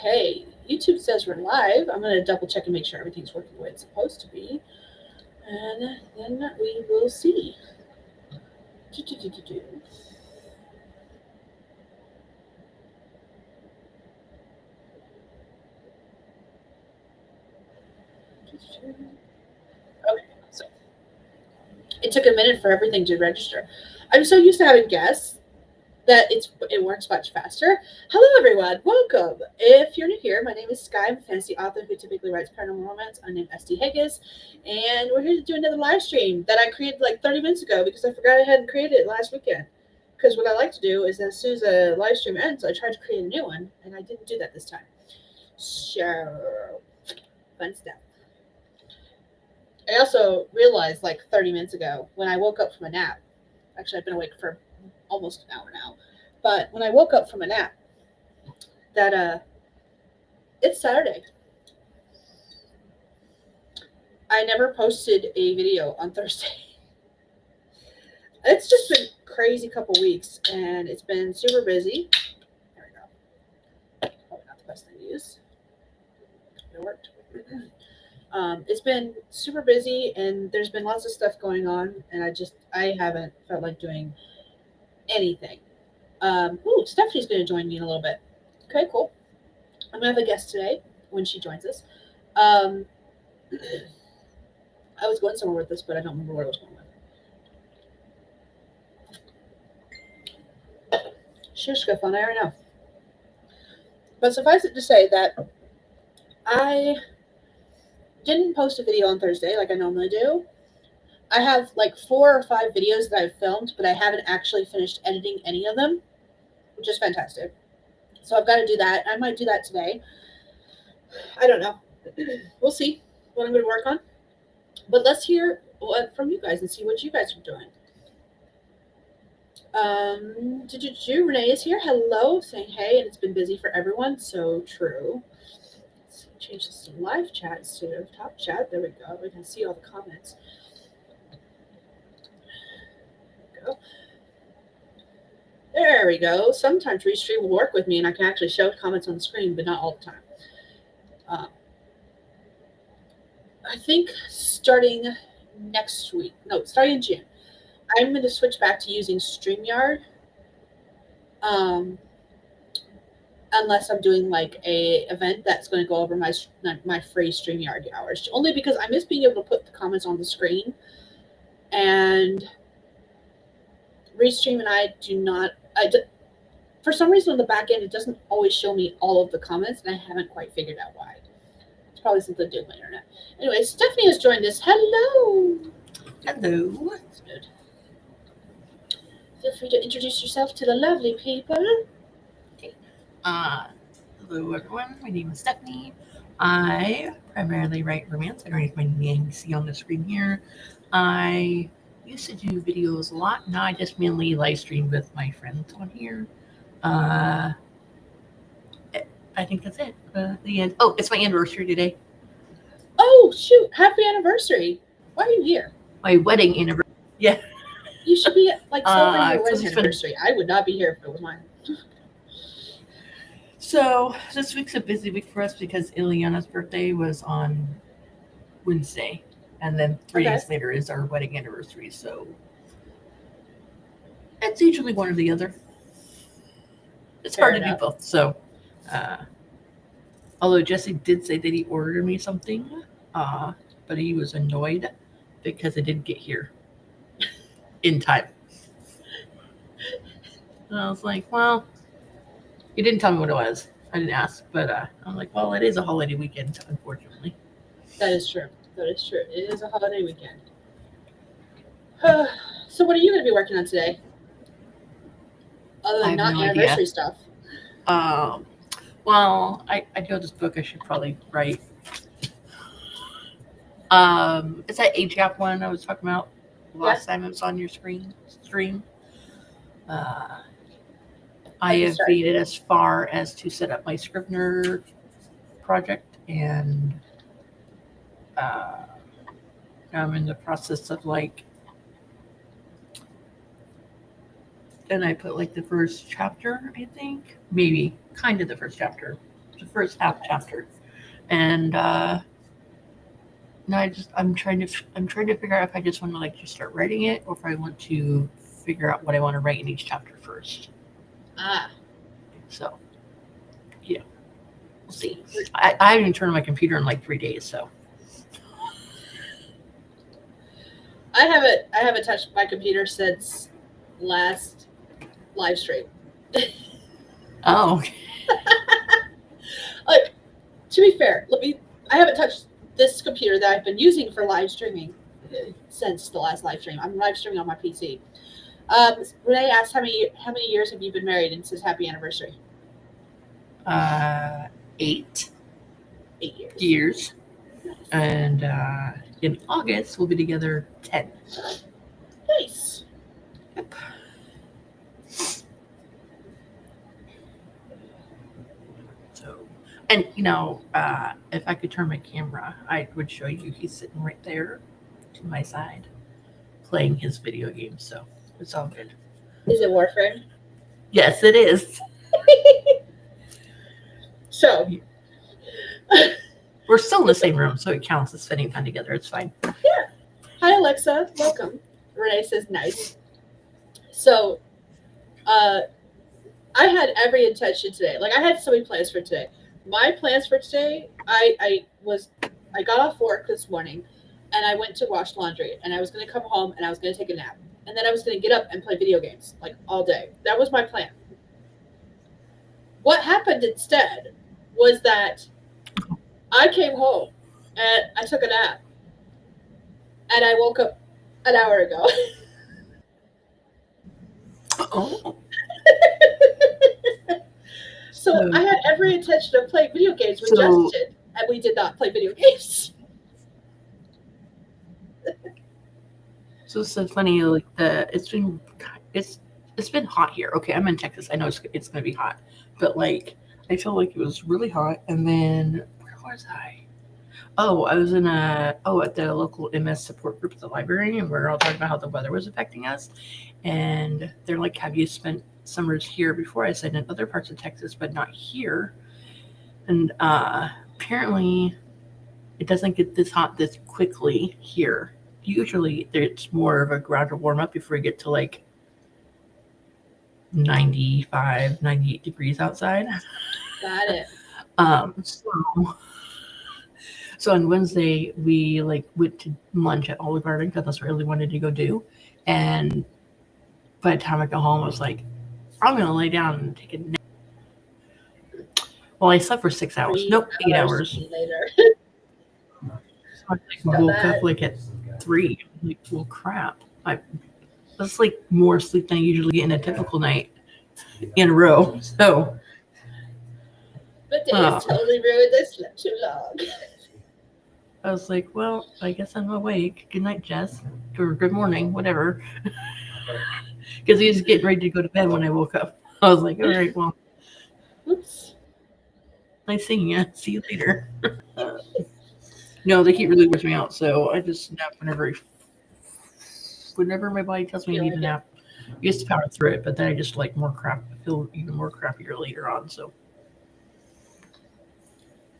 Okay, YouTube says we're live. I'm going to double check and make sure everything's working the way it's supposed to be. And then we will see. Do-do-do-do-do. Okay, so it took a minute for everything to register. I'm so used to having guests that it works much faster. Hello, everyone. Welcome. If you're new here, my name is Skye. I'm a fantasy author who typically writes paranormal romance. I'm named SD Hegyes, and we're here to do another live stream that I created like 30 minutes ago because I forgot I hadn't created it last weekend. Because what I like to do is as soon as a live stream ends, I try to create a new one, and I didn't do that this time. So, fun stuff. I also realized like 30 minutes ago when I woke up from a nap. Actually, I've been awake for almost an hour now. But when I woke up from a nap, that it's Saturday. I never posted a video on Thursday. It's just been a crazy couple weeks, and it's been super busy. There we go. Probably not the best thing to use. It worked. It's been super busy, and there's been lots of stuff going on, and I haven't felt like doing anything. Stephanie's going to join me in a little bit. Okay, cool. I'm going to have a guest today when she joins us. I was going somewhere with this, but I don't remember where I was going with. Shush, fun, I already know. But suffice it to say that I didn't post a video on Thursday like I normally do. I have like 4 or 5 videos that I've filmed, but I haven't actually finished editing any of them, which is fantastic. So I've got to do that. I might do that today. I don't know. We'll see what I'm going to work on. But let's hear from you guys and see what you guys are doing. Renee is here. Hello, saying hey, and it's been busy for everyone. So true. Let's change this to live chat instead of top chat. There we go. We can see all the comments. There we go. Sometimes Restream will work with me, and I can actually show comments on the screen, but not all the time. I think starting starting in June, I'm going to switch back to using StreamYard. Unless I'm doing like a event that's going to go over my free StreamYard hours. Only because I miss being able to put the comments on the screen. And Restream and I do not... for some reason on the back end, it doesn't always show me all of the comments, and I haven't quite figured out why. It's probably something to do with my internet. Anyway, Stephanie has joined us. Hello. Hello. That's good. Feel free to introduce yourself to the lovely people. Okay. Hello, everyone. My name is Stephanie. I primarily write romance. I don't know if my name you see on the screen here. I used to do videos a lot. Now I just mainly live stream with my friends on here. I think that's it. The end. Oh, it's my anniversary today. Oh, shoot. Happy anniversary. Why are you here? My wedding anniversary. Yeah. You should be like celebrating your wedding anniversary. I would not be here if it was mine. So this week's a busy week for us because Ileana's birthday was on Wednesday. And then 3 days later is our wedding anniversary. So it's usually one or the other. It's hard to do both. So, although Jesse did say that he ordered me something, but he was annoyed because it didn't get here in time. And I was like, well, he didn't tell me what it was. I didn't ask, but I'm like, well, it is a holiday weekend, unfortunately. That is true. That is true. It is a holiday weekend. So what are you going to be working on today? Other than not anniversary stuff. Well, I know this book I should probably write. It's that age gap one I was talking about last time it was on your stream. I have made it as far as to set up my Scrivener project, and I'm in the process of then I put the first chapter, I think, maybe kind of the first chapter the first half chapter, and now I'm trying to figure out if I just want to like just start writing it, or if I want to figure out what I want to write in each chapter first. So yeah, we'll see. I haven't even turned on my computer in like 3 days, so I haven't touched my computer since last live stream. oh. Like, to be fair, I haven't touched this computer that I've been using for live streaming since the last live stream. I'm live streaming on my PC. Renee asked how many years have you been married, and says happy anniversary. 8 years. And in August we'll be together 10. Nice. Yep. So, and if I could turn my camera, I would show you he's sitting right there to my side playing his video games, so it's all good. Is it Warframe? Yes, it is. So we're still in the same room, so it counts as spending time together. It's fine. Yeah. Hi, Alexa. Welcome. Renee says nice. So, I had every intention today. Like, I had so many plans for today. My plans for today, I got off work this morning, and I went to wash laundry, and I was going to come home, and I was going to take a nap. And then I was going to get up and play video games, like, all day. That was my plan. What happened instead was that I came home, and I took a nap, and I woke up an hour ago. Oh. So I had every intention of playing video games with Justin, and we did not play video games. So it's so funny, like it's been hot here. Okay, I'm in Texas. I know it's gonna be hot, but like I feel like it was really hot. And then where was I? Oh, I was at the local MS support group at the library, and we were all talking about how the weather was affecting us. And they're like, "Have you spent summers here before?" I said, "In other parts of Texas, but not here." And apparently, it doesn't get this hot this quickly here. Usually, it's more of a gradual warm up before you get to like 95, 98 degrees outside. Got it. So on Wednesday we like went to lunch at Olive Garden because that's what I really wanted to go do. And by the time I got home, I was like, I'm gonna lay down and take a nap. Well, I slept for 6 hours. Nope, 8 hours. Later. So I woke up like at 3. I'm like, well, crap. That's like more sleep than I usually get in a typical night in a row. So. But Dave's totally ruined. I slept too long. I was like, well, I guess I'm awake. Good night, Jess. Or good morning, whatever. Because he was getting ready to go to bed when I woke up. I was like, all right, well. Oops. Nice seeing you. See you later. No, they keep really pushing me out, so I just nap whenever my body tells me I need a nap. I used to power through it, but then I just like more crap. I feel even more crappier later on, so.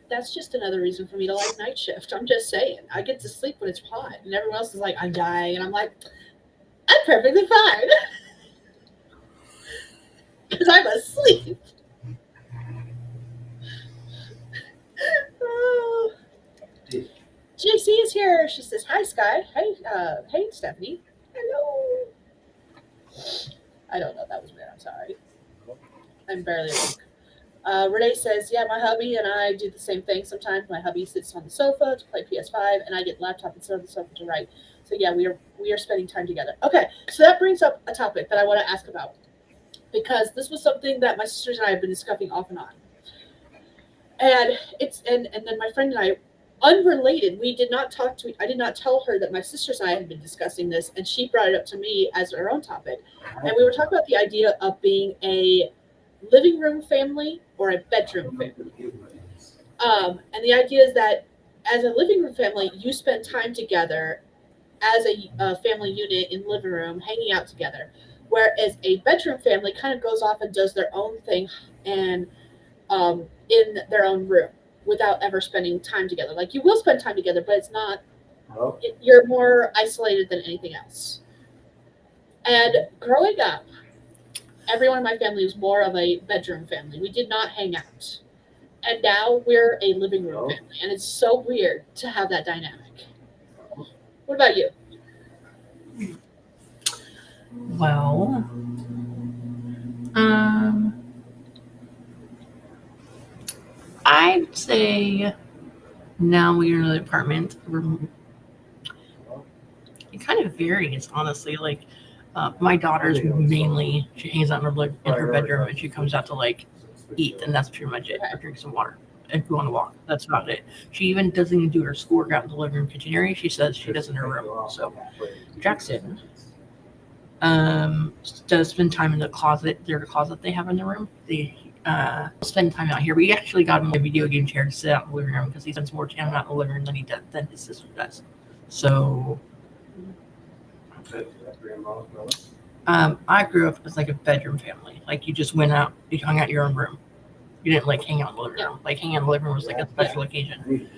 That's just another reason for me to like night shift. I'm just saying. I get to sleep when it's hot, and everyone else is like, I'm dying, and I'm like, I'm perfectly fine. Because I'm asleep. Oh. JC is here. She says, hi, Skye. Hey, Stephanie. Hello. I don't know. That was weird. I'm sorry. I'm barely awake. Renee says, yeah, my hubby and I do the same thing sometimes. My hubby sits on the sofa to play PS5, and I get laptop and sit on the sofa to write. So yeah, we are spending time together. Okay, so that brings up a topic that I want to ask about, because this was something that my sisters and I have been discussing off and on. And then my friend and I, unrelated, I did not tell her that my sisters and I had been discussing this, and she brought it up to me as her own topic. And we were talking about the idea of being a living room family or a bedroom family. And the idea is that as a living room family, you spend time together as a family unit in the living room, hanging out together. Whereas a bedroom family kind of goes off and does their own thing and in their own room without ever spending time together. Like you will spend time together, but it's not. You're more isolated than anything else. And growing up, everyone in my family was more of a bedroom family. We did not hang out. And now we're a living room family. And it's so weird to have that dynamic. What about you? Well, um, I'd say now we're in the apartment. It kind of varies, honestly. Like, my daughter's mainly she hangs out in her bedroom, and she comes out to like eat, and that's pretty much it. Or drink some water and go on a walk. That's about it. She even doesn't even do her schoolwork out in the living room kitchen area. She says she does in her room. So Jackson does spend time in the closet. There's a closet they have in the room. They spend time out here. We actually got him a video game chair to sit out in the living room because he spends more time out in the living room than his sister does. So I grew up as like a bedroom family. Like you just went out, you hung out in your own room. You didn't like hang out in the living room. Like hanging out in the living room was like a special occasion.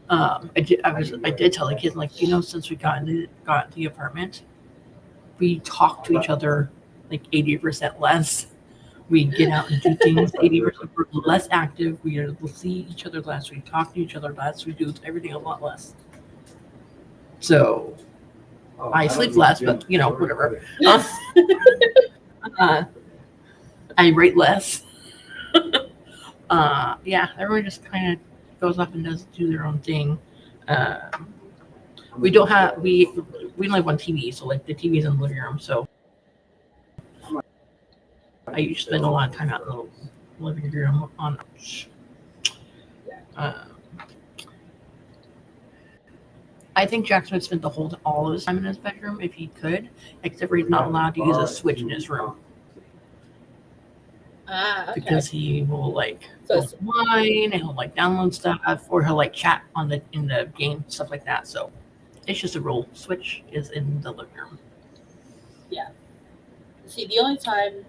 I did tell the kids like, since we got the apartment, we talk to each other like 80% less. We get out and do things 80%. We're less active. We see each other less. We talk to each other less. We do everything a lot less. So I sleep less, but whatever. I write less. Yeah, everyone just kind of goes off and do their own thing. We don't have we don't have one TV, so like the TV's in the living room. So I usually spend a lot of time out in the living room on. I think Jackson would spend all of his time in his bedroom if he could, except for he's not allowed to use a switch in his room. Okay. Because he will go online and he'll download stuff, or he'll chat in the game, stuff like that. So it's just a rule. Switch is in the living room. Yeah. See, the only time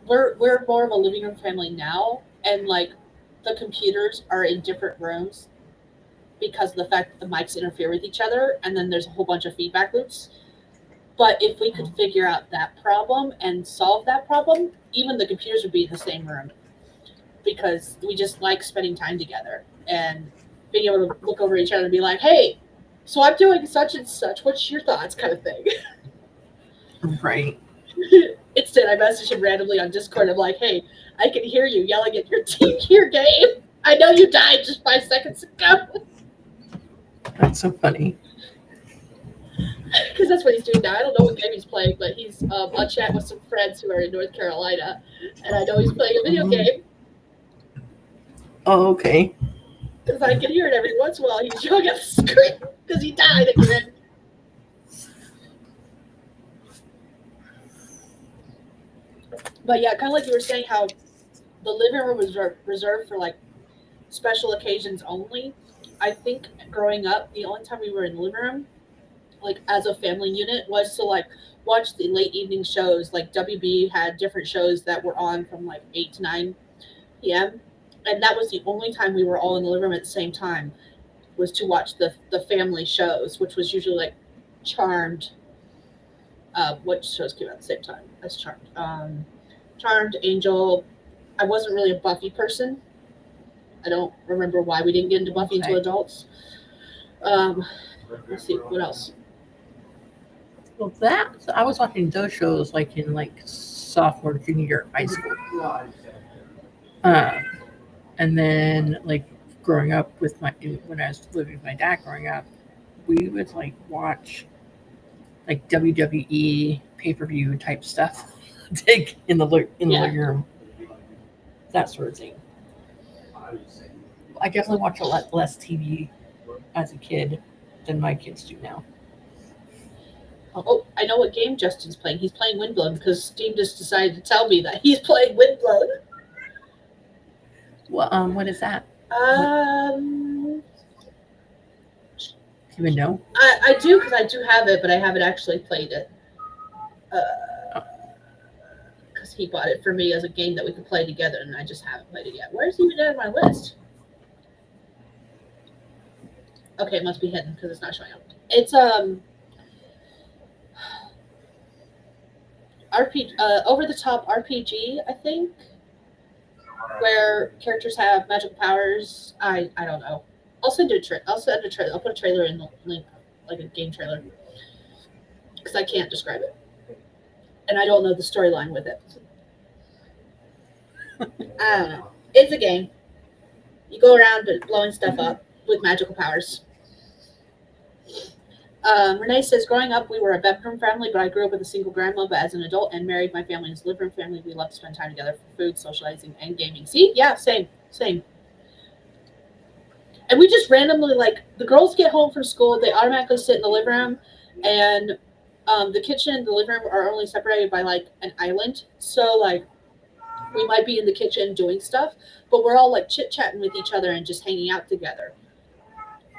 we're more of a living room family now, and the computers are in different rooms because of the fact that the mics interfere with each other, and then there's a whole bunch of feedback loops. But if we could figure out that problem and solve that problem, even the computers would be in the same room because we just like spending time together and being able to look over each other and be like, hey, so I'm doing such and such. What's your thoughts, kind of thing. Right. Instead, I messaged him randomly on Discord. I'm like, hey, I can hear you yelling at your team here game. I know you died just 5 seconds ago. That's so funny. Because that's what he's doing now. I don't know what game he's playing, but he's on chat with some friends who are in North Carolina, and I know he's playing a video game. Oh, okay. Because I can hear it every once in a while. He's showing up the screen because he died again. But yeah, kind of like you were saying, how the living room was reserved for special occasions only. I think growing up, the only time we were in the living room, as a family unit, was to watch the late evening shows. Like WB had different shows that were on from 8 to 9 p.m. And that was the only time we were all in the living room at the same time, was to watch the family shows, which was usually Charmed. What shows came out at the same time as Charmed? Charmed, Angel. I wasn't really a Buffy person. I don't remember why we didn't get into Buffy until adults. Let's see, what else? Well, I was watching those shows in sophomore, junior year of high school. And then growing up when I was living with my dad growing up, we would watch WWE pay-per-view type stuff in the living room, that sort of thing. I definitely watch a lot less TV as a kid than my kids do now. Oh, I know what game Justin's playing. He's playing Windblown because Steam just decided to tell me that he's playing Windblown. Well, what is that? Do you even know? I do, because I do have it, but I haven't actually played it. because he bought it for me as a game that we could play together, and I just haven't played it yet. Where's it even on my list? Okay, it must be hidden because it's not showing up. It's RPG, over the top RPG, I think, where characters have magical powers. I don't know. I'll send you a I'll send a trailer. I'll put a trailer in the link, like a game trailer, because I can't describe it, and I don't know the storyline with it. I don't know. It's a game. You go around blowing stuff up with magical powers. Renee says, growing up, we were a bedroom family, but I grew up with a single grandma. But as an adult and married, my family is a living room family. We love to spend time together for food, socializing, and gaming. See? Yeah, same. And we just randomly, like, the girls get home from school, they automatically sit in the living room, and the kitchen and the living room are only separated by, like, an island. So, like, we might be in the kitchen doing stuff, but we're all, like, chit-chatting with each other and just hanging out together.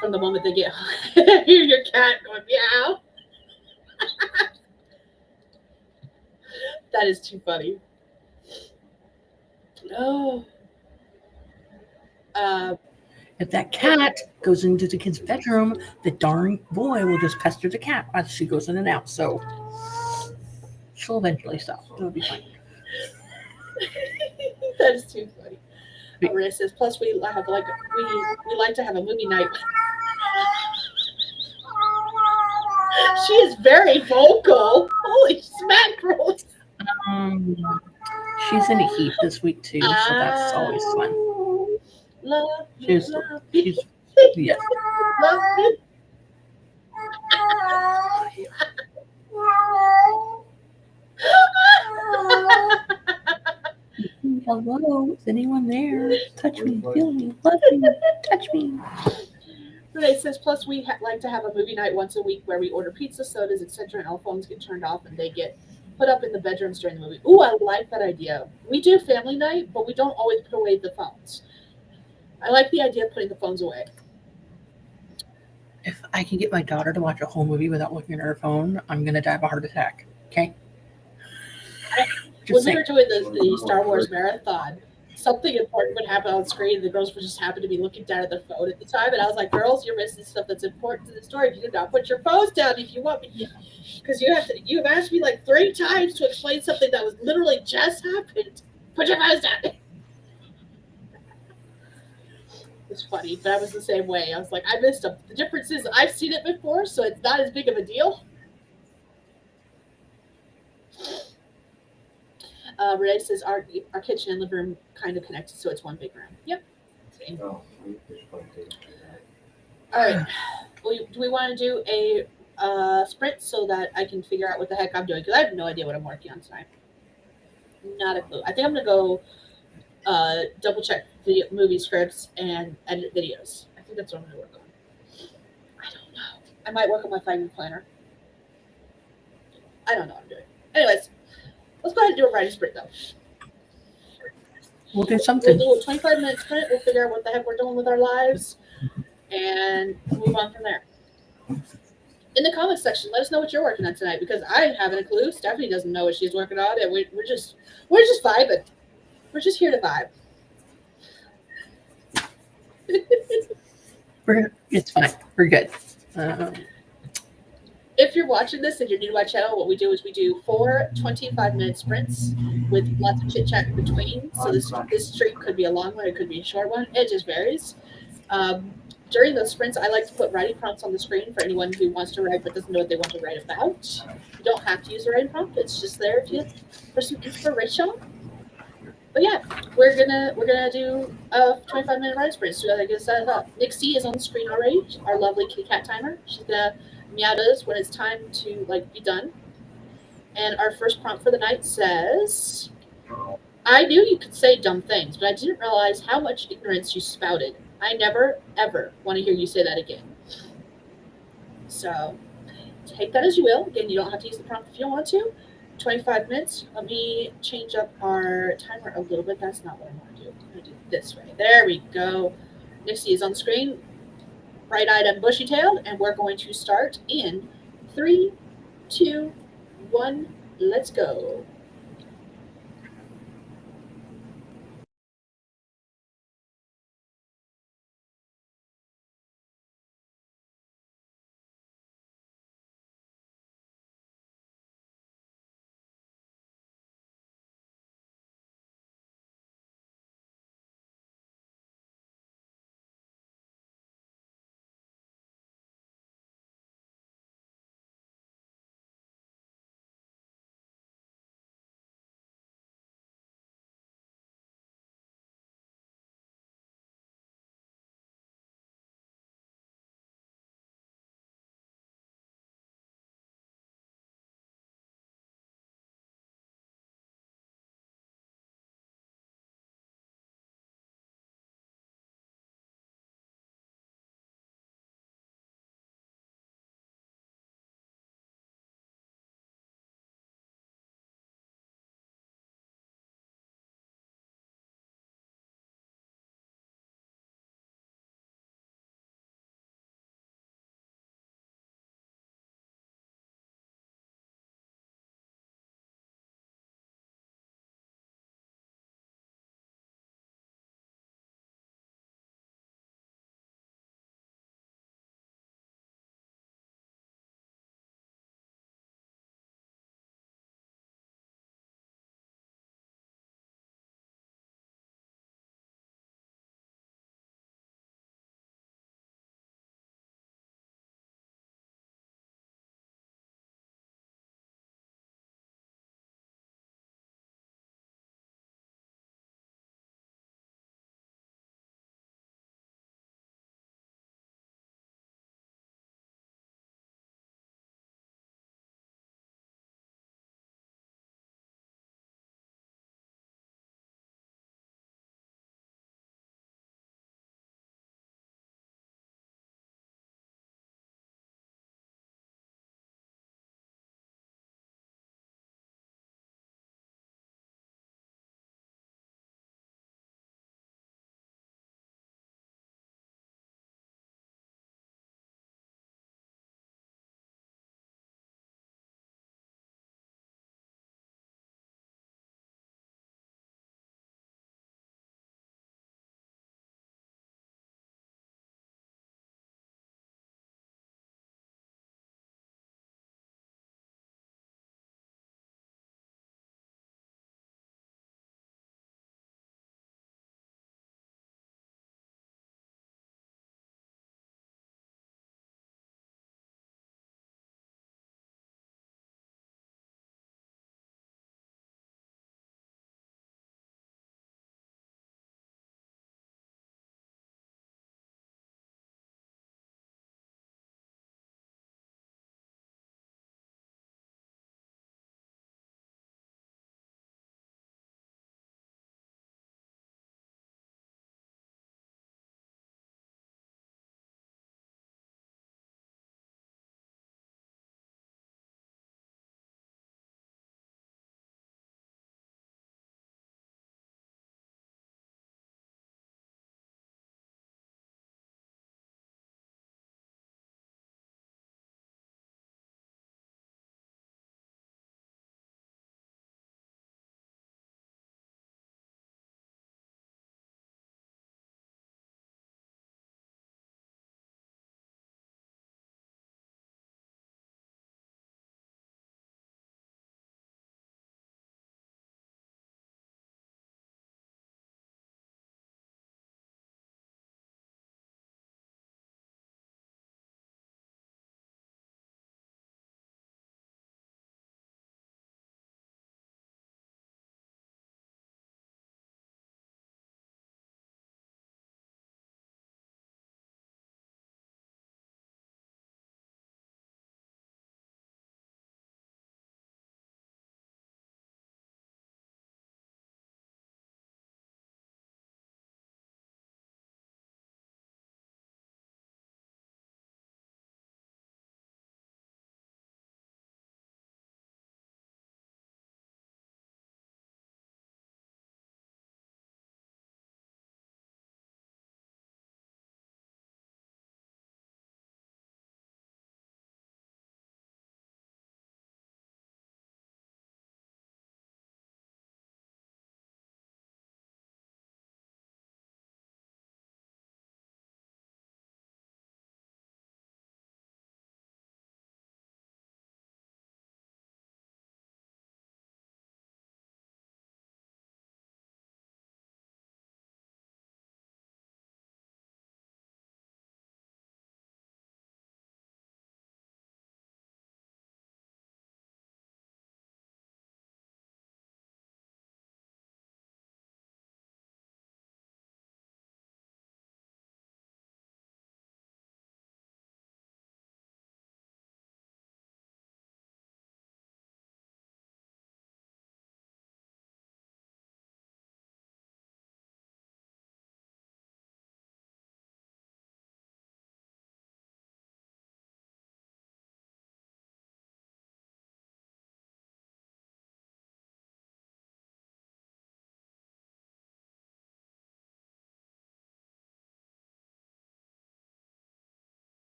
From the moment they get home. Hear your cat going meow. That is too funny. Oh. If that cat goes into the kid's bedroom, the darn boy will just pester the cat as she goes in and out. So she'll eventually stop. It'll be fine. That is too funny. Maria says, plus we like to have a movie night. She is very vocal. Holy smackerels. She's in a heat this week too, so that's always fun. Love She's yes. Love you. Hello, is anyone there? Touch me, feel me, love me, touch me. Renee says, plus we like to have a movie night once a week where we order pizza, sodas, etc., and all phones get turned off and they get put up in the bedrooms during the movie. Ooh, I like that idea. We do family night, but we don't always put away the phones. I like the idea of putting the phones away. If I can get my daughter to watch a whole movie without looking at her phone, I'm going to die of a heart attack. Okay? When we were doing the Star Wars marathon, something important would happen on screen. The girls would just happen to be looking down at their phone at the time. And I was like, girls, you're missing stuff that's important to the story. You do not put your phones down if you want me. Because you have asked me like 3 times to explain something that was literally just happened. Put your phones down. It's funny, but I was the same way. I was like, I missed them. The difference is I've seen it before, so it's not as big of a deal. Renee says our kitchen and living room kind of connected, so it's one big room. Yep. Same. All right. Do we want to do a sprint so that I can figure out what the heck I'm doing? Because I have no idea what I'm working on tonight. Not a clue. I think I'm going to go double check the movie scripts and edit videos. I think that's what I'm going to work on. I don't know. I might work on my 5-year planner. I don't know what I'm doing. Anyways, let's go ahead and do a writing sprint, though. We'll do something. We'll do a 25-minute sprint. We'll figure out what the heck we're doing with our lives and move on from there. In the comments section, let us know what you're working on tonight, because I haven't a clue. Stephanie doesn't know what she's working on, and we're just vibing. We're just here to vibe. It's fine. We're good. If you're watching this and you're new to my channel, what we do is we do 4 25-minute sprints with lots of chit-chat in between. So this streak could be a long one, it could be a short one. It just varies. During those sprints, I like to put writing prompts on the screen for anyone who wants to write but doesn't know what they want to write about. You don't have to use a writing prompt. It's just there for some inspiration. But yeah, we're gonna do a 25-minute writing sprint. So I guess that up. Nixie is on the screen already. Our lovely kitty cat timer. She's gonna meow at us when it's time to be done. And our first prompt for the night says, I knew you could say dumb things, but I didn't realize how much ignorance you spouted. I never, ever want to hear you say that again. So take that as you will. Again, you don't have to use the prompt if you don't want to. 25 minutes. Let me change up our timer a little bit. That's not what I want to do. I'm going to do it this way. There we go. Nixie is on the screen. Bright-eyed and bushy-tailed. And we're going to start in 3, 2, 1. Let's go.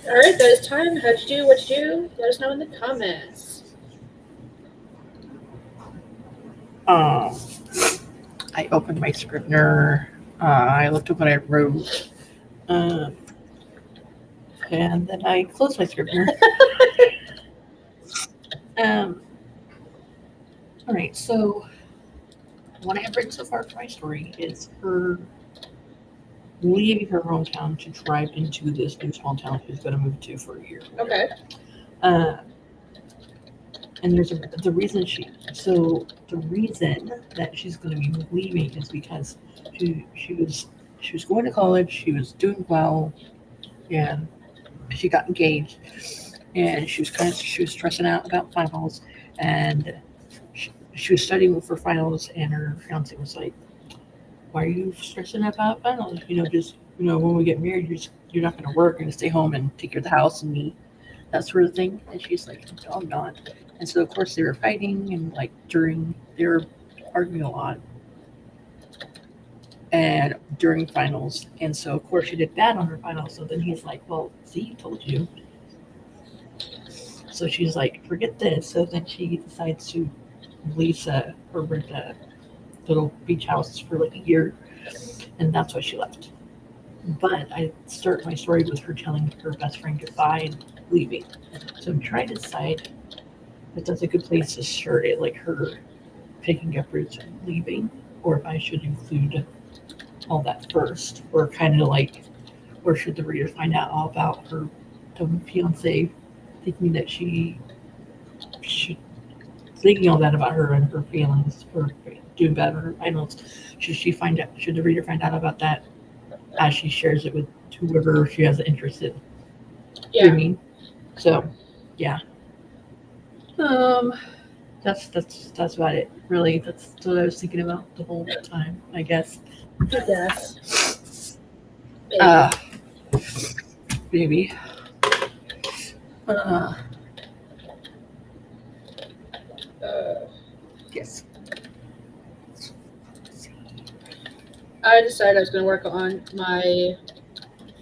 All right, guys, time. How'd you do? What'd you do? Let us know in the comments. Um, I opened my Scrivener. I looked at what I wrote. And then I closed my Scrivener. All right, so what I have written so far for my story is her leaving her hometown to drive into this new small town she's going to move to for a year. Okay. And there's the reason the reason that she's going to be leaving is because she was going to college, she was doing well, and she got engaged, and she was stressing out about finals, and she was studying for finals, and her fiance was like, "Why are you stressing about finals? Just when we get married, you're not going to work, you're going to stay home and take care of the house and me, that sort of thing." And she's like, "No, I'm not." And so of course they were fighting, and like they were arguing a lot, and during finals, and so of course she did bad on her finals. So then he's like, "Well, see, I told you." So she's like, "Forget this." So then she decides to lease or rent a little beach house for like a year, and that's why she left. But I start my story with her telling her best friend goodbye and leaving. So I'm trying to decide if that's a good place to start it, like her picking up roots and leaving, or if I should include all that first, or kind of like, or should the reader find out all about her fiance, thinking that she should, thinking all that about her and her feelings for doing bad on her finals. Should the reader find out about that as she shares it with whoever she has an interest in? Yeah. I mean, so yeah. That's about it. Really, that's what I was thinking about the whole time, I guess. Yes. Maybe. Yes. I decided I was going to work on my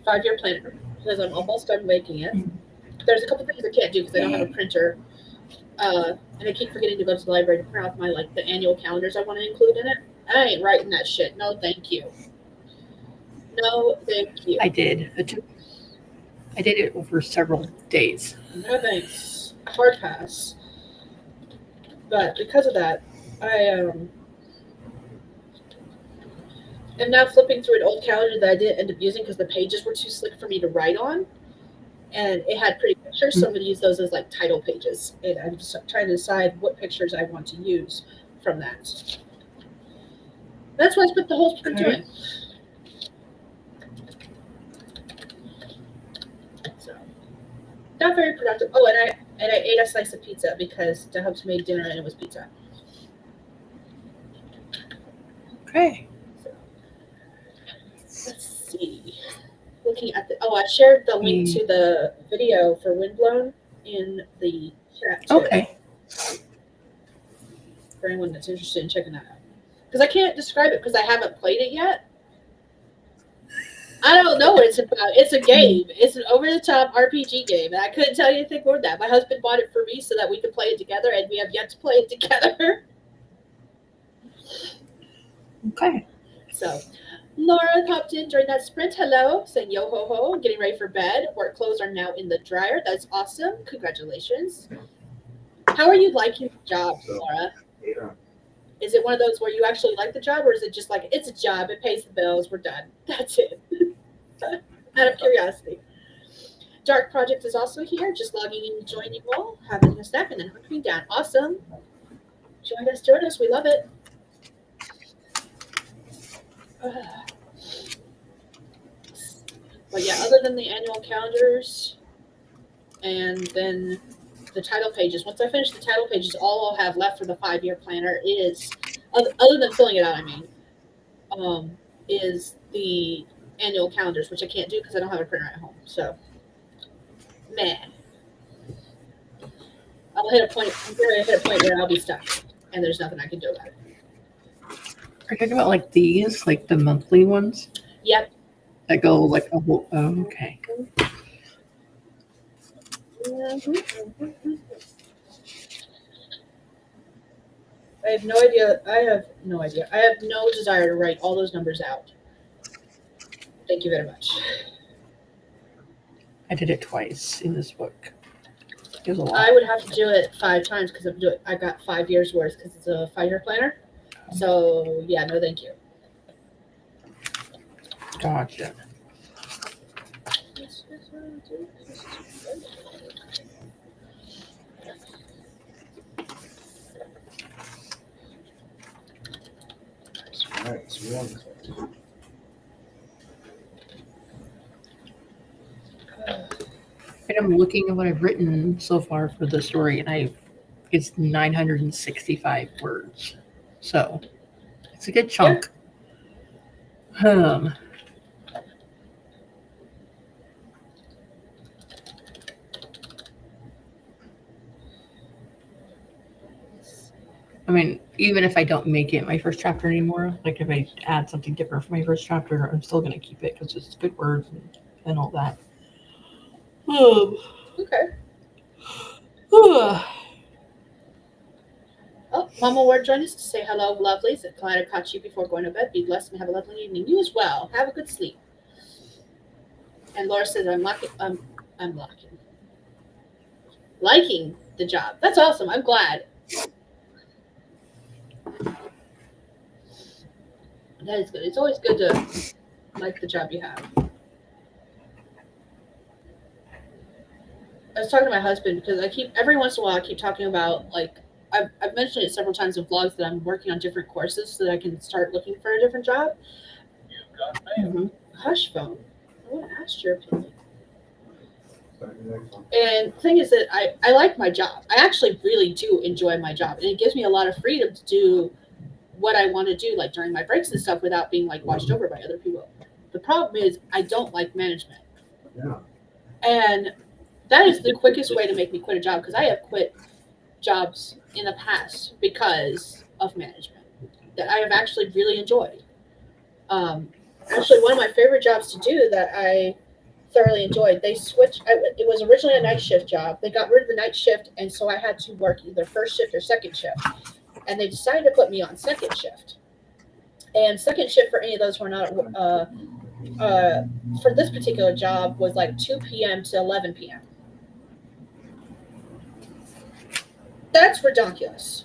5-year planner because I'm almost done making it. There's a couple things I can't do because I don't have a printer, and I keep forgetting to go to the library to print out the annual calendars I want to include in it. I ain't writing that shit. No, thank you. No, thank you. I did. I did it over several days. No thanks. Hard pass. But because of that, I am now flipping through an old calendar that I didn't end up using because the pages were too slick for me to write on, and it had pretty pictures, so I'm going to use those as like title pages. And I'm just trying to decide what pictures I want to use from that. That's what I spent the whole spring doing. So, not very productive. Oh, and I ate a slice of pizza because Dahubs made dinner and it was pizza. Okay. So, let's see. Looking at I shared the link to the video for Windblown in the chat too. Okay. For anyone that's interested in checking that out. Because I can't describe it because I haven't played it yet. I don't know what it's about. It's a game. It's an over-the-top RPG game, and I couldn't tell you anything more than that. My husband bought it for me so that we could play it together, and we have yet to play it together. Okay. So, Laura popped in during that sprint. Hello, saying yo ho ho, getting ready for bed. Work clothes are now in the dryer. That's awesome. Congratulations. How are you liking the job, Laura? Yeah. Is it one of those where you actually like the job, or is it just like, it's a job, it pays the bills, we're done? That's it. Out of curiosity. Dark Project is also here, just logging in to join you all, having a snack, and then hunkering down. Awesome. Join us. We love it. But yeah, other than the annual calendars and then the title pages, once I finish the title pages, all I'll have left for the 5-year planner is, other than filling it out, is the annual calendars, which I can't do because I don't have a printer at home. So, man, I'm going to hit a point where I'll be stuck, and there's nothing I can do about it. Are you talking about like these, like the monthly ones? Yep. that go like a whole. Oh, okay. I have no idea. I have no idea. I have no desire to write all those numbers out. Thank you very much. I did it twice in this book. It was a lot. I would have to do it 5 times because I got 5 years worth because it's a 5-year planner. So yeah, no, thank you. Gotcha. All right, so we're on this one. And I'm looking at what I've written so far for the story, and it's 965 words. So it's a good chunk. I mean, even if I don't make it my first chapter anymore, like if I add something different for my first chapter, I'm still going to keep it because it's good words and all that. Okay. Oh, Mama Ward joined us to say hello, lovelies. Glad I caught you before going to bed. Be blessed and have a lovely evening. You as well. Have a good sleep. And Laura says, I'm liking the job. That's awesome. I'm glad. That is good. It's always good to like the job you have. I was talking to my husband because every once in a while I keep talking about, like, I've mentioned it several times in vlogs that I'm working on different courses so that I can start looking for a different job. mhm. Hush phone. I want to ask your opinion. And the thing is that I like my job. I actually really do enjoy my job, and it gives me a lot of freedom to do what I want to do, like during my breaks and stuff, without being like watched over by other people. The problem is I don't like management. Yeah. And that is the quickest way to make me quit a job, because I have quit jobs in the past because of management that I have actually really enjoyed. Actually, one of my favorite jobs to do that I thoroughly enjoyed, they switched. It was originally a night shift job. They got rid of the night shift, and so I had to work either first shift or second shift. And they decided to put me on second shift. And second shift for any of those who are not for this particular job was like 2 p.m. to 11 p.m. That's ridiculous.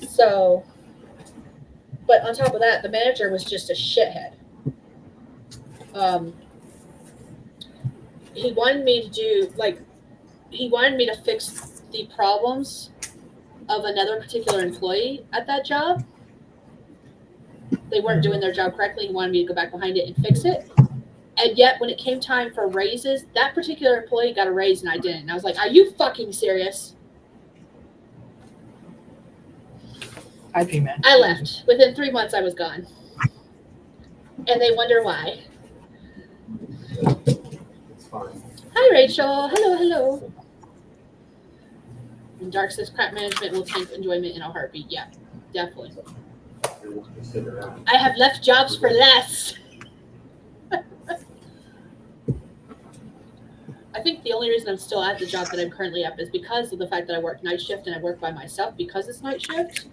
So, but on top of that, the manager was just a shithead. He wanted me to fix the problems of another particular employee at that job. They weren't doing their job correctly. He wanted me to go back behind it and fix it. And yet, when it came time for raises, that particular employee got a raise and I didn't. And I was like, are you fucking serious? I'd be mad. I left. Within 3 months, I was gone. And they wonder why. It's fine. Hi, Rachel. Hello. And Dark says crap management will tank enjoyment in a heartbeat. Yeah, definitely. I have left jobs for less. I think the only reason I'm still at the job that I'm currently at is because of the fact that I work night shift and I work by myself. Because it's night shift,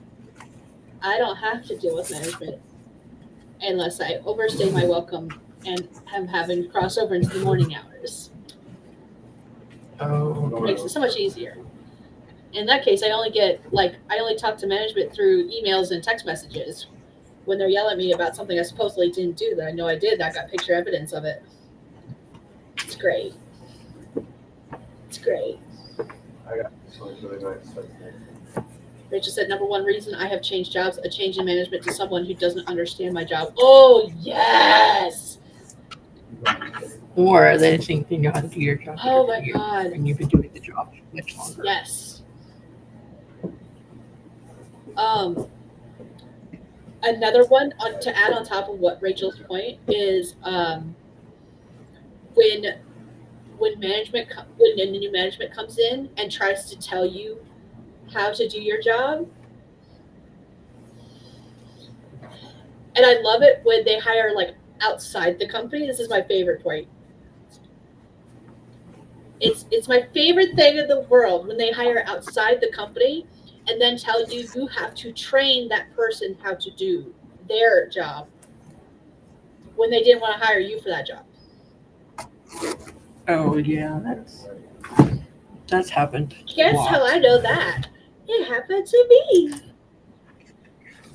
I don't have to deal with management unless I overstay my welcome and am having crossover into the morning hours. Oh, It makes it so much easier. In that case, I only talk to management through emails and text messages. When they're yelling at me about something I supposedly didn't do that I know I did, I got picture evidence of it. It's great. I got this one's really nice. Rachel said, number one reason I have changed jobs, a change in management to someone who doesn't understand my job. Oh, yes. or they think they know how to do your job. Oh, my God. And you've been doing the job much longer. Yes. Another one to add on top of what Rachel's point is when the new management comes in and tries to tell you how to do your job. And I love it when they hire like outside the company. This is my favorite point. It's my favorite thing in the world when they hire outside the company and then tell you you have to train that person how to do their job when they didn't want to hire you for that job. Oh yeah, that's happened. a Guess lot. how I know that? It happened to me.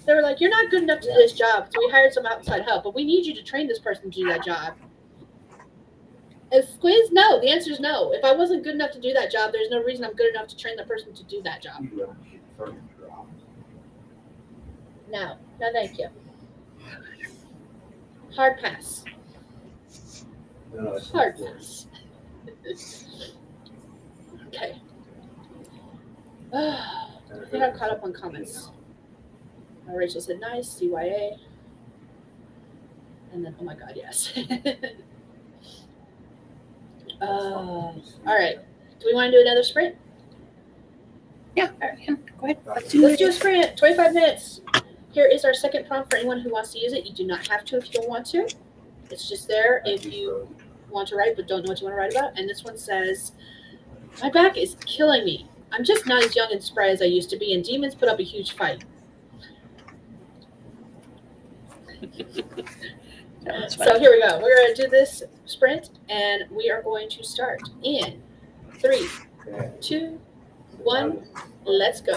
They were like, "You're not good enough to do this job, so we hired some outside help, but we need you to train this person to do that job." And squiz, no. The answer is no. If I wasn't good enough to do that job, there's no reason I'm good enough to train the person to do that job. You don't get furniture off. No, thank you. Hard pass. No, it's Hard not. pass. Okay. I think I'm caught up on comments. Rachel said nice, CYA. And then, oh my God, yes. All right. Do we want to do another sprint? Yeah, All right. yeah, go ahead. Let's do a sprint. 25 minutes. Here is our second prompt for anyone who wants to use it. You do not have to if you don't want to. It's just there if you want to write but don't know what you want to write about. And this one says, my back is killing me. I'm just not as young and spry as I used to be, and demons put up a huge fight. So here we go. We're going to do this sprint, and we are going to start in 3, 2, 1. Let's go.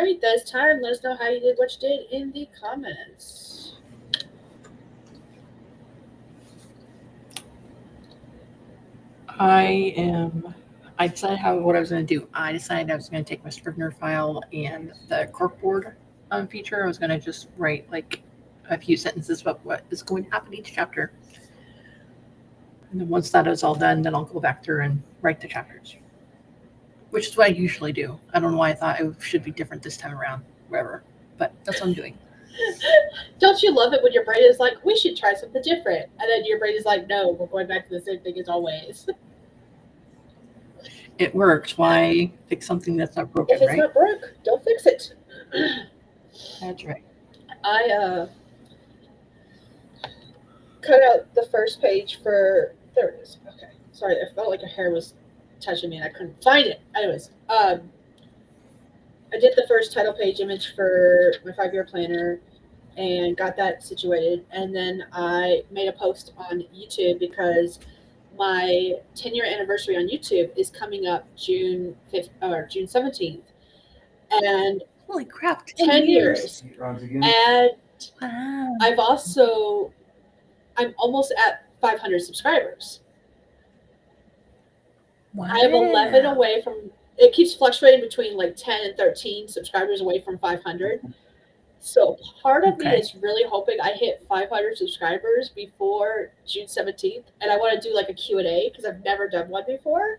All right, that's time. Let us know how you did, what you did in the comments. I decided what I was going to do. I decided I was going to take my Scrivener file and the corkboard feature. I was going to just write like a few sentences about what is going to happen each chapter. And then once that is all done, then I'll go back through and write the chapters, which is what I usually do. I don't know why I thought it should be different this time around, whatever, but that's what I'm doing. Don't you love it when your brain is like, we should try something different? And then your brain is like, no, we're going back to the same thing as always. It works. Why fix something that's not broken, If it's right? not broke, don't fix it. That's right. I cut out the first page for, there it is. Okay. Sorry, I felt like a hair was touching me and I couldn't find it. Anyways, I did the first title page image for my 5-year planner and got that situated. And then I made a post on YouTube because my 10-year anniversary on YouTube is coming up June 5th or June 17th. And Holy crap, 10 years. Runs again. And Wow. I'm almost at 500 subscribers. Wow. I am 11 away from, it keeps fluctuating between like 10 and 13 subscribers away from 500. So part of me is really hoping I hit 500 subscribers before June 17th. And I want to do like a Q&A because I've never done one before.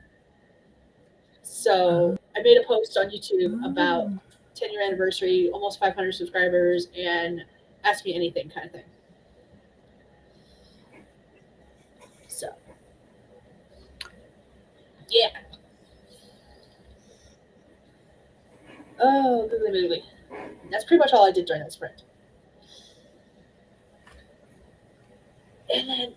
So I made a post on YouTube about 10-year anniversary, almost 500 subscribers, and ask me anything kind of thing. So, yeah. Oh, googly. That's pretty much all I did during that sprint. And then,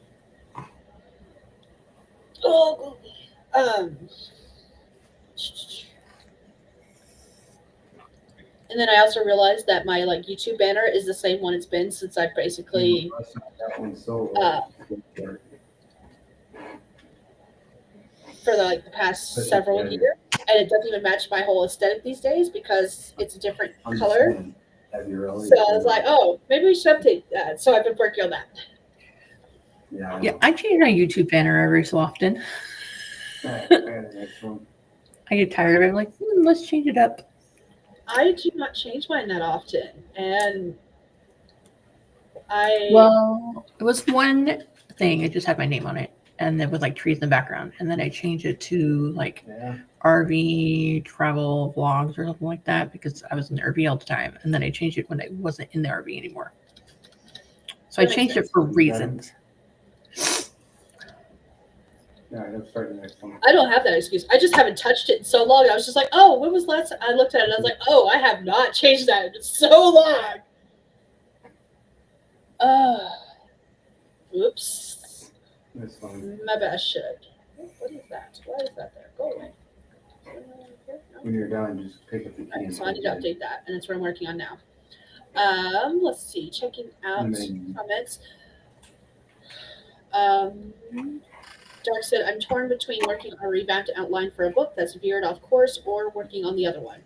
and then I also realized that my like YouTube banner is the same one it's been since I basically That one's so for the past several years, and it doesn't even match my whole aesthetic these days because it's a different color. So I was like, oh, maybe we should update that. So I've been working on that. Yeah, I change my YouTube banner every so often. I get tired of it. I'm like, let's change it up. I do not change mine that often, and Well, it was one thing. It just had my name on it, and it was like trees in the background. And then I changed it to like RV travel vlogs or something like that because I was in the RV all the time. And then I changed it when I wasn't in the RV anymore. So I changed it for reasons. Yeah, let's start the next one. I don't have that excuse. I just haven't touched it in so long. I was just like, oh, when was the last time I looked at it? And I was like, oh, I have not changed that in so long. Oops. This one. Maybe I should. What is that? Why is that there? Go away. When you're done, just pick up the key. Right, so I need to update that, and that's what I'm working on now. Let's see. Checking out comments. Dark said, I'm torn between working on a revamped outline for a book that's veered off course or working on the other one.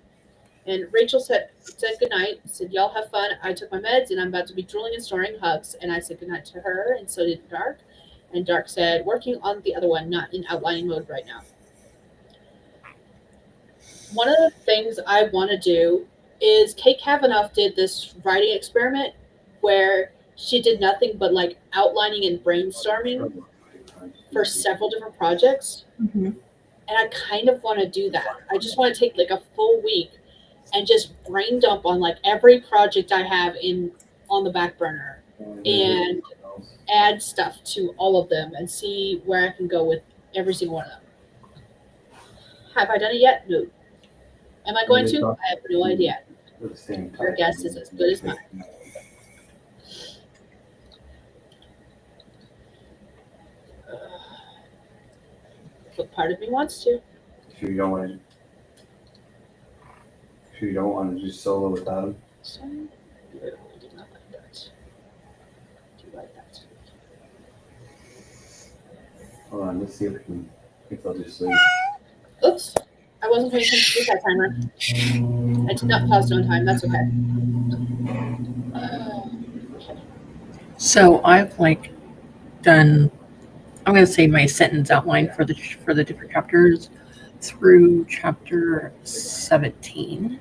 And Rachel said goodnight, said, y'all have fun. I took my meds and I'm about to be drooling and snoring, hugs. And I said goodnight to her, and so did Dark. And Dark said, working on the other one, not in outlining mode right now. One of the things I want to do is Kate Kavanaugh did this writing experiment where she did nothing but like outlining and brainstorming for several different projects. Mm-hmm. And I kind of want to do that. I just want to take like a full week and just brain dump on like every project I have on the back burner and add stuff to all of them and see where I can go with every single one of them. Have I done it yet? No. Am I going to? I have no idea. Your guess is as good as mine. But part of me wants to. Sure you don't want to just solo without him? So, I did not like that. Do you like that? Hold on, let's see if they'll just leave. Oops. I wasn't paying attention to that timer. I did not pause it on time. That's okay. So I've like done. I'm going to say my sentence outline for the different chapters through chapter 17.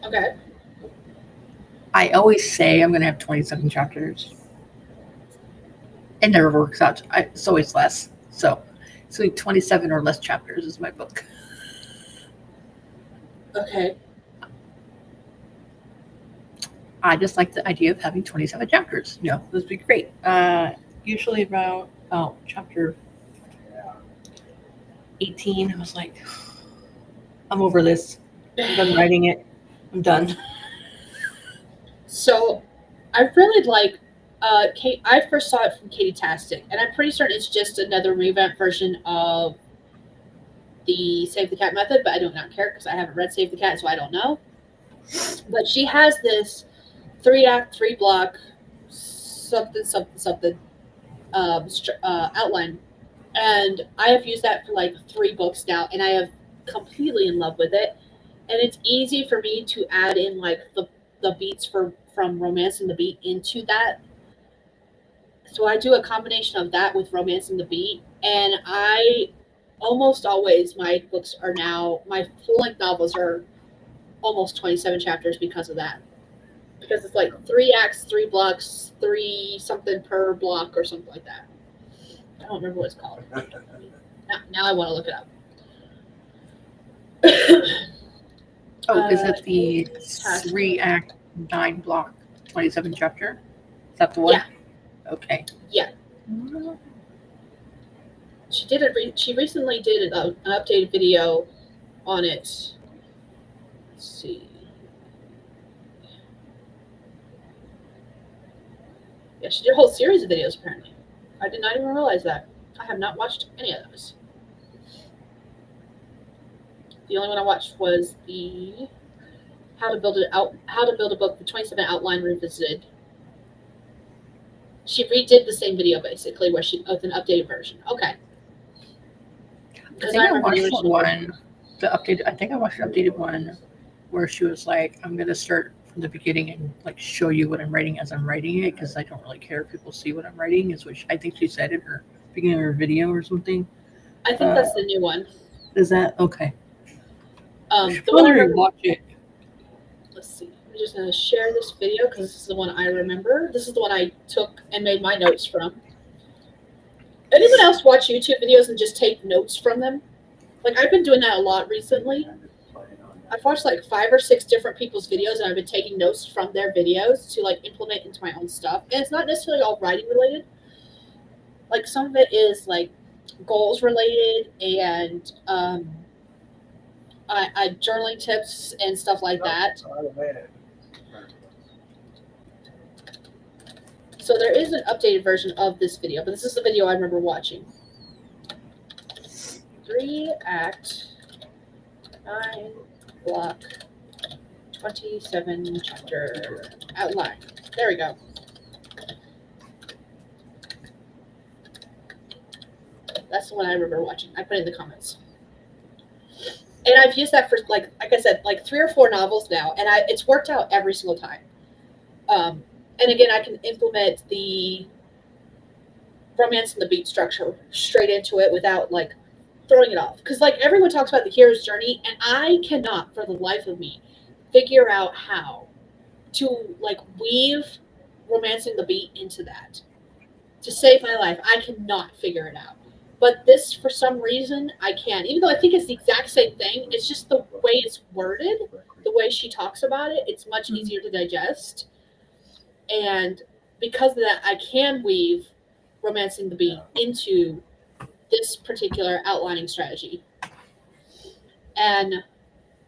Okay. I always say I'm going to have 27 chapters. It never works out. It's always less. So 27 or less chapters is my book. Okay. I just like the idea of having 27 chapters. You know, this would be great. Usually about chapter 18, I was like, I'm over this. I'm done writing it. I'm done. So, I really like Kate. I first saw it from Katie Tastic, and I'm pretty certain it's just another revamped version of the Save the Cat method, but I do not care because I haven't read Save the Cat, so I don't know. But she has this 3-act, 3-block, something outline, and I have used that for like 3 books now, and I have completely in love with it. And it's easy for me to add in like the beats from Romancing the Beat into that. So I do a combination of that with Romancing the Beat, and I almost always my books are now my full length novels are almost 27 chapters because of that. Because it's like 3 acts, 3 blocks, 3 something per block or something like that. I don't remember what it's called. Now I want to look it up. Is it the 3-act, 9-block, 27 chapter? Is that the one? Yeah. Okay. Yeah. She did it. She recently did an updated video on it. Let's see. Yeah, she did a whole series of videos apparently. I did not even realize that. I have not watched any of those. The only one I watched was the how to build a book for 27 outline revisited. She redid the same video basically where she with an updated version. Okay. I think I watched the one, the updated. I think I watched the updated one where she was like, "I'm gonna start from the beginning and like show you what I'm writing as I'm writing it because I don't really care if people see what I'm writing." Is which I think she said in her beginning of her video or something. I think that's the new one. Is that okay? The one I remember. Watch it. Let's see. I'm just gonna share this video because this is the one I remember. This is the one I took and made my notes from. Anyone else watch YouTube videos and just take notes from them? Like I've been doing that a lot recently. I've watched like 5 or 6 different people's videos and I've been taking notes from their videos to like implement into my own stuff. And it's not necessarily all writing related. Like some of it is like goals related and journaling tips and stuff like that. So there is an updated version of this video, but this is the video I remember watching. 3-act, 9-block, 27 chapter outline. There we go. That's the one I remember watching. I put it in the comments. And I've used that for like I said, like 3 or 4 novels now, and it's worked out every single time. And again, I can implement the Romance and the Beat structure straight into it without like throwing it off. Because like everyone talks about the hero's journey, and I cannot for the life of me figure out how to like weave Romancing the Beat into that. To save my life, I cannot figure it out. But this, for some reason, I can. Even though I think it's the exact same thing, it's just the way it's worded, the way she talks about it, it's much easier to digest. And because of that, I can weave Romancing the Beat into this particular outlining strategy. And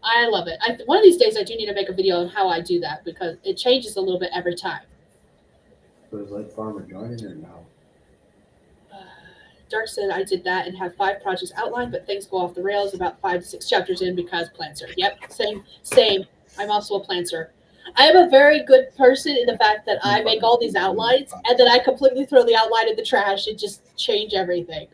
I love it. One of these days, I do need to make a video on how I do that because it changes a little bit every time. So is Lake Farmer joining or no? Dark said I did that and have 5 projects outlined, but things go off the rails about 5 to 6 chapters in because plancer. Yep, same. I'm also a plancer. I am a very good person in the fact that I make all these outlines and then I completely throw the outline in the trash and just change everything.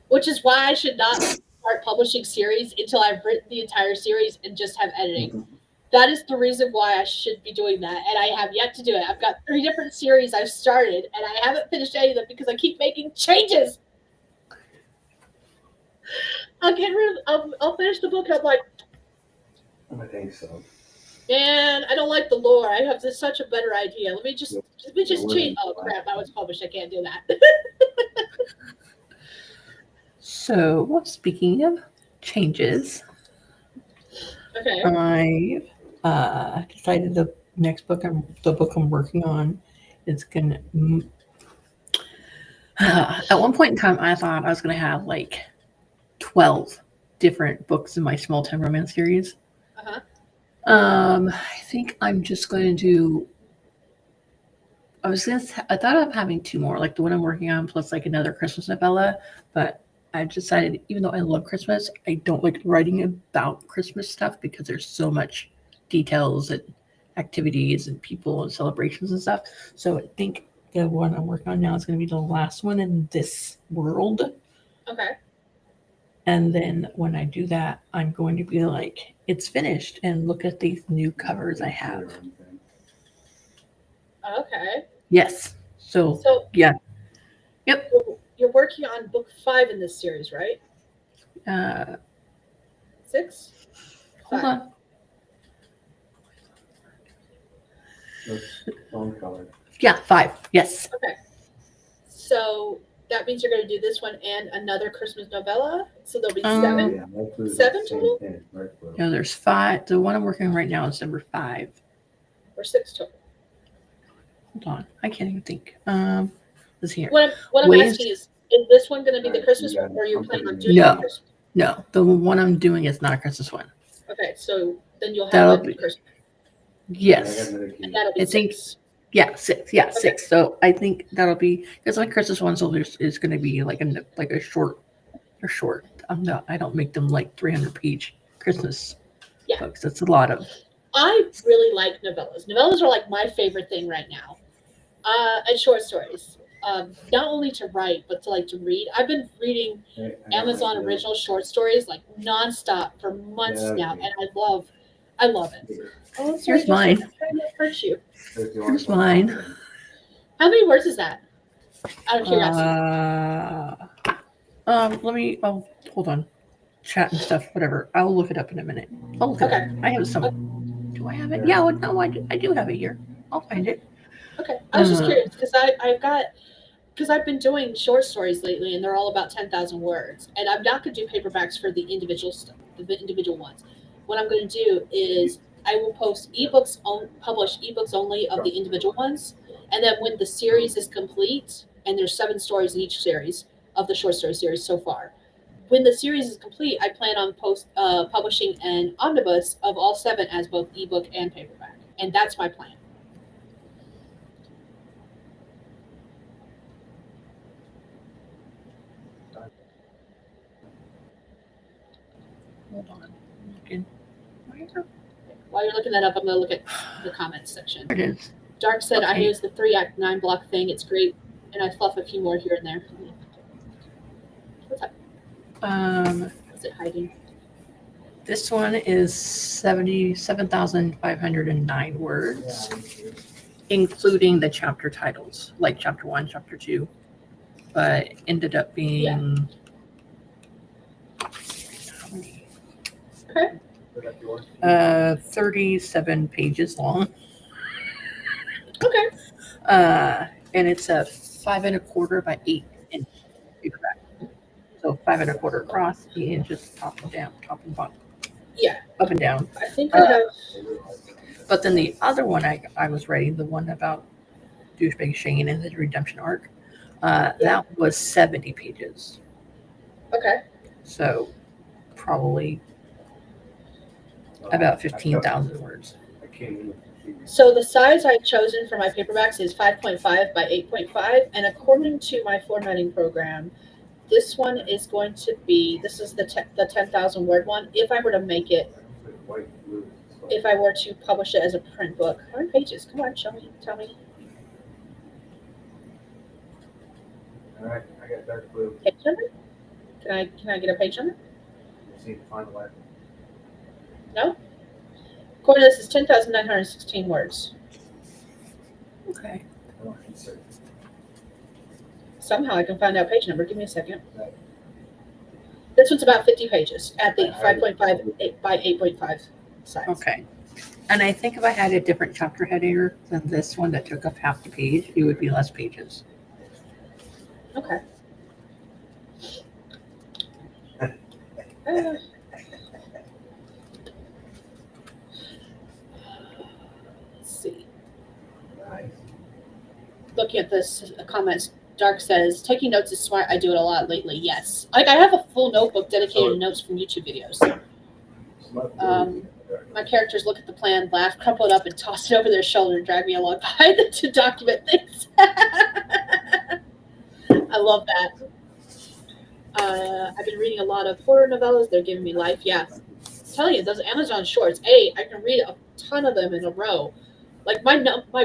Which is why I should not start publishing series until I've written the entire series and just have editing. That is the reason why I should be doing that, and I have yet to do it. I've got 3 different series I've started, and I haven't finished any of them because I keep making changes. I'll finish the book, and I'm like, I think so. man, I don't like the lore. I have such a better idea. Let me just change. Oh crap! Now it's published. I can't do that. So, speaking of changes, Okay. I decided the book I'm working on is gonna. At one point in time, I thought I was gonna have like 12 different books in my small time romance series. Uh-huh. I think I'm just going to do. I thought of having 2 more, like the one I'm working on, plus like another Christmas novella. But I decided, even though I love Christmas, I don't like writing about Christmas stuff because there's so much details and activities and people and celebrations and stuff. So I think the one I'm working on now is going to be the last one in this world. Okay. And then when I do that, I'm going to be like, it's finished, and look at these new covers I have. Okay. Yes. So yeah. Yep. You're working on book 5 in this series, right? 6? Hold on. Phone color. Yeah, 5. Yes. Okay. So that means you're going to do this one and another Christmas novella. So there'll be 7. Yeah, 7 total? No, there's 5. The one I'm working on right now is number 5. Or 6 total. Hold on. I can't even think. Let's see here. What I'm asking is this one going to be the Christmas one, or are you planning on doing No. the Christmas? No, the one I'm doing is not a Christmas one. Okay, so then you'll That'll have be- Christmas. Yes. And that'll be I think- 6. Yeah, 6. Yeah, Okay. 6. So I think that'll be, because my Christmas one is going to be like a short. They're short. I don't make them like 300-page Christmas Yeah. books. That's a lot of. I really like novellas. Novellas are like my favorite thing right now. And short stories. Not only to write, but to read. I've been reading Amazon original short stories like nonstop for months now, and I love it. Oh, I'm sorry, Here's mine. I'm trying to hurt you. Here's mine. How many words is that? Out of curiosity. Let me. Oh, hold on. Chat and stuff. Whatever. I'll look it up in a minute. I'll look it up. I have some. Do I have it? Yeah. No, I do have it here. I'll find it. Okay. I was just curious because I've been doing short stories lately, and they're all about 10,000 words. And I'm not going to do paperbacks for the individual stuff, the individual ones. What I'm going to do is I will publish ebooks only of the individual ones, and then when the series is complete, and there's 7 stories in each series of the short story series so far. When the series is complete, I plan on publishing an omnibus of all 7 as both ebook and paperback, and that's my plan. Hold on. I'm looking. While you're looking that up, I'm going to look at the comments section. There it is. Dark said, I Okay. use the 3-act 9-block thing. It's great. And I fluff a few more here and there. What's up? What's it hiding? This one is 77,509 words, including the chapter titles, like chapter 1, chapter 2. But it ended up being. How many? Okay. 37 pages long. Okay. And it's a 5 1/4 by 8 inch paperback. So 5 1/4 across, 8 inches top and down, top and bottom. Yeah. Up and down. I think I have. But then the other one I was writing, the one about douchebag Shane and the redemption arc, that was 70 pages. Okay. So probably about 15,000 words. So the size I've chosen for my paperbacks is 5.5 by 8.5. And according to my formatting program, this one is going to be, this is the 10,000 word one. If I were to make it, if I were to publish it as a print book, how many pages? Come on, show me, tell me. All right, I got dark blue. Page number? Can I get a page number? need to find a way. No? According to this, is 10,916 words. Okay. Oh, insert. Somehow I can find out page number. Give me a second. Right. This one's about 50 pages at the I- 5.5 by 8.5 size. Okay. And I think if I had a different chapter header than this one that took up half the page, it would be less pages. Okay. Let's see. Nice. Looking at this comments, Dark says, taking notes is smart. I do it a lot lately. Yes. Like I have a full notebook dedicated to notes from YouTube videos. My characters look at the plan, laugh, crumple it up, and toss it over their shoulder and drag me along behind them to document things. I love that. I've been reading a lot of horror novellas. They're giving me life. Yeah. I'm telling you, those Amazon shorts, I can read a ton of them in a row. Like my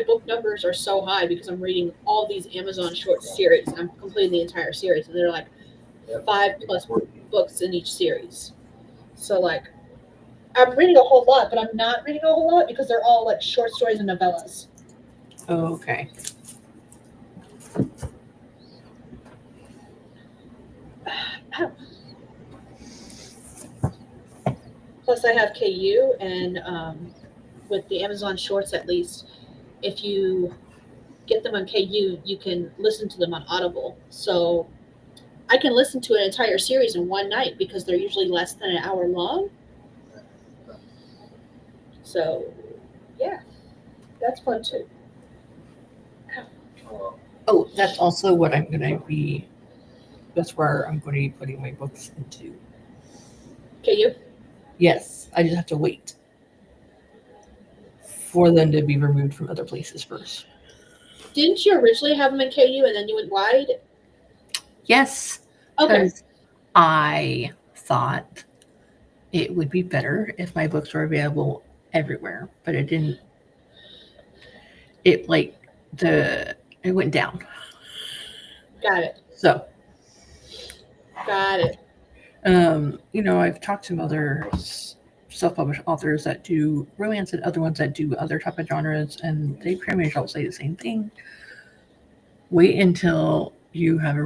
book numbers are so high because I'm reading all these Amazon short series. I'm completing the entire series, and they're like 5+ books in each series. So like, I'm reading a whole lot, but I'm not reading a whole lot because they're all like short stories and novellas. Oh, okay. Plus, I have KU, and with the Amazon Shorts, at least, if you get them on KU, you can listen to them on Audible. So I can listen to an entire series in one night because they're usually less than an hour long. So, yeah, that's fun too. Oh, that's also what I'm going to be. That's where I'm going to be putting my books into. KU? Yes, I just have to wait for them to be removed from other places first. Didn't you originally have them in KU and then you went wide? Yes, Okay. because I thought it would be better if my books were available everywhere, but it didn't. It went down. Got it. So, Got it. I've talked to other self-published authors that do romance and other ones that do other type of genres, and they pretty much all say the same thing. Wait until you have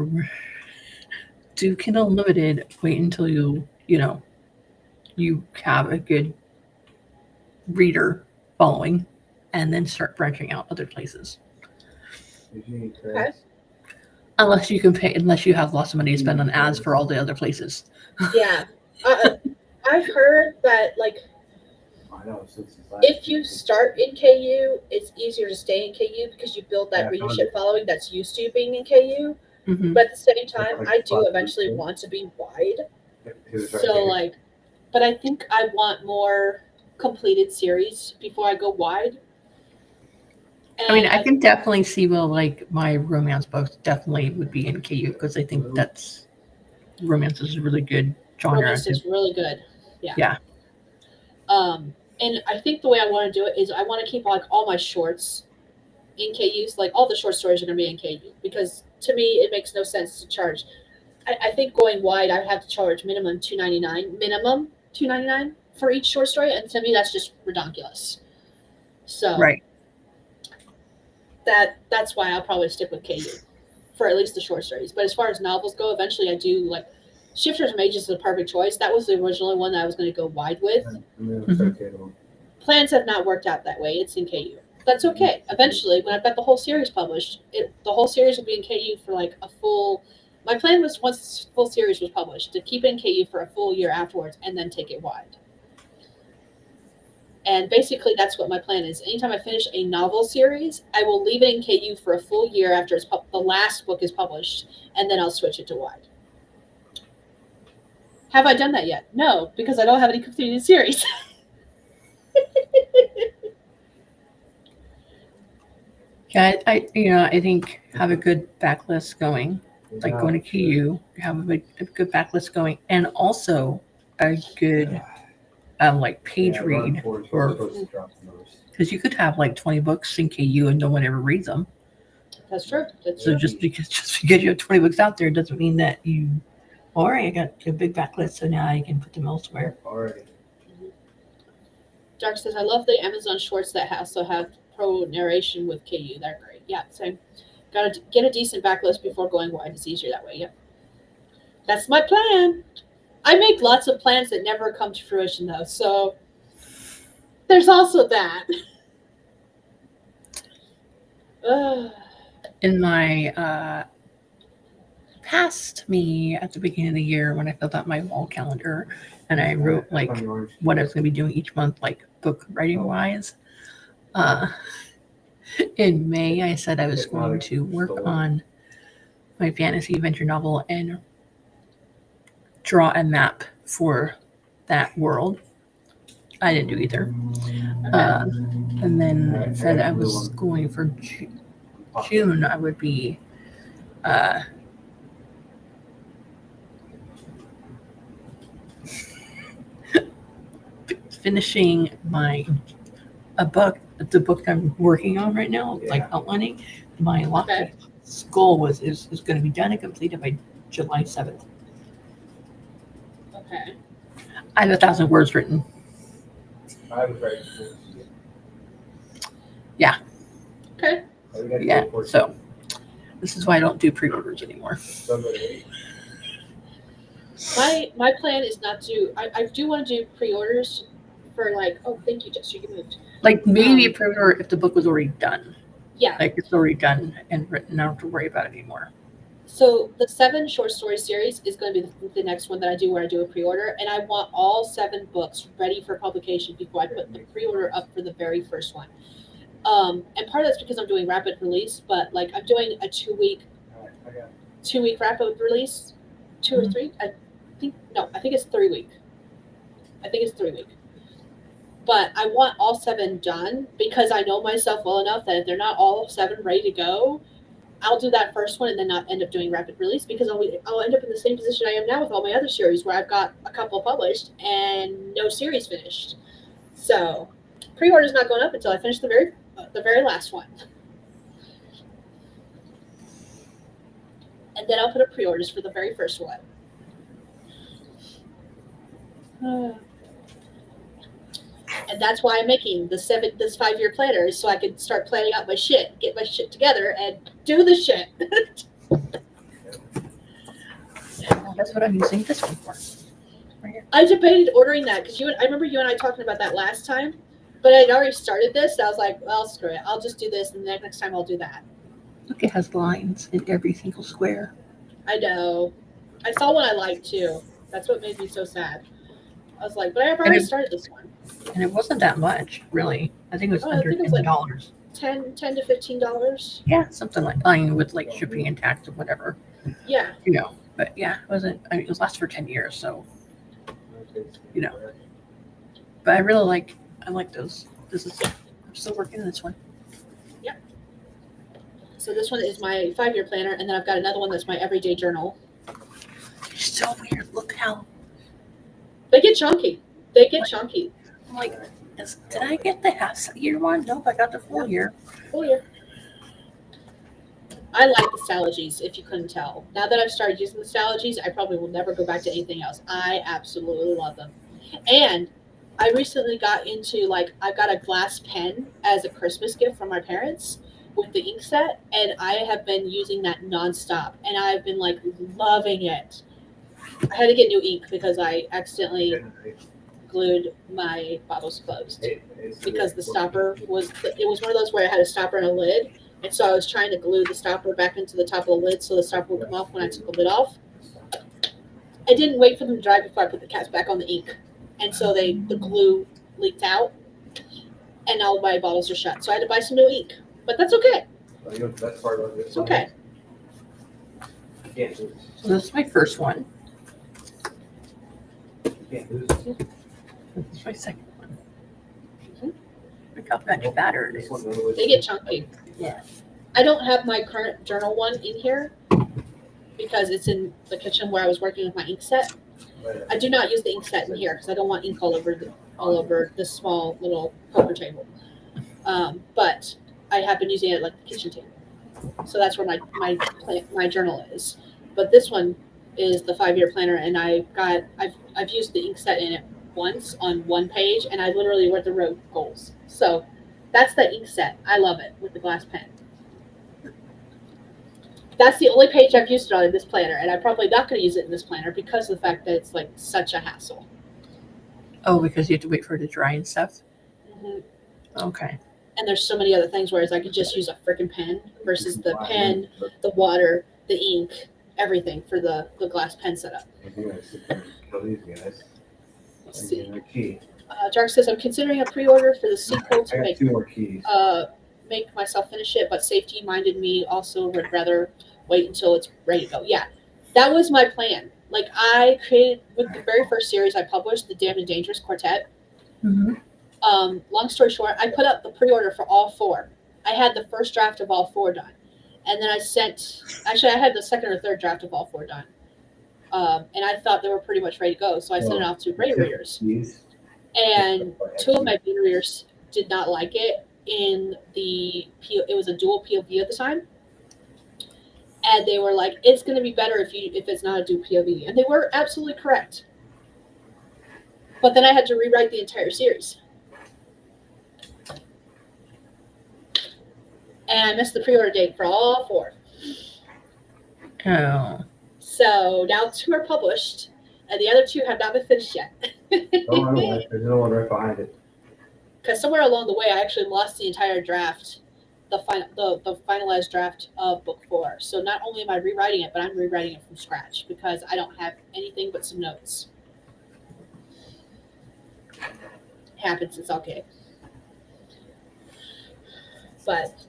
do Kindle Unlimited. Wait until you have a good reader following, and then start branching out other places. Okay. Unless you have lots of money to spend on ads for all the other places. Yeah. I've heard that, like, if you start in KU, it's easier to stay in KU because you build that readership following that's used to being in KU. Mm-hmm. But at the same time, I do eventually want to be wide. So, like, but I think I want more completed series before I go wide. And I mean, I can definitely see like my romance books definitely would be in KU because I think romance is a really good genre. Romance is really good. Yeah. Yeah. And I think the way I want to do it is I want to keep like all my shorts in KUs. Like all the short stories are going to be in KU because to me it makes no sense to charge. I think going wide, I have to charge minimum $2.99 for each short story, and to me that's just ridiculous. So right. That's why I'll probably stick with KU for at least the short stories. But as far as novels go, eventually I do like Shifters of Mages is a perfect choice. That was the original one that I was going to go wide with. Mm-hmm. Plans have not worked out that way. It's in KU. That's okay. Eventually, when I've got the whole series published, the whole series will be in KU for like a full. My plan was once the full series was published to keep it in KU for a full year afterwards and then take it wide. And basically, that's what my plan is. Anytime I finish a novel series, I will leave it in KU for a full year after the last book is published, and then I'll switch it to wide. Have I done that yet? No, because I don't have any completed series. Yeah, I think have a good backlist going, like going to KU, have a good backlist going, and also a good like page read, because you could have like 20 books in KU and no one ever reads them. That's true. So just because you have 20 books out there doesn't mean that you Or I got a big backlist, so now I can put them elsewhere. Alright. Dark says, I love the Amazon shorts that also have pro narration with KU. They're great. Yeah, same. Gotta get a decent backlist before going wide. It's easier that way. Yep. That's my plan. I make lots of plans that never come to fruition, though. So there's also that. In my past me at the beginning of the year when I filled out my wall calendar and I wrote like what I was going to be doing each month, like book writing wise. In May, I said I was going to work on my fantasy adventure novel and draw a map for that world. I didn't do either. And then it said I was going for June. I would be finishing the book I'm working on right now, like outlining. My lofty goal is going to be done and completed by July 7th. Okay. I have 1,000 words written. I was right. Yeah. Okay. Yeah. So this is why I don't do pre-orders anymore. My plan is not to. I do want to do pre-orders for like. Oh, thank you, Jess. You moved. Like maybe a pre-order if the book was already done. Yeah. Like it's already done and written. I don't have to worry about it anymore. So the 7 short story series is going to be the next one that I do where I do a pre-order, and I want all 7 books ready for publication before I put the pre-order up for the very first one. And part of that's because I'm doing rapid release, but like I'm doing a 2-week rapid release, 2 or 3. I think it's 3 week. I think it's 3 week. But I want all 7 done because I know myself well enough that if they're not all 7 ready to go, I'll do that first one and then not end up doing rapid release because I'll end up in the same position I am now with all my other series where I've got a couple published and no series finished. So pre-order is not going up until I finish the very last one. And then I'll put up pre-orders for the very first one. And that's why I'm making this 5-year planner is so I can start planning out my shit, get my shit together, and do the shit. That's what I'm using this one for. Right here. I debated ordering that because I remember you and I talking about that last time, but I'd already started this. So I was like, well, screw it. I'll just do this, and the next time I'll do that. Look, it has lines in every single square. I know. I saw one I liked too. That's what made me so sad. I was like, but I've already started this one. And it wasn't that much, really. I think it was under $10. $10 to $15. Yeah, something like with like shipping and tax or whatever. Yeah. But yeah, it wasn't. I mean, it was last for 10 years, so But I really like those. I'm still working on this one. Yep. So this one is my 5-year planner, and then I've got another one that's my everyday journal. It's so weird. Look how they get chunky. I'm like, did I get the half-year one? Nope, I got the full year. Full year. I like the Stalogies, if you couldn't tell. Now that I've started using the Stalogies, I probably will never go back to anything else. I absolutely love them. And I recently got into, I got a glass pen as a Christmas gift from my parents with the ink set, and I have been using that nonstop, and I've been, loving it. I had to get new ink because I accidentally glued my bottles closed because the stopper it was one of those where I had a stopper and a lid, and so I was trying to glue the stopper back into the top of the lid so the stopper would come off when I took the lid off. I didn't wait for them to dry before I put the caps back on the ink, and so the glue leaked out and all my bottles are shut, so I had to buy some new ink, but that's okay. It's okay. So this is my first one. This is my second one. Look how much fatter it is. They get chunky. Yeah. I don't have my current journal one in here because it's in the kitchen where I was working with my ink set. I do not use the ink set in here because I don't want ink all over this small little poker table. But I have been using it like the kitchen table, so that's where my journal is. But this one is the 5-year planner, and I've used the ink set in it once on one page, and I literally wrote goals. So that's the ink set. I love it with the glass pen. That's the only page I've used it on in this planner, and I'm probably not going to use it in this planner because of the fact that it's like such a hassle. Oh, because you have to wait for it to dry and stuff? Mm-hmm. Okay. And there's so many other things, whereas I could just use a freaking pen versus the pen, the water, the ink, everything for the glass pen setup. I think I sit there and kill these guys. Let's I see. get a key. Jark says, I'm considering a pre-order for the sequel I to got make 2 more keys. make myself finish it, but safety minded me also would rather wait until it's ready to go. Yeah, that was my plan. Like I created with the very first series I published, the Damned and Dangerous Quartet. Mm-hmm. Long story short, I put up the pre-order for all 4. I had the first draft of all 4 done, and then I had the second or third draft of all 4 done. And I thought they were pretty much ready to go, so I sent it off to beta readers. And 2 of my beta readers did not like it. It was a dual POV at the time, and they were like, "It's going to be better if it's not a dual POV," and they were absolutely correct. But then I had to rewrite the entire series, and I missed the pre-order date for all 4. Oh. So now 2 are published, and the other 2 have not been finished yet. Don't run away. There's no one right behind it. Because somewhere along the way, I actually lost the entire draft, the finalized draft of book 4. So not only am I rewriting it, but I'm rewriting it from scratch because I don't have anything but some notes. Happens, it's okay. But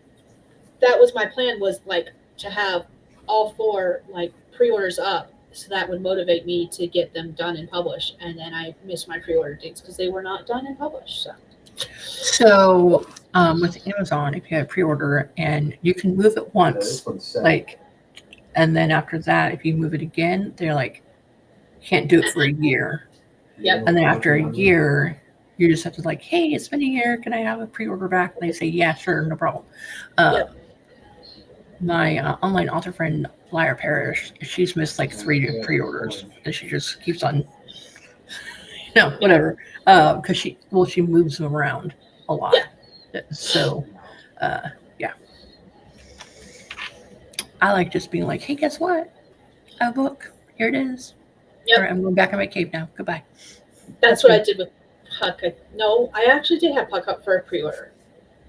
that was my plan, was like to have all 4 like pre-orders up, so that would motivate me to get them done and published. And then I missed my pre-order dates because they were not done and published. So with Amazon, if you have pre-order and you can move it once, like, and then after that, if you move it again, they're like, can't do it for a year. Yep. And then after a year, you just have to like, hey, it's been a year. Can I have a pre-order back? And they say, yeah, sure, no problem. Yep. My online author friend, Blair Parrish, she's missed like 3 pre-orders, and she just keeps on, whatever. Because she moves them around a lot. Yeah. So, yeah. I like just being like, hey, guess what? A book. Here it is. Yep. All right, I'm going back on my cave now. Goodbye. That's what I did with Puck. I actually did have Puck up for a pre-order,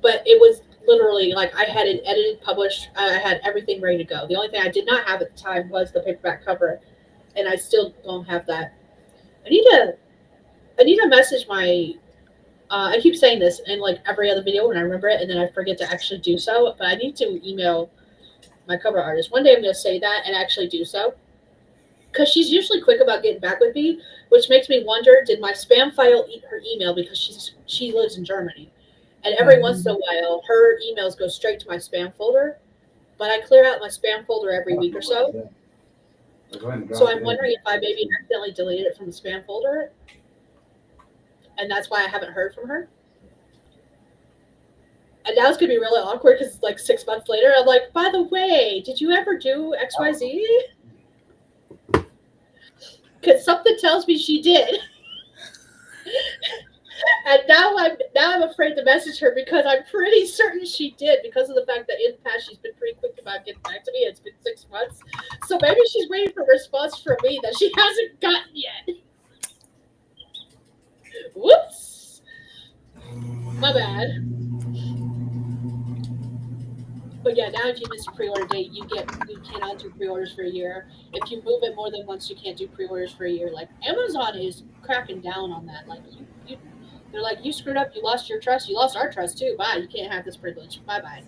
but it was literally like I had it edited, published. I had everything ready to go. The only thing I did not have at the time was the paperback cover, and I still don't have that. I need to message my. I keep saying this in like every other video when I remember it, and then I forget to actually do so. But I need to email my cover artist. One day I'm going to say that and actually do so, because she's usually quick about getting back with me, which makes me wonder, did my spam file eat her email because she lives in Germany, and every once in a while her emails go straight to my spam folder, but I clear out my spam folder every week or so. So I'm wondering if I maybe accidentally deleted it from the spam folder, and that's why I haven't heard from her. And now it's going to be really awkward because it's like 6 months later. I'm like, by the way, did you ever do XYZ? Because something tells me she did. And now I'm afraid to message her because I'm pretty certain she did, because of the fact that in the past she's been pretty quick about getting back to me. It's been 6 months. So maybe she's waiting for a response from me that she hasn't gotten yet. Whoops. My bad. But yeah, now if you miss a pre-order date, you cannot do pre-orders for a year. If you move it more than once, you can't do pre-orders for a year. Like Amazon is cracking down on that. Like they're like, you screwed up, you lost your trust, you lost our trust too. Bye, you can't have this privilege. Bye.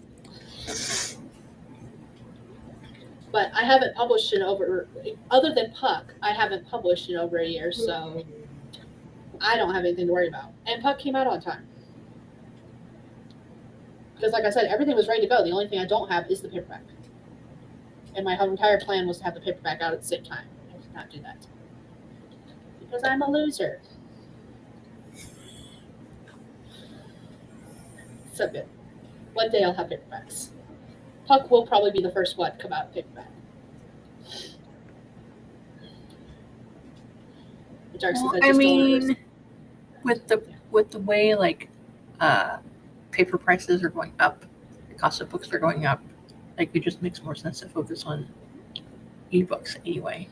But I haven't published in other than Puck, I haven't published in over a year, so I don't have anything to worry about. And Puck came out on time. Because like I said, everything was ready to go. The only thing I don't have is the paperback. And my whole entire plan was to have the paperback out at the same time. I did not do that. Because I'm a loser. So good. One day I'll have paperbacks. Puck will probably be the first one to come out paperback. Dark says Well, I just don't want to risk. with the way like paper prices are going up, the cost of books are going up, like it just makes more sense to focus on ebooks anyway.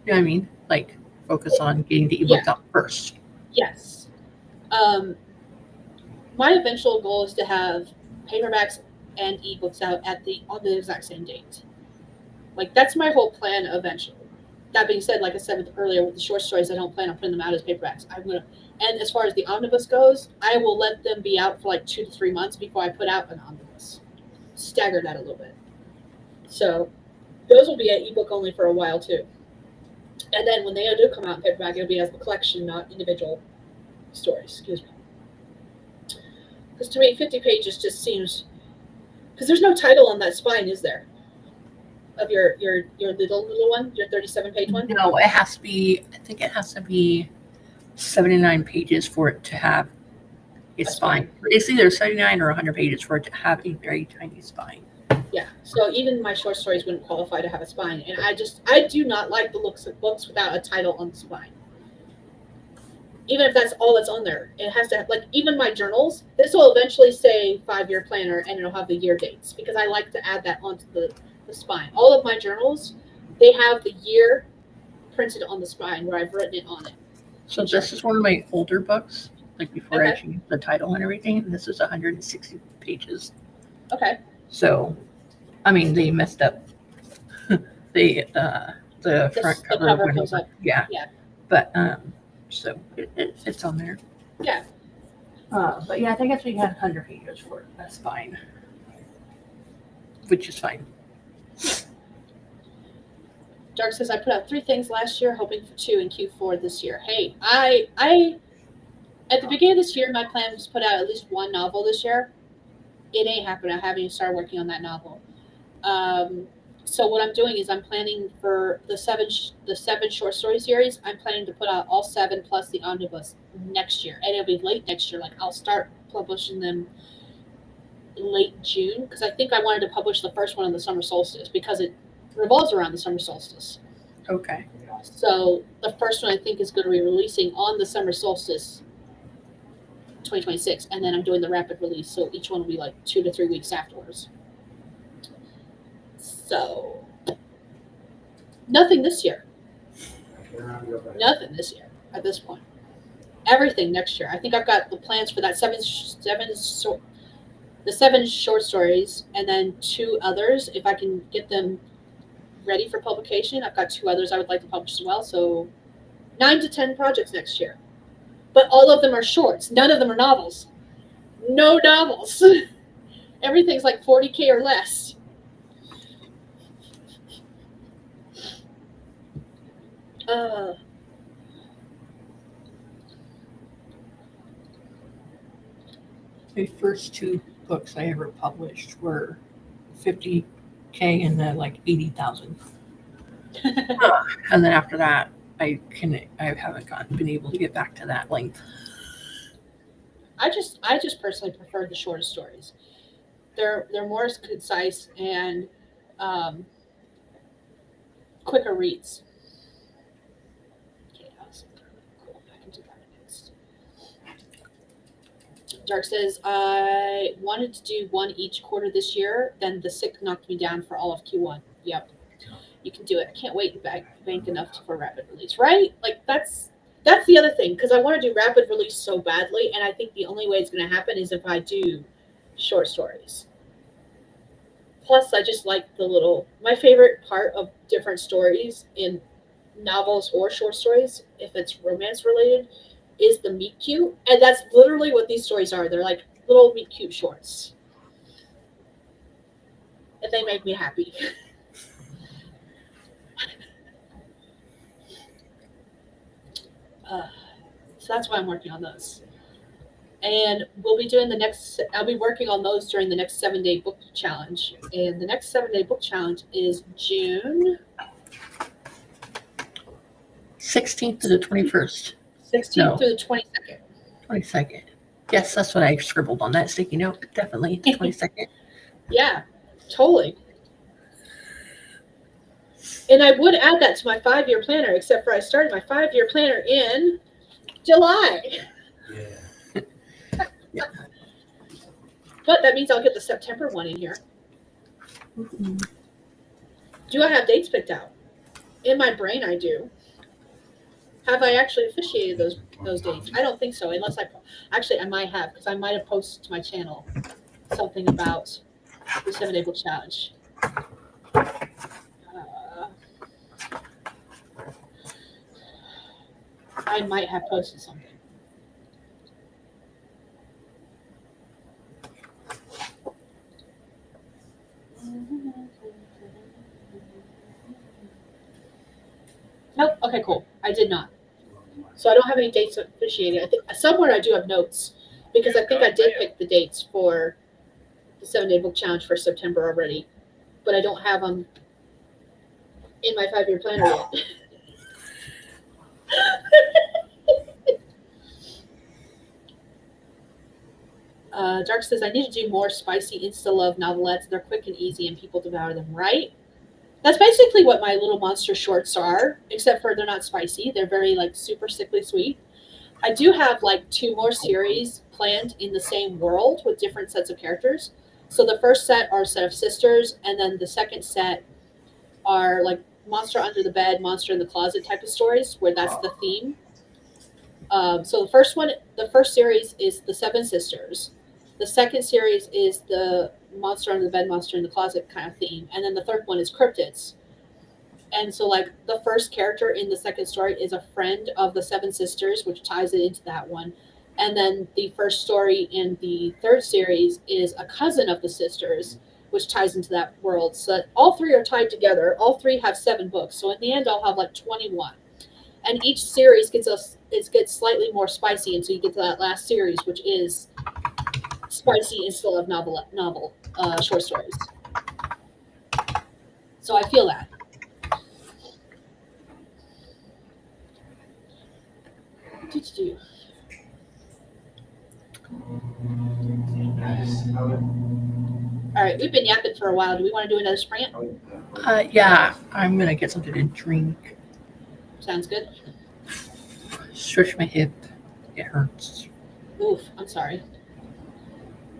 You know what I mean? Like focus on getting the ebooks out first. Yes. My eventual goal is to have paperbacks and ebooks out on the exact same date. Like that's my whole plan eventually. That being said, like I said earlier with the short stories, I don't plan on putting them out as paperbacks. And as far as the omnibus goes, I will let them be out for like 2 to 3 months before I put out an omnibus. Stagger that a little bit. So those will be an ebook only for a while too. And then when they do come out in paperback, it'll be as a collection, not individual stories. Excuse me. Because to me, 50 pages just seems. Because there's no title on that spine, is there? Of your little one, your 37-page one? No, it has to be. I think it has to be 79 pages for it to have a spine. It's either 79 or 100 pages for it to have a very tiny spine. Yeah. So even my short stories wouldn't qualify to have a spine, and I do not like the looks of books without a title on the spine. Even if that's all that's on there, it has to have, like, even my journals. This will eventually say 5-year planner, and it'll have the year dates because I like to add that onto the spine. All of my journals, they have the year printed on the spine where I've written it on it. So this is one of my older books, like before I Okay. changed the title and everything. And this is 160 pages. Okay. So, I mean, they messed up the front cover. The cover went goes over. up. Yeah. Yeah. But so it's on there. Yeah. But yeah, I think we had 100 pages for it. That's fine. Which is fine. Dark says I put out 3 things last year, hoping for 2 in Q4 this year. Hey, I at the beginning of this year, my plan was to put out at least 1 novel this year. It ain't happening. I haven't even started working on that novel. So what I'm doing is I'm planning for the 7 short story series. I'm planning to put out all 7 plus the omnibus next year, and it'll be late next year. Like I'll start publishing them late June because I think I wanted to publish the first one on the summer solstice because it revolves around the summer solstice. Okay. So the first one I think is going to be releasing on the summer solstice 2026, and then I'm doing the rapid release, so each one will be like 2 to 3 weeks afterwards. So nothing this year. Nothing this year at this point. Everything next year. I think I've got the plans for that the 7 short stories, and then 2 others if I can get them ready for publication. I've got 2 others I would like to publish as well. So 9 to 10 projects next year. But all of them are shorts. None of them are novels. No novels. Everything's like 40K or less. The first 2 books I ever published were 50K and then like 80,000. And then after that, I haven't been able to get back to that length. I just personally prefer the shortest stories. They're more concise and quicker reads. Okay, cool. I can do that next. Dark says I wanted to do 1 each quarter this year, then the sick knocked me down for all of Q1. Yep. You can do it. I can't wait to bank enough for rapid release, right? Like that's the other thing, because I want to do rapid release so badly, and I think the only way it's going to happen is if I do short stories. Plus, I just like my favorite part of different stories in novels or short stories, if it's romance related, is the meet cute, and that's literally what these stories are. They're like little meet cute shorts, and they make me happy. So that's why I'm working on those. And we'll be doing I'll be working on those during the next 7-day book challenge. And the next 7-day book challenge is June 16th to the 21st. 16th through the 22nd. 22nd. Yes, that's what I scribbled on that sticky note. Definitely the 22nd. Yeah, totally. And I would add that to my 5-year planner, except for I started my 5-year planner in July. Yeah. But that means I'll get the September one in here. Do I have dates picked out? In my brain, I do. Have I actually officiated those dates? I don't think so, unless I might have, because I might have posted to my channel something about the 7-Day Book Challenge. I might have posted something. Nope. Okay, cool. I did not. So I don't have any dates officiated. I think somewhere I do have notes because I think I did pick the dates for the 7-Day Book Challenge for September already, but I don't have them in my 5-year planner yet. Dark says, I need to do more spicy insta-love novelettes. They're quick and easy and people devour them, right? That's basically what my little monster shorts are, except for they're not spicy. They're very like super sickly sweet. I do have like 2 more series planned in the same world with different sets of characters. So the first set are a set of sisters, and then the second set are like monster under the bed, monster in the closet type of stories, where that's the theme. So the first series is the 7 sisters. The second series is the monster under the bed, monster in the closet kind of theme, and then the third one is cryptids. And so, like, the first character in the second story is a friend of the 7 sisters, which ties it into that one. And then the first story in the third series is a cousin of the sisters, which ties into that world. So all 3 are tied together. All 3 have 7 books. So in the end, I'll have like 21. And each series gets slightly more spicy until you get to that last series, which is spicy and still have novel short stories. So I feel that. Do. All right, we've been yapping for a while. Do we want to do another sprint? Yeah, I'm gonna get something to drink. Sounds good. Stretch my hip. It hurts. Oof, I'm sorry.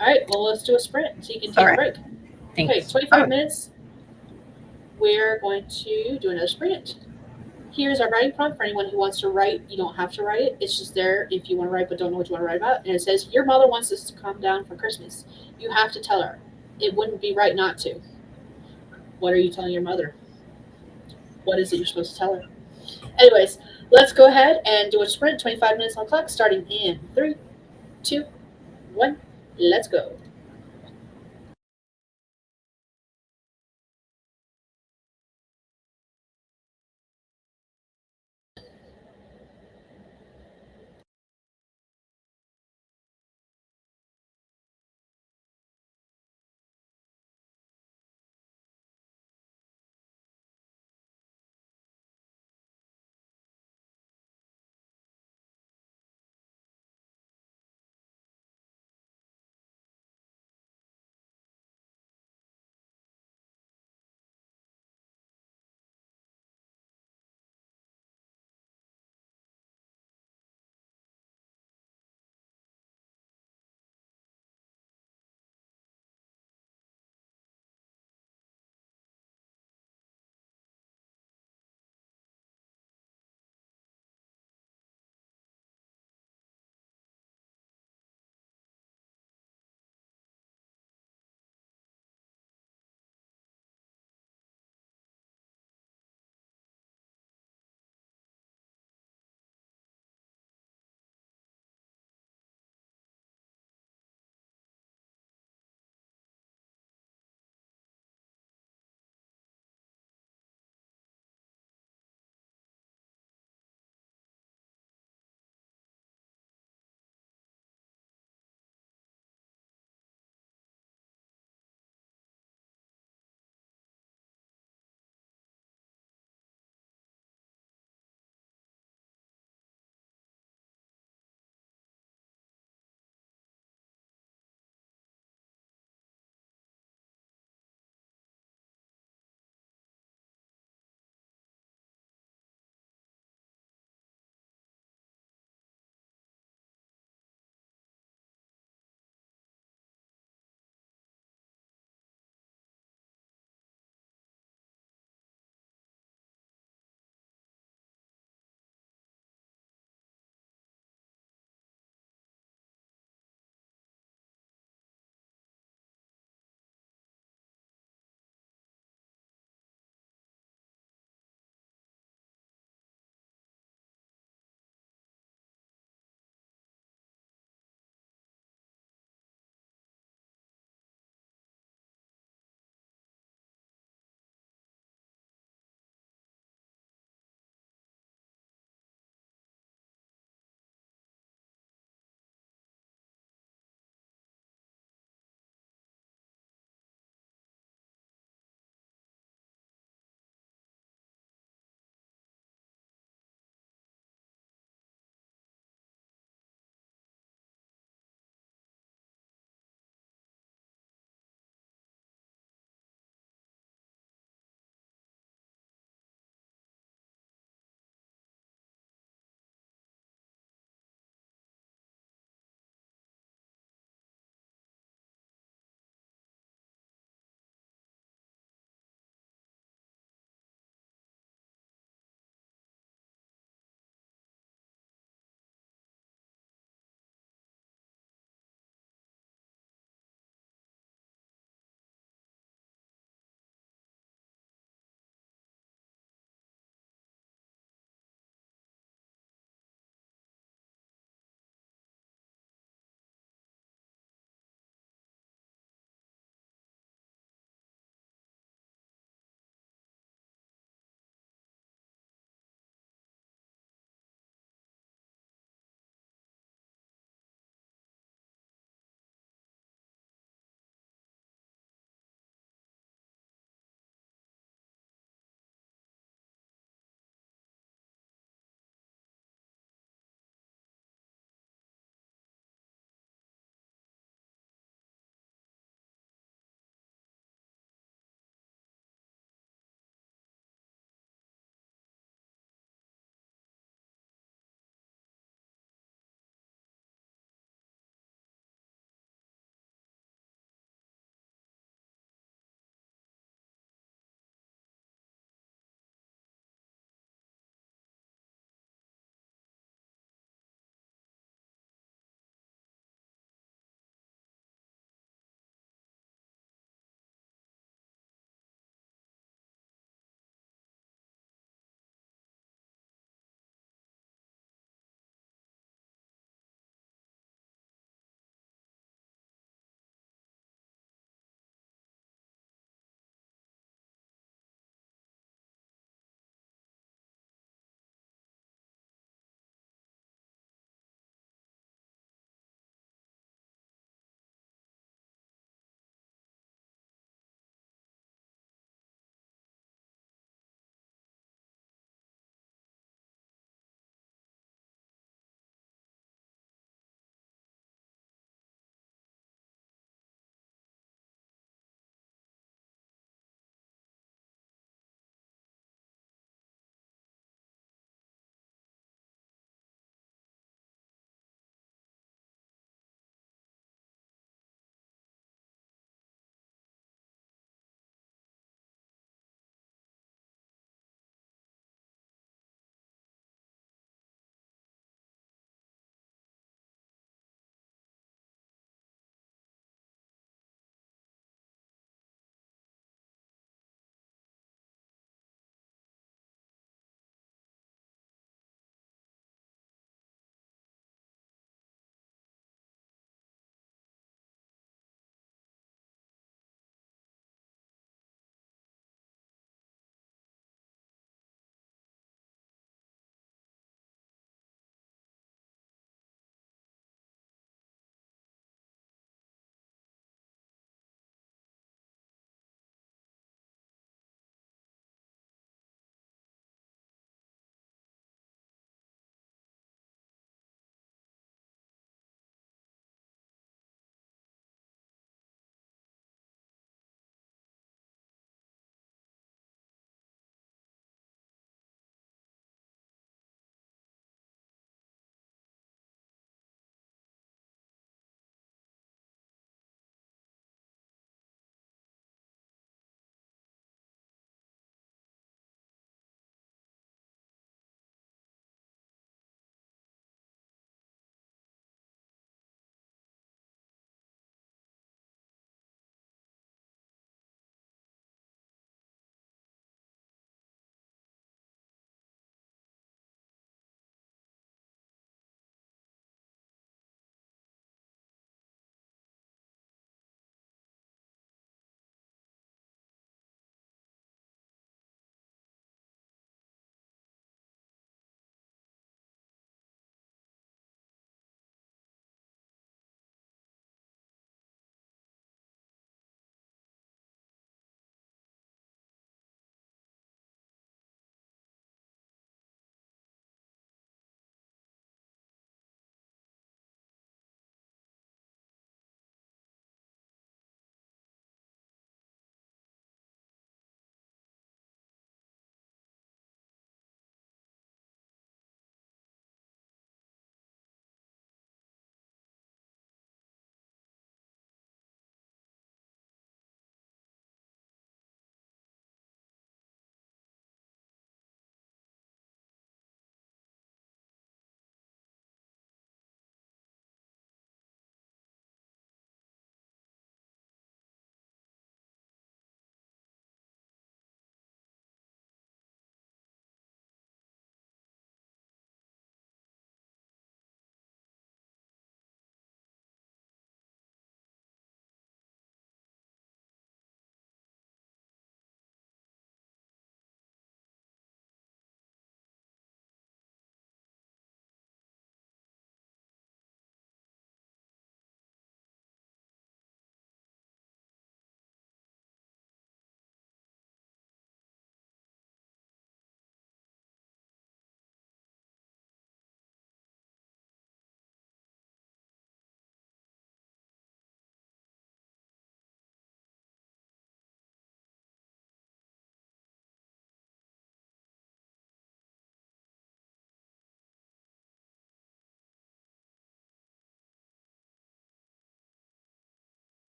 All right, well, let's do a sprint so you can take All a right. break. Thanks. Okay, 25 minutes. We're going to do another sprint. Here's our writing prompt for anyone who wants to write. You don't have to write it. It's just there if you want to write but don't know what you want to write about. And it says, your mother wants us to come down for Christmas. You have to tell her. It wouldn't be right not to. What are you telling your mother? What is it you're supposed to tell her? Anyways, let's go ahead and do a sprint. 25 minutes on the clock, starting in 3, 2, 1. Let's go.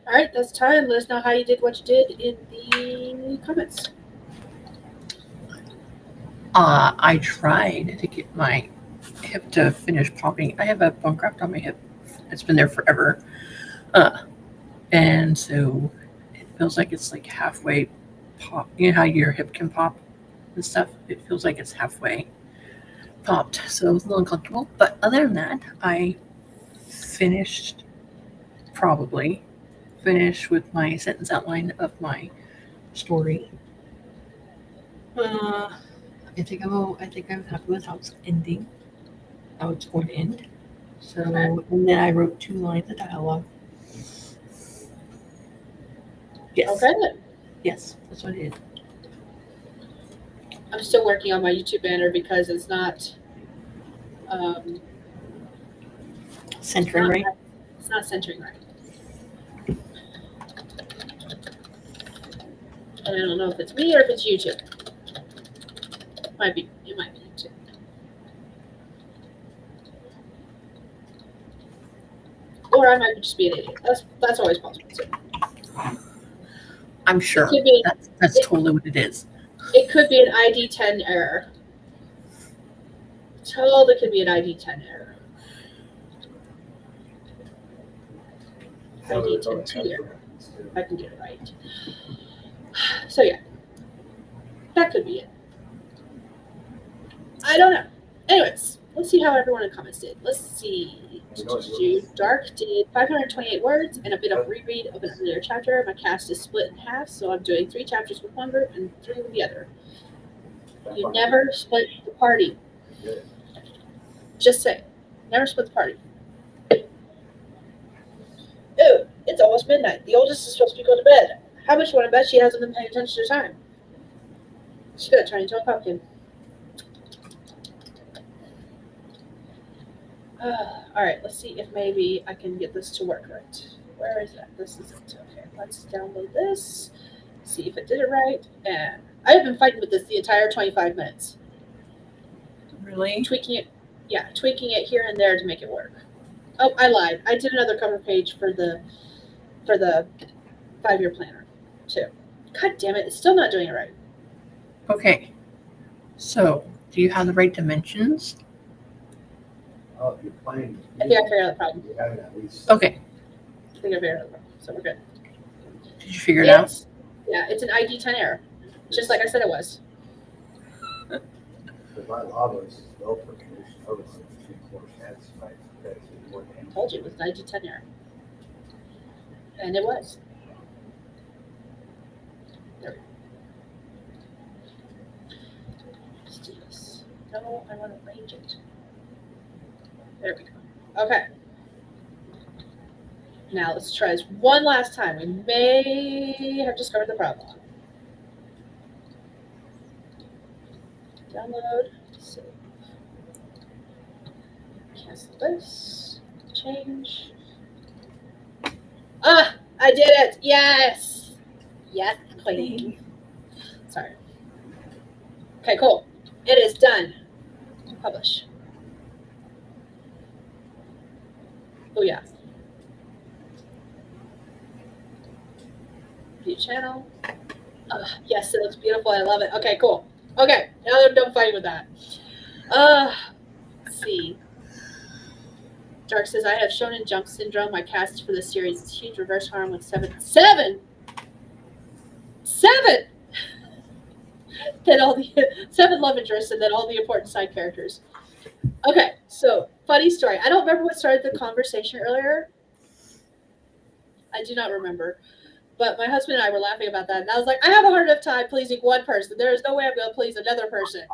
All right, that's time. Let us know how you did what you did in the comments. I tried to get my hip to finish popping. I have a bone graft on my hip. It's been there forever. And so it feels like it's like halfway pop. You know how your hip can pop and stuff? It feels like it's halfway popped. So it's a little uncomfortable. But other than that, I probably finished with my sentence outline of my story. I think I'm happy with how it's ending, how it's going to end. So, and then I wrote 2 lines of dialogue. Yes. Okay, then. Yes, that's what it is. I'm still working on my YouTube banner because it's not Centering right. It's not centering right. And I don't know if it's me or if it's YouTube. It might be YouTube. Or I might just be an idiot. That's always possible too. I'm sure that's totally what it is. It could be an ID 10 error. Totally could be an ID 10 error. ID 10 2 error. If I can get it right. So yeah. That could be it. I don't know. Anyways, let's see how everyone in comments did. Let's see. Dark did 528 words and a bit of reread of an earlier chapter. My cast is split in half, so I'm doing 3 chapters with one group and 3 with the other. You never split the party. Just say, never split the party. Ew, it's almost midnight. The oldest is supposed to be going to bed. How much you want to bet she hasn't been paying attention to time? She's gonna turn into a pumpkin. All right, let's see if maybe I can get this to work right. Where is that? This is it. Okay, let's download this. See if it did it right. And I have been fighting with this the entire 25 minutes. Really? Tweaking it here and there to make it work. Oh, I lied. I did another cover page for the 5-year planner too. God damn it! It's still not doing it right. Okay. So, do you have the right dimensions? Oh, if you're playing. I think I figured out the problem. You have it at least. Okay. I think I figured out the problem. So we're good. Did you figure it out? Yeah, it's an ID 10 error, just like I said it was. Because my lava is low for condition overload between 4 sheds, right? That's more I told you it was an ID 10 error, and it was. There we go. Let's do this. No, I want to arrange it. There we go. Okay. Now let's try this one last time. We may have discovered the problem. Download. Save. Cancel this. Change. Ah! I did it! Yes! Yes, queen. Sorry. Okay, cool. It is done. Publish. Oh, yeah. View channel. Yes, it looks beautiful. I love it. Okay, cool. Okay, now I'm done fighting with that. Let's see. Dark says, I have shonen jump syndrome. My cast for this series is huge reverse harm with 7 then all the 7 love interests and then all the important side characters. Okay, so funny story. I don't remember what started the conversation earlier. I do not remember. But my husband and I were laughing about that. And I was like, I have a hard enough time pleasing one person. There is no way I'm going to please another person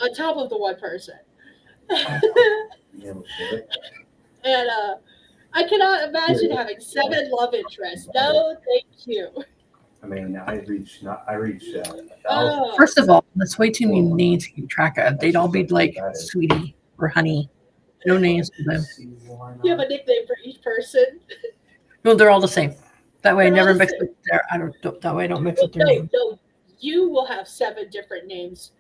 on top of the one person. And I cannot imagine having 7 love interests. No, thank you. I mean, I reached. First of all, that's way too many names to keep track of. They'd all be like Sweetie or Honey. No names for them. You have a nickname for each person. No, they're all the same. That way, They're I never all the mix same. with their. That way, I don't mix with their names. No, you will have 7 different names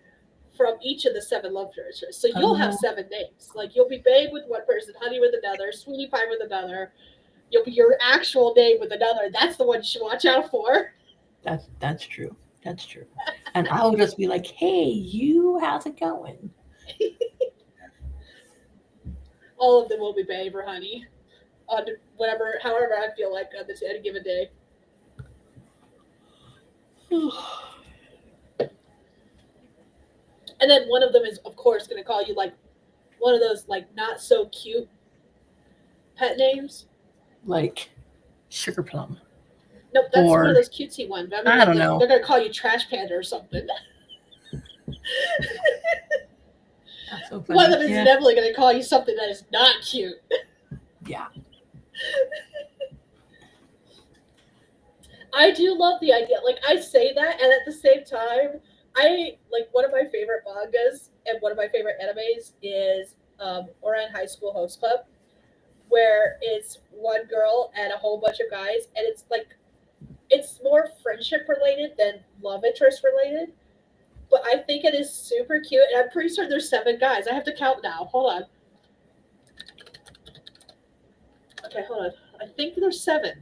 from each of the 7 love interests. So you'll have 7 names. Like you'll be Babe with one person, Honey with another, Sweetie Pie with another, You'll be your actual name with another. That's the one you should watch out for. That's true. That's true. And I'll just be like, hey, you, how's it going? All of them will be babe or honey. On whatever, however I feel like on this any given day. And then one of them is, of course, going to call you like one of those like not so cute pet names. Like Sugar Plum. Nope, that's one Or- of those cutesy ones. I don't know. They're going to call you Trash Panda or something. That's so One of funny. them is Yeah. definitely going to call you something that is not cute. Yeah. I do love the idea. Like, I say that, and at the same time, I like one of my favorite mangas and one of my favorite animes is Ouran High School Host Club, where it's one girl and a whole bunch of guys, and it's like it's more friendship related than love interest related. But I think it is super cute, and I'm pretty sure there's 7 guys. I have to count now. Hold on. Okay, hold on. I think there's 7. Let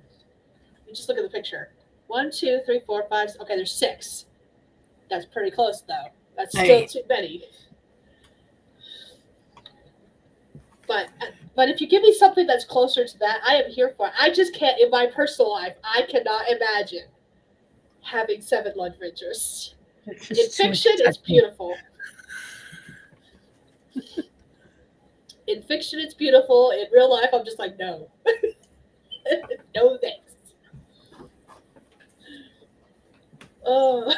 me just look at the picture. 1, 2, 3, 4, 5. Okay, there's 6. That's pretty close, though. That's still Hey. too many. But if you give me something that's closer to that, I am here for it. I just can't, in my personal life, I cannot imagine having 7 love interests. It's In just too much fiction, it's touching. beautiful. In fiction, it's beautiful. In real life, I'm just like, no. No thanks. Oh,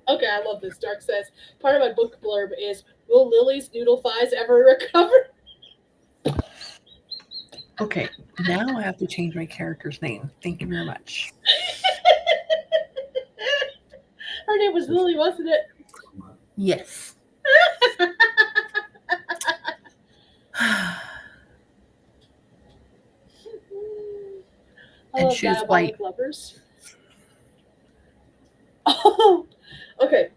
okay, I love this. Dark says, part of my book blurb is, will Lily's noodle thighs ever recover? Okay, now I have to change my character's name. Thank you very much. Her name was Lily, wasn't it? Yes. I And love she was diabolic white. lovers. Oh, okay.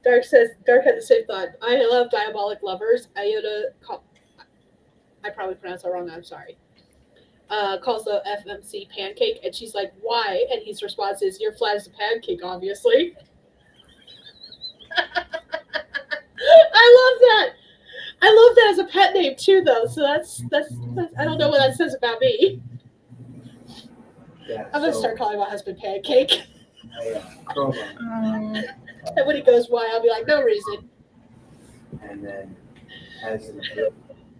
Dark says, Dark had the same thought. I love diabolic lovers. Iota, I probably pronounced that wrong. I'm sorry. Calls the FMC pancake, and she's like, "Why?" And his response is, "You're flat as a pancake, obviously." I love that. I love that as a pet name too, though. So that's I don't know what that says about me. Yeah, I'm gonna start calling my husband Pancake, Chroma, and when he goes, "Why?" I'll be like, "No reason, and then has an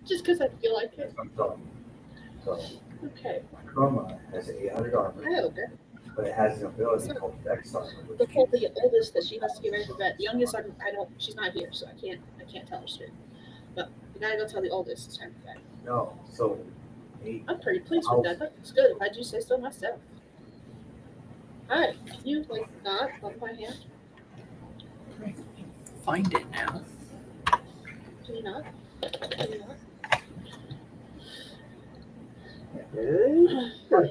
just because I feel like it." So Okay. Chroma has 800 armor, I don't care. but it has an ability called Dex armor, The which whole the oldest that she has to get ready for bed. The youngest, I don't. She's not here, so I can't tell her straight. But you gotta go tell the oldest it's time for bed. no. So I'm pretty pleased with that. That looks good. If I do say so myself. Hi, can you like not bump my hand? Find it now. Can you not? Can you not?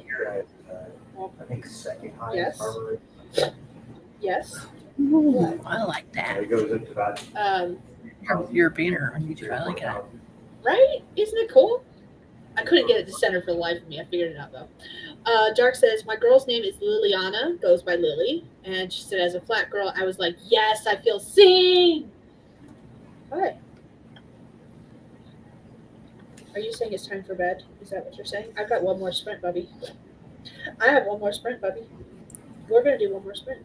you're at, I think second highest Yes. armor. Yes. Ooh, I like that. It goes up to about Your banner on YouTube, I like that. Right? Isn't it cool? I couldn't get it to center for the life of me. I figured it out though. Dark says, my girl's name is Liliana, goes by Lily. And she said, as a flat girl, I was like, yes, I feel seen. All right. Are you saying it's time for bed? Is that what you're saying? I've got one more sprint, Bubby. I have one more sprint, Bubby. We're going to do one more sprint.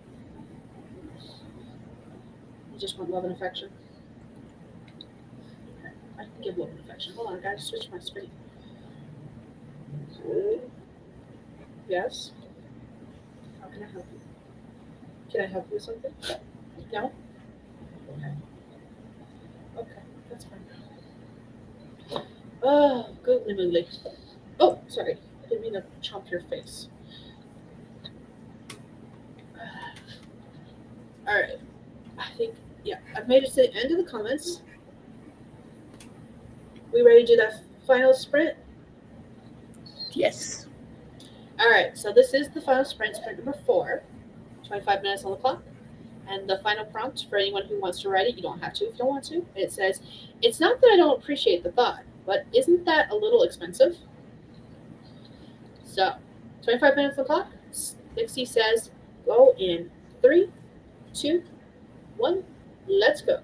You just want love and affection. Okay. I can give love and affection. Hold on, I got to switch my screen. Yes? How can I help you? Can I help you with something? No? Okay. Okay, that's fine. Oh, goodly moodly. Oh, sorry. I didn't mean to chomp your face. Alright. I think, yeah, I've made it to the end of the comments. We ready to do that final sprint? Yes. Alright, so this is the final sprint, sprint number 4. 25 minutes on the clock. And the final prompt for anyone who wants to write it, you don't have to if you don't want to. It says, it's not that I don't appreciate the thought, but isn't that a little expensive? So, 25 minutes on the clock. Dixie says, go in 3, 2, 1. Let's go.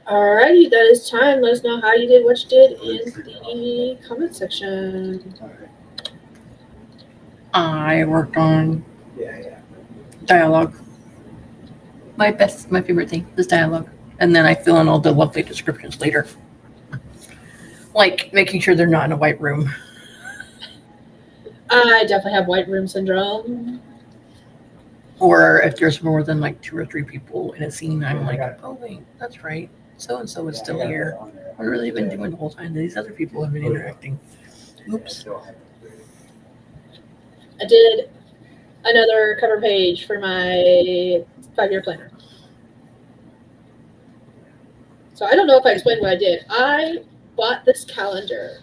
Alrighty, that is time. Let us know how you did, what you did in the comment section. All right. I worked on Yeah. dialogue. My favorite thing is dialogue. And then I fill in all the lovely descriptions later. Like making sure they're not in a white room. I definitely have white room syndrome. Or if there's more than like 2 or 3 people in a scene, I'm like, oh wait, that's right. So and so is still here. What have they been doing the whole time? These other people have been interacting. Oops. I did another cover page for my 5-year planner. So I don't know if I explained what I did. I bought this calendar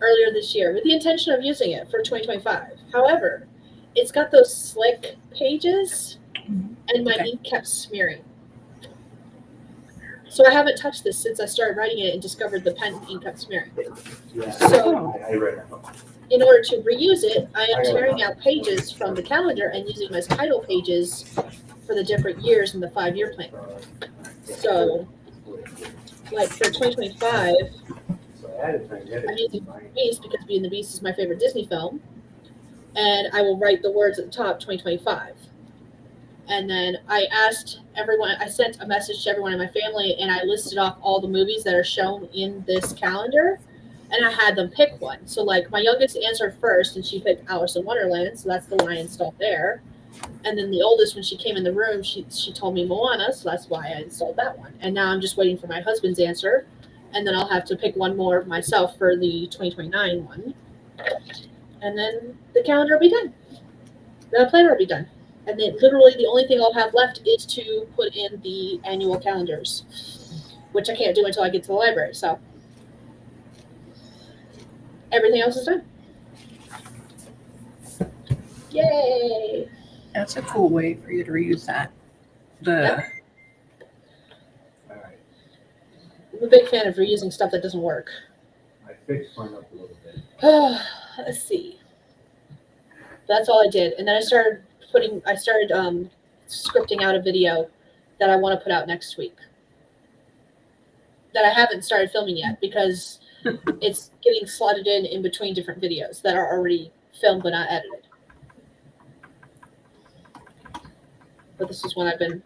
earlier this year with the intention of using it for 2025. However, it's got those slick pages and my ink kept smearing. So I haven't touched this since I started writing it and discovered the pen ink kept smearing. So I read it. in order to reuse it, I am tearing out pages from the calendar and using them as title pages for the different years in the 5-year plan. So, like for 2025, I'm using Beast because Beauty and the Beast is my favorite Disney film. And I will write the words at the top, 2025. And then I asked everyone, I sent a message to everyone in my family, and I listed off all the movies that are shown in this calendar, and I had them pick one. So, like, my youngest answered first, and she picked Alice in Wonderland, so that's the one I installed there. And then the oldest, when she came in the room, she told me Moana, so that's why I installed that one. And now I'm just waiting for my husband's answer, and then I'll have to pick one more myself for the 2029 one. And then the calendar will be done. The planner will be done. And then literally the only thing I'll have left is to put in the annual calendars, which I can't do until I get to the library. So everything else is done. Yay! That's a cool way for you to reuse that. I'm a big fan of reusing stuff that doesn't work. I fixed mine up a little bit. Let's see. That's all I did. And then I started scripting out a video that I want to put out next week. That I haven't started filming yet because it's getting slotted in between different videos that are already filmed but not edited. But this is one I've been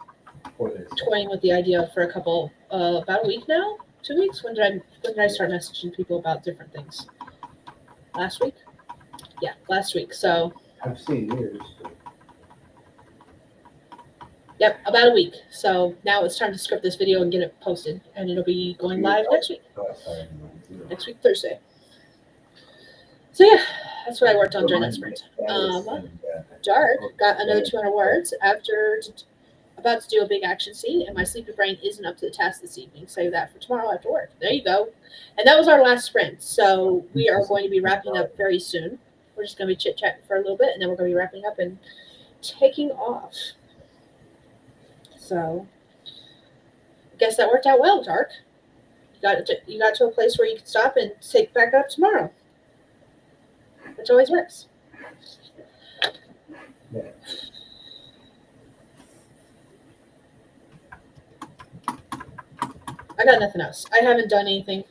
toying with the idea for about a week now, 2 weeks. When did I start messaging people about different things? Last week? Yeah, last week. So I've seen yours. yep, about a week. So now it's time to script this video and get it posted, and it'll be going live next week. Next week, Thursday. So yeah, that's what I worked on during that sprint. Dark got another 200 words after about to do a big action scene, and my sleepy brain isn't up to the task this evening. Save that for tomorrow after work. There you go. And that was our last sprint. So we are going to be wrapping up very soon. We're just going to be chit-chatting for a little bit, and then we're going to be wrapping up and taking off. So I guess that worked out well, Dark. You got to a place where you can stop and take back up tomorrow, which always works. Yeah. I got nothing else. I haven't done anything.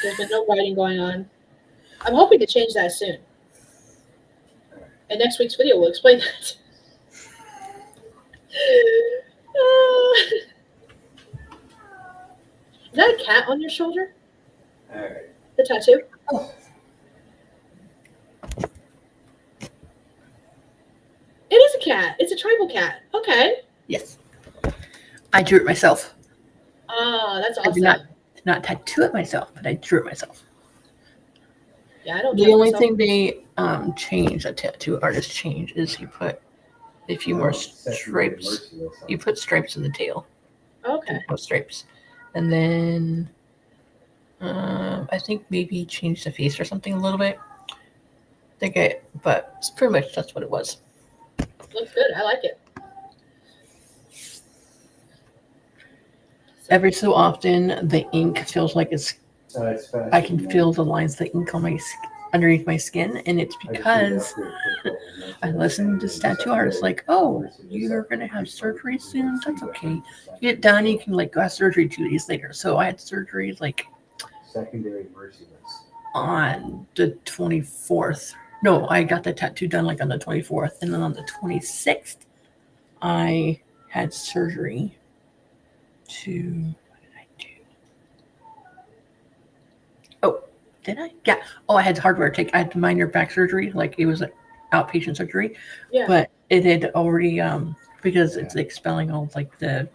There's been no writing going on. I'm hoping to change that soon. And next week's video will explain that. Is that a cat on your shoulder? All right. The tattoo? Oh. It is a cat. It's a tribal cat. Okay. Yes. I drew it myself. Ah, that's awesome. I did not tattoo it myself, but I drew it myself. Yeah, I don't. The only thing they changed, a tattoo artist changed, is he put a few more stripes. You put stripes in the tail. Okay. More stripes, and then I think maybe changed the face or something a little bit. But it's pretty much that's what it was. Looks good. I like it. Every so often, the ink feels like it's. Fast I can feel the lines of the ink on my underneath my skin, and it's because I listened to tattoo artists like, oh, you're gonna have surgery soon. That's okay. You get done, you can like go have surgery 2 days later. So I had surgery like Secondary merciless. on the 24th. No, I got the tattoo done like on the 24th, and then on the 26th, I had surgery to. What did I do? Oh, did I? Yeah. Oh, I had hardware take. I had minor back surgery, like it was an outpatient surgery, Yeah. but it had already because it's expelling all like the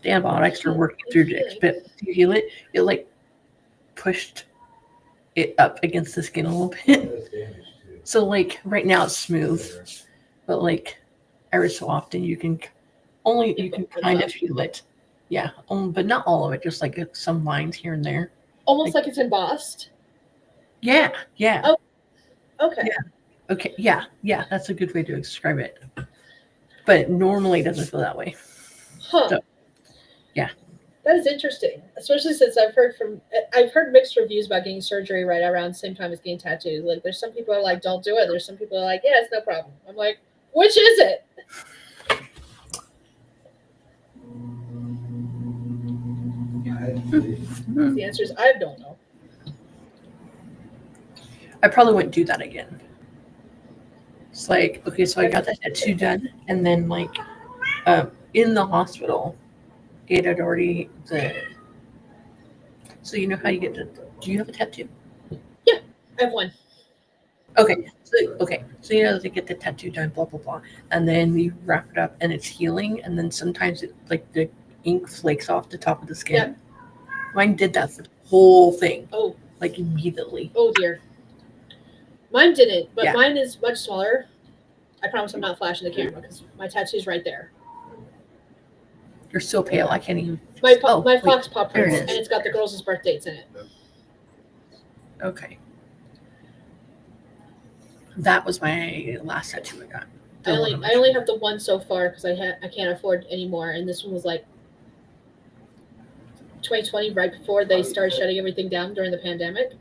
antibiotics are working through to heal it. It like pushed it up against the skin a little bit. So like right now it's smooth, but like every so often you can kind of feel it. Yeah, but not all of it. Just like some lines here and there. Almost like it's embossed. Yeah. Oh, okay. Yeah. Okay. Yeah. That's a good way to describe it. But normally it doesn't feel that way. Huh. So, yeah. That is interesting, especially since I've heard mixed reviews about getting surgery right around the same time as getting tattoos. Like, there's some people who are like, don't do it. There's some people who are like, yeah, it's no problem. I'm like, which is it? The answer is I don't know. I probably wouldn't do that again. It's like, okay, so I got that tattoo done, and then like in the hospital, it had already So you know how you get to? Do you have a tattoo? Yeah, I have one. Okay, so you know they get the tattoo done, blah blah blah, and then you wrap it up, and it's healing, and then sometimes it like the ink flakes off the top of the skin. Yeah. Mine did that for the whole thing. Oh, like immediately. Oh dear. Mine didn't, but Yeah. mine is much smaller. I promise I'm not flashing the camera because my tattoo's right there. You're so pale, I can't even. My wait, fox paw there it prints, is. and it's got the girls' birth dates in it. Okay. That was my last tattoo I got. I only have the one so far because I can't afford any more, and this one was like 2020, right before they started shutting everything down during the pandemic.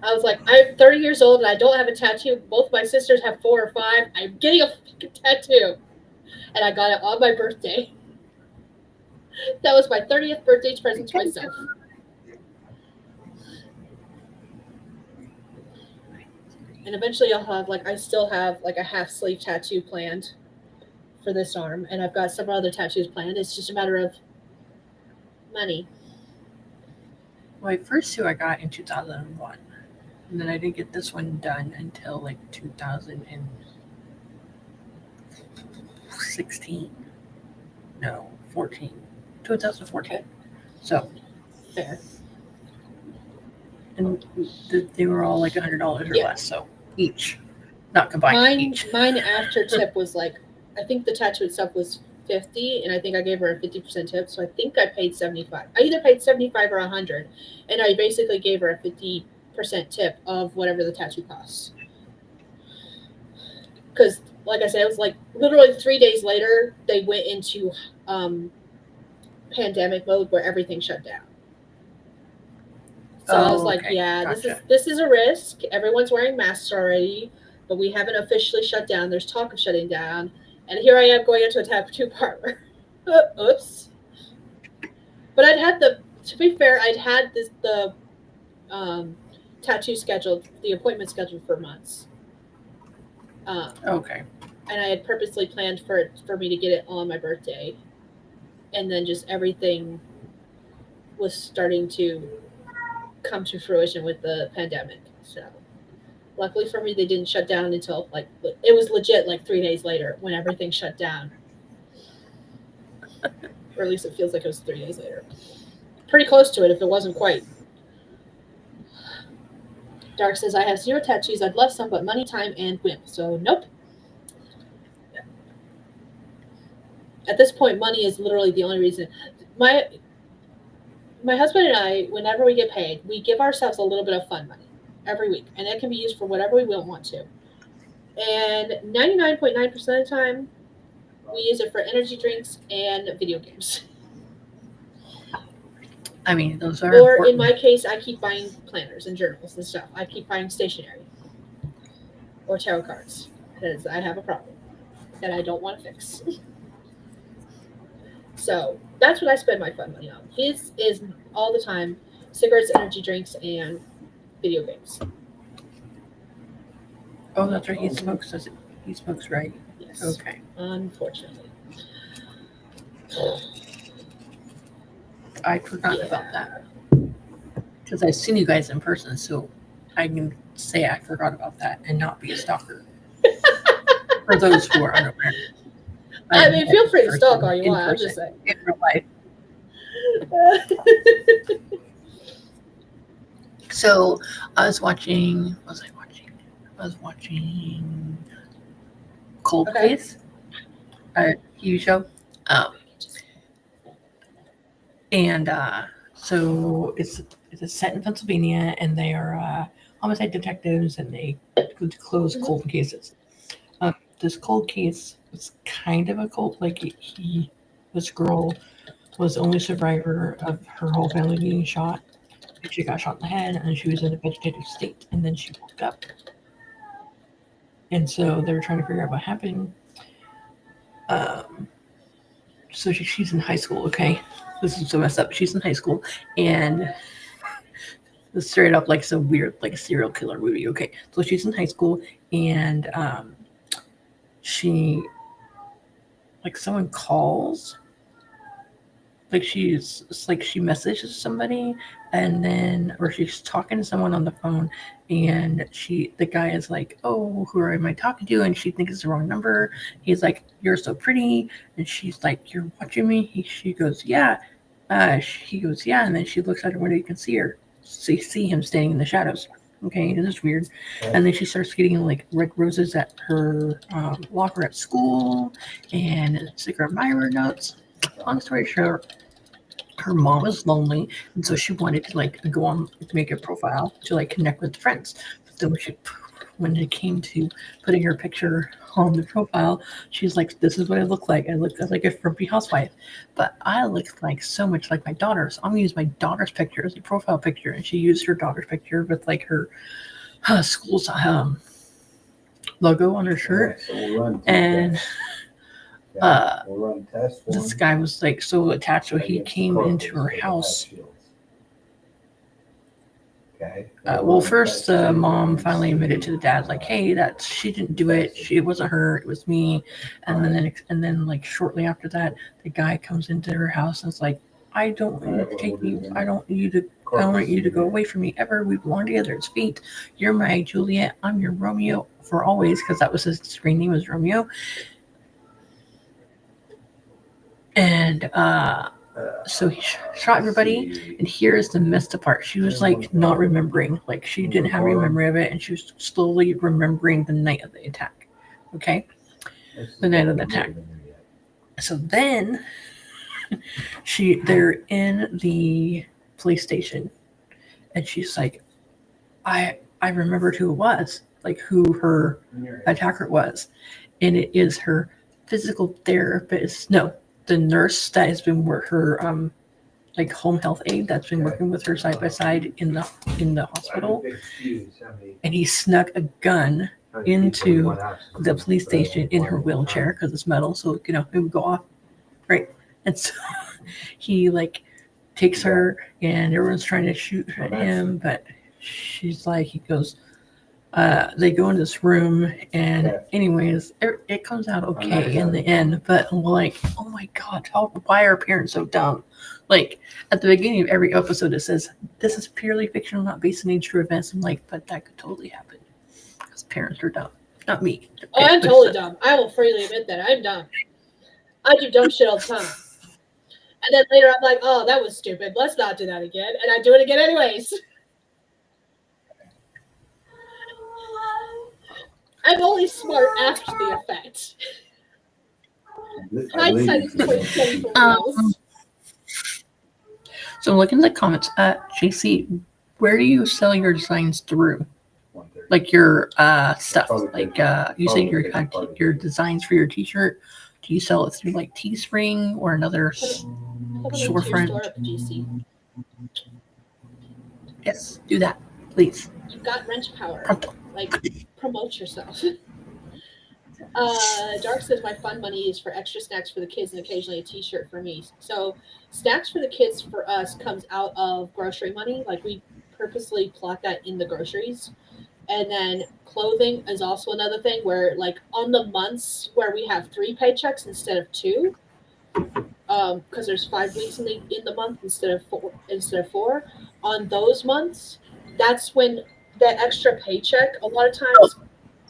I was like, I'm 30 years old and I don't have a tattoo. Both my sisters have 4 or 5. I'm getting a fucking tattoo, and I got it on my birthday. That was my 30th birthday present to myself. And eventually I'll have I still have like a half sleeve tattoo planned for this arm, and I've got several other tattoos planned. It's just a matter of money. My first 2 I got in 2001, and then I didn't get this one done until like 2016. No, 14. 2014. So Fair. And they were all like $100 or Yeah. less, so each, not combined. Each. Mine after tip was like, I think the tattoo itself was 50, and I think I gave her a 50% tip, so I think I paid 75. I either paid 75 or 100, and I basically gave her a 50% tip of whatever the tattoo costs. Because, like I said, it was like literally 3 days later they went into pandemic mode where everything shut down. So I was like, okay. yeah, Gotcha. this is a risk. Everyone's wearing masks already, but we haven't officially shut down. There's talk of shutting down. And here I am going into a tattoo parlor. Oops. But to be fair, I'd had the tattoo scheduled, the appointment scheduled for months. Okay. And I had purposely planned for me to get it on my birthday. And then just everything was starting to come to fruition with the pandemic. So luckily for me, they didn't shut down until it was legit 3 days later when everything shut down. Or at least it feels like it was 3 days later. Pretty close to it if it wasn't quite. Dark says, I have 0 tattoos. I'd love some, but money, time, and whim. So nope. At this point, money is literally the only reason. My husband and I, whenever we get paid, we give ourselves a little bit of fun money every week, and that can be used for whatever we want to. And 99.9% of the time, we use it for energy drinks and video games. I mean, those are Or important. in my case, I keep buying planners and journals and stuff. I keep buying stationery or tarot cards because I have a problem that I don't want to fix. So that's what I spend my fun money on. His is all the time cigarettes, energy drinks, and video games. Oh, that's right. He smokes. Does it? He smokes, right? Yes. Okay. Unfortunately. I forgot about that because I've seen you guys in person, so I can say I forgot about that and not be a stalker. For those who are unaware, I mean, feel free to stalk all you in want. I'm person, just saying. in real life. So I was watching. What was I watching? I was watching Cold Okay. Case, a TV show. And so it's set in Pennsylvania, and they are homicide detectives, and they close cold cases. This cold case was kind of a cold, like this girl was the only survivor of her whole family being shot. She got shot in the head, and she was in a vegetative state, and then she woke up. And so they were trying to figure out what happened. So she's in high school, okay? This is so messed up. She's in high school, and it's straight up like some weird, like serial killer movie, okay? So she's in high school, and she, like, someone calls, like it's like she messages somebody, and then, or she's talking to someone on the phone, and the guy is like, oh, who am I talking to? And she thinks it's the wrong number. He's like, you're so pretty. And she's like, you're watching me? She goes, yeah. He goes, yeah. And then she looks out her window, you can see her. So you see him standing in the shadows. Okay, this is weird. And then she starts getting like red roses at her locker at school, and sticker admirer notes. Long story short, her mom was lonely, and so she wanted to like go on, make a profile to like connect with friends. But then when it came to putting her picture on the profile, she's like, "This is what I look like. I look like a frumpy housewife, but I look like so much like my daughter. So I'm gonna use my daughter's picture as a profile picture." And she used her daughter's picture with like her school's logo on her shirt, and. This guy was like so attached, so he came into her house. Well, first the mom finally admitted to the dad, like, "Hey, that she didn't do it. It wasn't her. It was me." And then like shortly after that, the guy comes into her house and is like, "I don't want you to take me. I don't want you to go away from me ever. We belong together. It's fate. You're my Juliet. I'm your Romeo for always," because that was his screen name was Romeo. And so he shot everybody, and here's the messed up part. She was like not remembering, like she didn't have any memory of it, and she was slowly remembering the night of the attack. Okay, the night of the attack. So then they're in the police station, and she's like, I remembered who it was, like who her attacker was, and it is her physical therapist. No. The nurse that has been her like home health aide that's been working with her side by side in the hospital, and he snuck a gun into the police station in her wheelchair because it's metal, so it would go off, right? And so he like takes her, and everyone's trying to shoot at him, but she's like, he goes. They go in this room, and anyways, it comes out okay in the end. But I'm like, oh my god, why are parents so dumb? Like at the beginning of every episode, it says this is purely fictional, not based on any true events. I'm like, but that could totally happen because parents are dumb, not me. Oh, I'm totally dumb. I will freely admit that I'm dumb. I do dumb shit all the time, and then later I'm like, oh, that was stupid. Let's not do that again, and I do it again anyways. I'm only smart after the effect. Hindsight is 20/20 for else. So I'm looking at the comments. JC, where do you sell your designs through? Like your stuff. Like you say your designs for your T-shirt. Do you sell it through like Teespring or another storefront? Store up GC. Yes, do that, please. You've got wrench power. Pronto. Like, promote yourself. Dark says my fun money is for extra snacks for the kids and occasionally a T-shirt for me. So snacks for the kids for us comes out of grocery money. Like we purposely plot that in the groceries. And then clothing is also another thing where like on the months where we have three paychecks instead of two, because there's 5 weeks in the month instead of four. On those months, that's when that extra paycheck a lot of Oh, times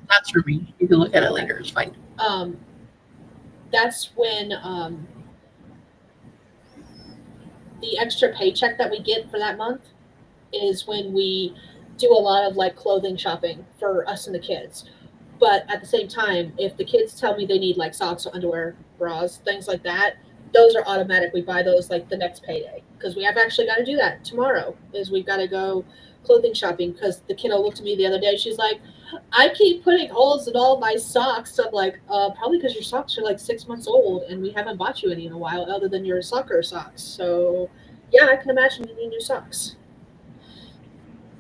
that's for me. You can look at it later. It's fine. um, that's when the extra paycheck that we get for that month is when we do a lot of like clothing shopping for us and the kids. But at the same time, if the kids tell me they need like socks, underwear, bras, things like that, those are automatic. We buy those like the next payday because we have actually got to do that tomorrow. Is we've got to go clothing shopping because the kiddo looked at me the other day. She's like, "I keep putting holes in all my socks." I'm like, probably because your socks are like 6 months old and we haven't bought you any in a while, other than your soccer socks. So yeah, I can imagine you need new socks.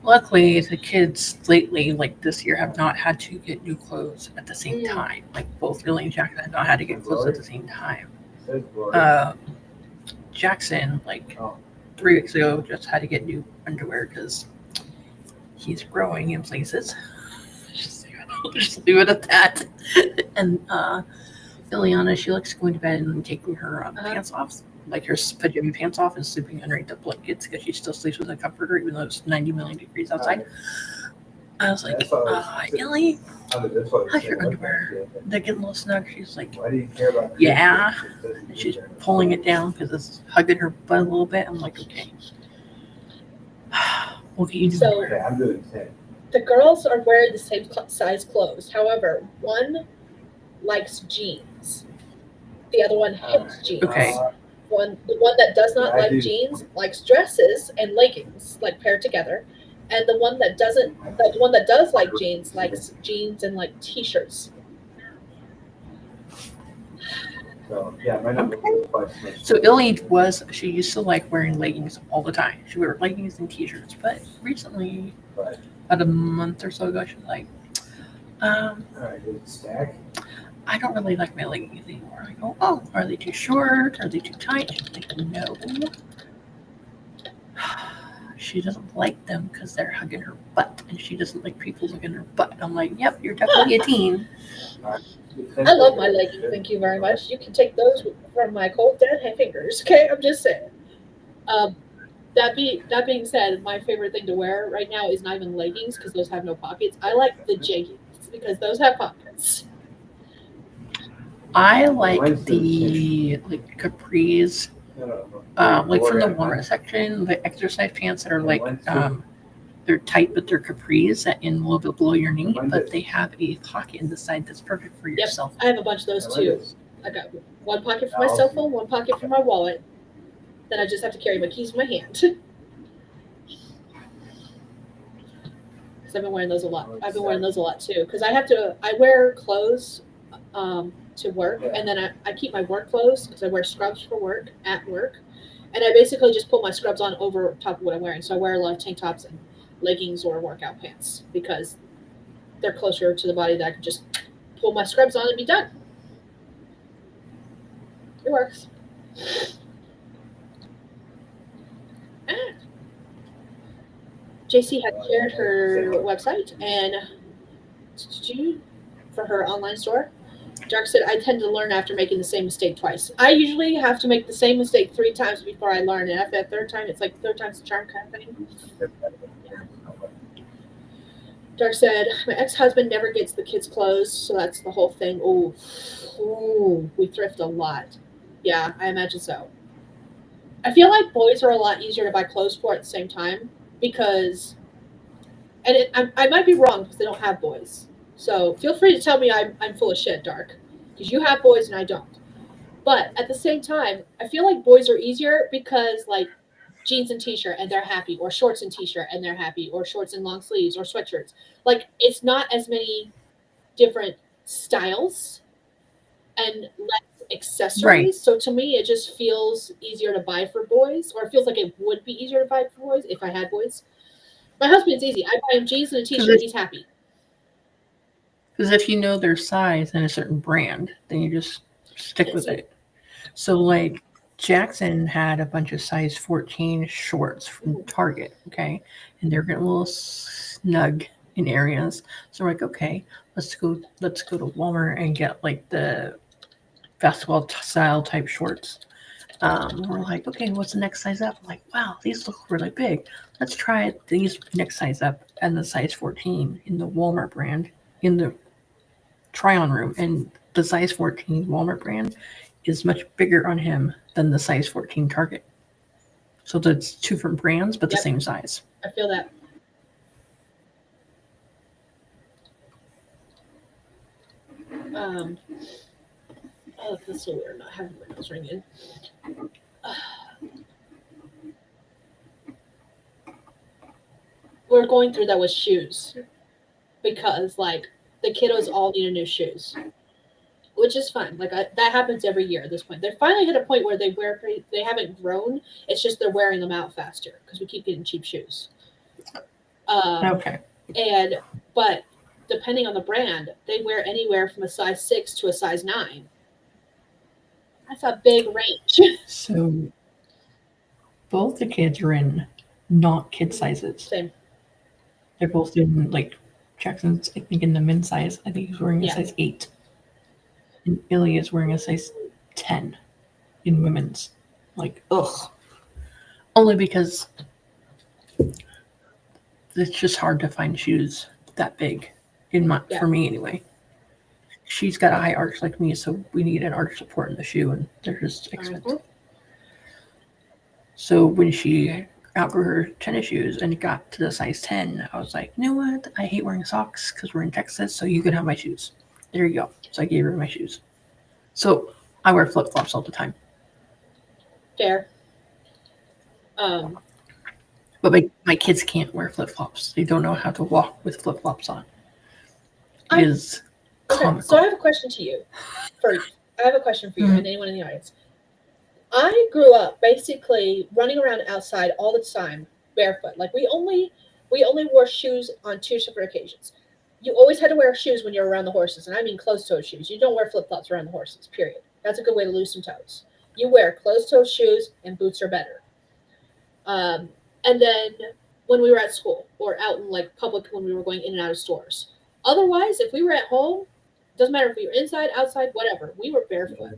Luckily, the kids lately, like this year, have not had to get new clothes at the same Mm. time. Like both Billy and Jackson have not had to get clothes at the same time. Says Glory. Jackson, like Oh, 3 weeks ago, just had to get new underwear because he's growing in places. Just leave it at that. And Ileana, she likes going to bed and taking her pants off, like her pajama pants off, and sleeping underneath the blankets because she still sleeps with a comforter, even though it's 90 million degrees outside. I was like, That's what I was Illy, that's what I was how's your saying. underwear? They're getting a little snug. She's like, Why do you care about? Yeah. Kids? and she's pulling it down because it's hugging her butt a little bit. I'm like, okay. What can you do? So Okay, I'm doing the same. the girls are wearing the same size clothes. However, one likes jeans. The other one hates jeans. Okay. The one that does not I like do. jeans likes dresses and leggings, like paired together. And the one that does like jeans likes jeans and like t-shirts. So yeah, my number was quite much. So she used to like wearing leggings all the time. She wore leggings and t-shirts, but recently, But about a month or so ago, she's like, all right, good stack. I don't really like my leggings anymore. I go, oh, are they too short? Are they too tight? She's like, no. She doesn't like them because they're hugging her butt, and she doesn't like people hugging her butt. I'm like, yep, you're definitely a teen. I love my leggings. Thank you very much. You can take those from my cold dead fingers. Okay, I'm just saying. That being said, my favorite thing to wear right now is not even leggings because those have no pockets. I like the jeggings because those have pockets. I like the capris, like from the Walmart section, the exercise pants that are like they're tight but they're capris that in a little bit below your knee, but they have a pocket in the side that's perfect for yourself. I have a bunch of those too. I got one pocket for my cell phone, one pocket for my wallet. Then I just have to carry my keys in my hand. Because I've been wearing those a lot. I've been wearing those a lot too. Because I wear clothes to work, and then I keep my work clothes because I wear scrubs for work at work, and I basically just put my scrubs on over top of what I'm wearing. So I wear a lot of tank tops and leggings or workout pants because they're closer to the body that I can just pull my scrubs on and be done. It works. JC had shared her website and for her online store. Dark said, I tend to learn after making the same mistake twice. I usually have to make the same mistake 3 times before I learn. And after that third time, it's like third time's the charm kind of thing. Dark said, my ex-husband never gets the kids' clothes, so that's the whole thing. Ooh, we thrift a lot. Yeah, I imagine so. I feel like boys are a lot easier to buy clothes for at the same time because, I might be wrong because they don't have boys. So feel free to tell me I'm full of shit, Dark, because you have boys and I don't. But at the same time, I feel like boys are easier because like jeans and t-shirt and they're happy, or shorts and t-shirt and they're happy, or shorts and long sleeves, or sweatshirts. Like it's not as many different styles and less accessories. Right. So to me, it just feels easier to buy for boys, or it feels like it would be easier to buy for boys if I had boys. My husband's easy. I buy him jeans and a Because t-shirt. He's happy. if you know their size and a certain brand, then you just stick with See, it. So like Jackson had a bunch of size 14 shorts from Target, okay? And they're getting a little snug in areas. So we're like, okay, let's go to Walmart and get like the basketball style type shorts. We're like, okay, what's the next size up? I'm like, wow, these look really big. Let's try these next size up and the size 14 in the Walmart brand in the try on room. And the size 14 Walmart brand is much bigger on him than the size 14 Target. So that's two different brands, but the Yep. same size. I feel that. Oh, that's so weird not having my nose ringing. We're going through that with shoes because, like, the kiddos all need new shoes, which is fine. Like, that happens every year at this point. They're finally hit a point where they haven't grown. It's just they're wearing them out faster because we keep getting cheap shoes. Okay. But depending on the brand, they wear anywhere from a size 6 to a size 9. That's a big range. So both the kids are in not kid sizes. Same. They're both in like Jackson's, I think, in the men's size. I think he's wearing a size 8. And Illy is wearing a size 10 in women's. Like, ugh. Only because it's just hard to find shoes that big for me anyway. She's got a high arch like me, so we need an arch support in the shoe, and they're just expensive. So when she outgrew her tennis shoes and got to the size 10, I was like, you know what? I hate wearing socks because we're in Texas, so you can have my shoes. There you go. So I gave her my shoes. So I wear flip-flops all the time. Fair. But my kids can't wear flip-flops. They don't know how to walk with flip-flops on. It is comical. So I have a question to you. I have a question for you and anyone in the audience. I grew up basically running around outside all the time barefoot. Like we only wore shoes on 2 separate occasions. You always had to wear shoes when you're around the horses, and I mean closed-toed shoes. You don't wear flip-flops around the horses, period. That's a good way to lose some toes. You wear closed-toed shoes, and boots are better. And then when we were at school or out in like public when we were going in and out of stores. Otherwise, if we were at home, doesn't matter if we were inside, outside, whatever, we were barefoot.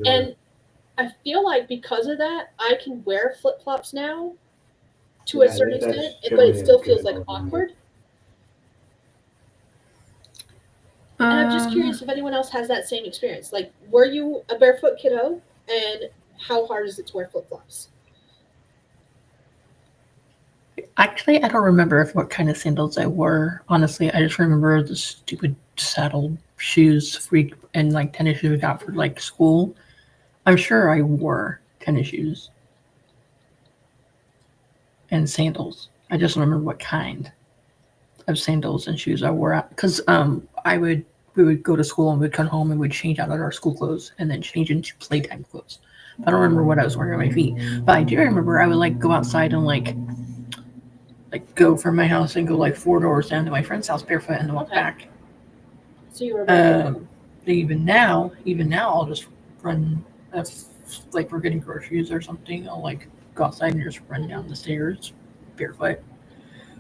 And I feel like because of that, I can wear flip-flops now to a certain extent, but it still feels like awkward. And I'm just curious if anyone else has that same experience. Like, were you a barefoot kiddo, and how hard is it to wear flip-flops? Actually, I don't remember what kind of sandals I wore. Honestly, I just remember the stupid saddle shoes and like tennis shoes we got for like school. I'm sure I wore tennis shoes and sandals. I just don't remember what kind of sandals and shoes I wore out because we would go to school and we'd come home and we'd change out of our school clothes and then change into playtime clothes. I don't remember what I was wearing on my feet, but I do remember I would like go outside and like go from my house and go like 4 doors down to my friend's house barefoot and walk back. So you were barefoot. Even now, I'll just run like we're getting groceries or something. I'll like go outside and just run down the stairs barefoot.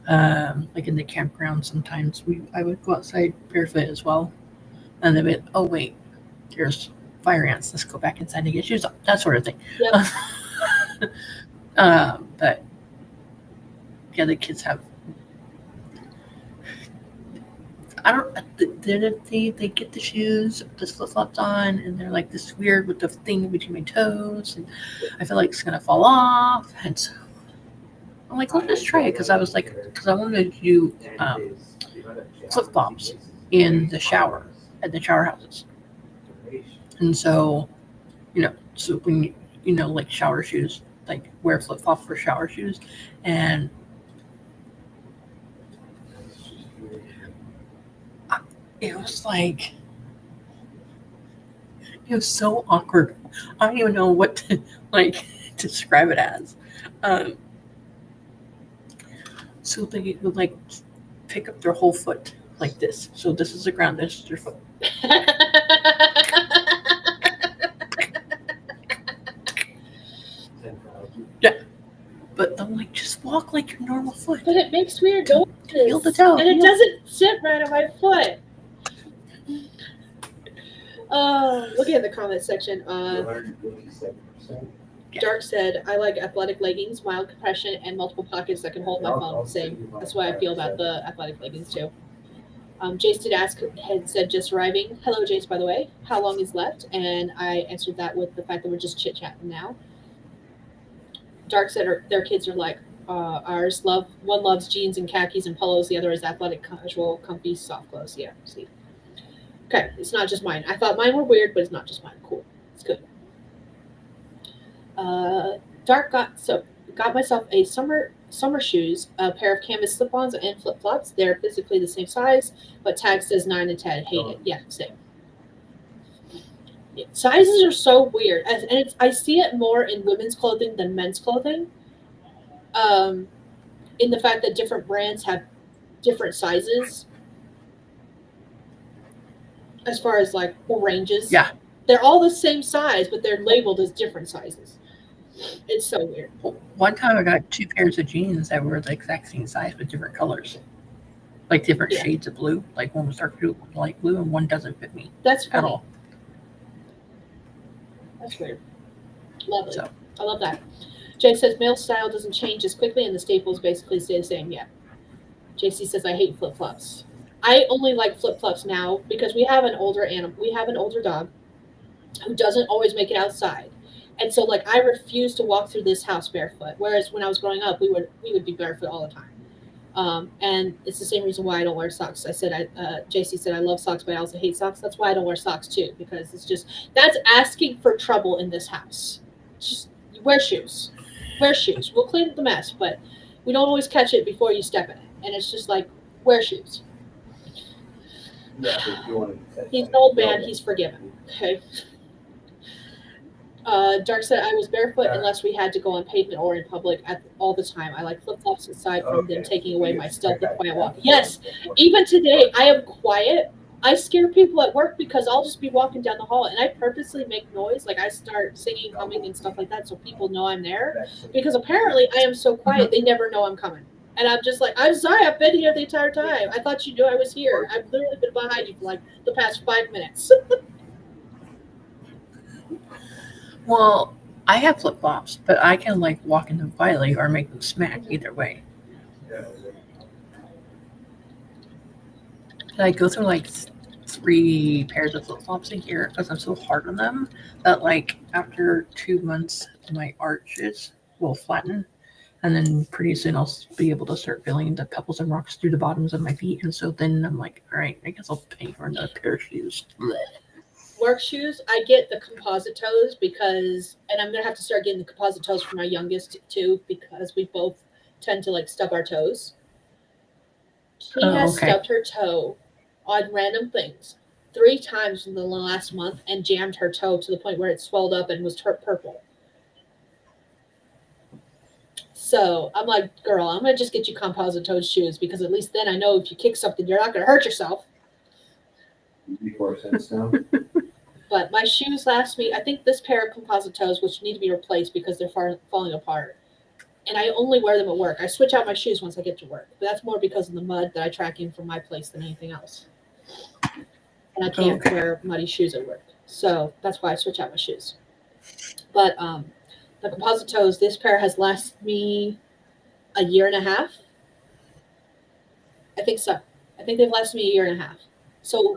Like in the campground, sometimes I would go outside barefoot as well. And then oh wait, there's fire ants. Let's go back inside and get shoes on. That sort of thing. Yep. But yeah, the kids have. I don't. They get the shoes, the flip flops on, and they're like this weird with the thing between my toes, and I feel like it's gonna fall off. And so I'm like, let's just try it because I wanted to do flip flops in the shower at the shower houses, and so so when like shower shoes, like wear flip flops for shower shoes, and it was like It was so awkward. I don't even know what to like describe it as. Um, so they would like pick up their whole foot like this. So this is the ground. This is your foot. But I'm like, just walk like your normal foot. But it makes weird Heel noises. to toe. And it doesn't sit right on my foot. Looking at the comment section, 157%. Dark said, I like athletic leggings, mild compression, and multiple pockets that can hold my phone. Same. That's why I feel about the athletic leggings too. Jace did ask, had said just arriving. Hello, Jace, by the way. How long is left? And I answered that with the fact that we're just chit-chatting now. Dark said their kids are like ours. One loves jeans and khakis and polos. The other is athletic, casual, comfy, soft clothes. Yeah, see. Okay, it's not just mine. I thought mine were weird, but it's not just mine. Cool. It's good. Dark got myself a summer shoes, a pair of canvas slip-ons, and flip-flops. They're physically the same size, but tag says 9 and 10. Hate it. Yeah, same. Yeah, sizes are so weird, and I see it more in women's clothing than men's clothing. In the fact that different brands have different sizes as far as like ranges. Yeah. They're all the same size, but they're labeled as different sizes. It's so weird. One time I got 2 pairs of jeans that were the exact same size but different colors. Like different shades of blue. Like one was dark blue, one was light blue, and one doesn't fit me That's funny. at all. That's weird. Lovely. So. I love that. Jay says male style doesn't change as quickly and the staples basically stay the same. Yeah. JC says I hate flip flops. I only like flip flops now because we have an older animal. We have an older dog who doesn't always make it outside. And so like I refuse to walk through this house barefoot. Whereas when I was growing up, we would be barefoot all the time. And it's the same reason why I don't wear socks. JC said I love socks, but I also hate socks. That's why I don't wear socks too, because that's asking for trouble in this house. Just wear shoes. Wear shoes. We'll clean up the mess, but we don't always catch it before you step in it. And it's just like, wear shoes. Yeah, he's an old man. He's forgiven. Okay. Dark said I was barefoot unless we had to go on pavement or in public all the time. I like flip-flops aside from them taking away my stealthy quiet walk. Yes, even today I am quiet. I scare people at work because I'll just be walking down the hall and I purposely make noise. Like I start singing, humming, and stuff like that so people know I'm there. Because apparently I am so quiet, they never know I'm coming. And I'm just like, I'm sorry, I've been here the entire time. I thought you knew I was here. I've literally been behind you for like the past 5 minutes. Well, I have flip flops, but I can like walk in them quietly or make them smack either way. I go through like 3 pairs of flip flops a year because I'm so hard on them that like after 2 months my arches will flatten, and then pretty soon I'll be able to start feeling the pebbles and rocks through the bottoms of my feet, and so then I'm like, all right, I guess I'll pay for another pair of shoes. Work shoes, I get the composite toes and I'm gonna have to start getting the composite toes for my youngest too because we both tend to like stub our toes. She has stubbed her toe on random things 3 times in the last month and jammed her toe to the point where it swelled up and was purple. So I'm like, girl, I'm gonna just get you composite toe shoes because at least then I know if you kick something, you're not gonna hurt yourself. 54 cents now. But my shoes last me, I think this pair of composite toes, which need to be replaced because they're falling apart. And I only wear them at work. I switch out my shoes once I get to work. But that's more because of the mud that I track in from my place than anything else. And I can't wear muddy shoes at work. So that's why I switch out my shoes. But the composite toes, this pair has lasted me a year and a half. I think so. I think they've lasted me a year and a half. So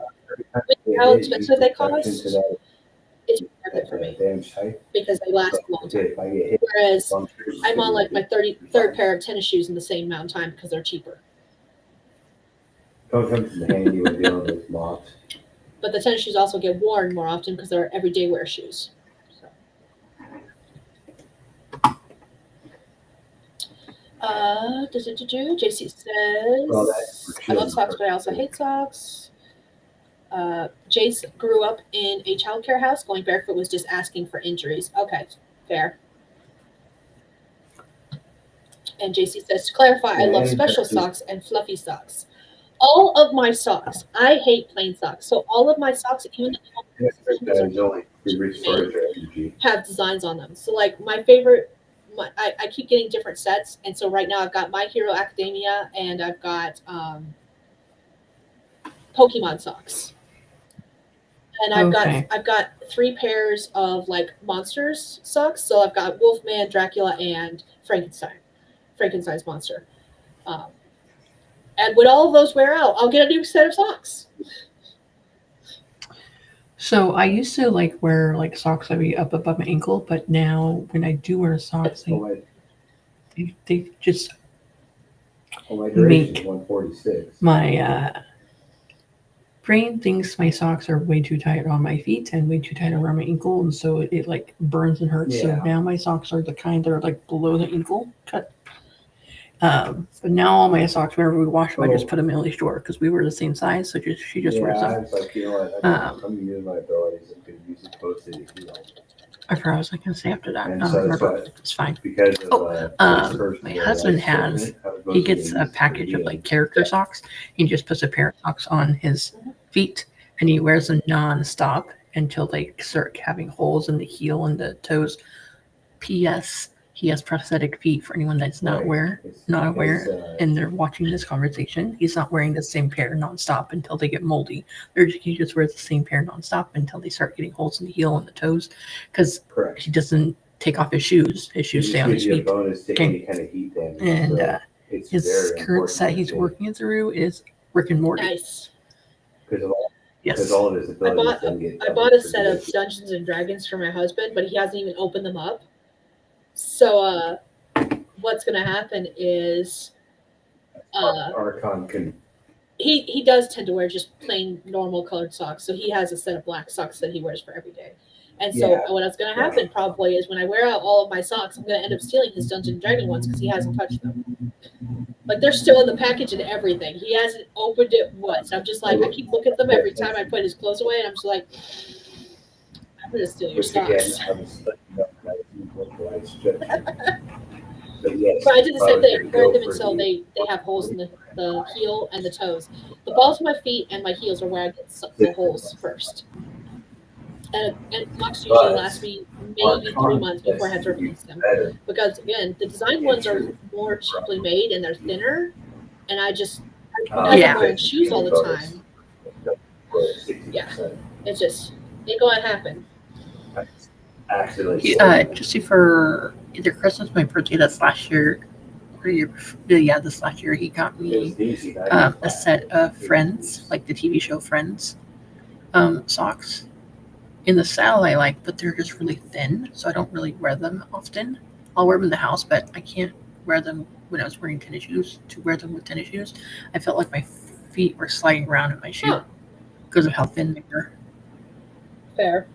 how expensive they cost, it's worth it for me because they last a long time. Whereas I'm on like my 33rd pair of tennis shoes in the same amount of time because they're cheaper. Don't come in handy when dealing with moths. But the tennis shoes also get worn more often because they're everyday wear shoes. JC says, I love socks, but I also hate socks. Jace grew up in a childcare house. Going barefoot was just asking for injuries. Okay, fair. And JC says, to clarify, I Yeah, love and special Texas. socks and fluffy socks. All of my socks, I hate plain socks. So all of my socks, even the ones are Is only to made, restore your energy. have designs on them. So like my favorite, I keep getting different sets, and so right now I've got My Hero Academia and I've got Pokemon socks, and Okay. I've got three pairs of like monsters socks. So I've got Wolfman, Dracula, and Frankenstein's monster. Um, and when all of those wear out, I'll get a new set of socks. So I used to like wear like socks that be up above my ankle, but now when I do wear socks, Oh, my, they just my duration is make 146. my brain thinks my socks are way too tight on my feet and way too tight around my ankle, and so it like burns and hurts. So Yeah. now my socks are the kind that are like below the ankle cut. But now all my socks, whenever we wash them, I just Oh. put them in Ellie's drawer because we were the same size. So she just wears Yeah, I them. was like, you know what? Um, I'm using my abilities. I'm going to use it posted, I forgot what I was going to say after that. I And don't so that's remember. what, It's fine. because of My husband he gets a package of like character socks. He just puts a pair of socks on his feet and he wears them non-stop until they start having holes in the heel and the toes. P.S. He has prosthetic feet for anyone that's not aware, and they're watching this conversation. He's not wearing the same pair nonstop until they get moldy. He just wears the same pair nonstop until they start getting holes in the heel and the toes, because correct. he doesn't take off his shoes. His shoes stay on his feet. Bonus to Okay. any kind of heat damage. And So it's his very current set important he's to working through is Rick and Morty. Nice. Because of all, Yes. all of his abilities then get I bought a set of Dungeons and Dragons for my husband, but he hasn't even opened them up. So what's going to happen is Archon can. He does tend to wear just plain normal colored socks. So he has a set of black socks that he wears for every day. And so Yeah. what's going to happen probably is when I wear out all of my socks, I'm going to end up stealing his Dungeons and Dragon ones because he hasn't touched them. Like they're still in the package and everything. He hasn't opened it once. I'm just like, I keep looking at them every time I put his clothes away, and I'm just like, I'm going to steal your Which again, socks. I was letting up that localized judgment. But yes, But I did the same thing. I go wear them for until the- they have holes in the heel and the toes. The balls of my feet and my heels are where I get the holes first. And socks usually last me maybe 3 months before I have to replace them. better. Because again, the design ones are more cheaply made and they're thinner. And because I'm wearing shoes all the time, Yeah. it's just ain't gonna happen. Accidentally. Just for either Christmas, my birthday, that's last year, or year before, yeah, this last year, he got me a set of Friends, like the TV show Friends, socks. In the style I like, but they're just really thin, so I don't really wear them often. I'll wear them in the house, but I can't wear them when I was wearing tennis shoes. To wear them with tennis shoes, I felt like my feet were sliding around in my shoe because of how thin they were. Fair.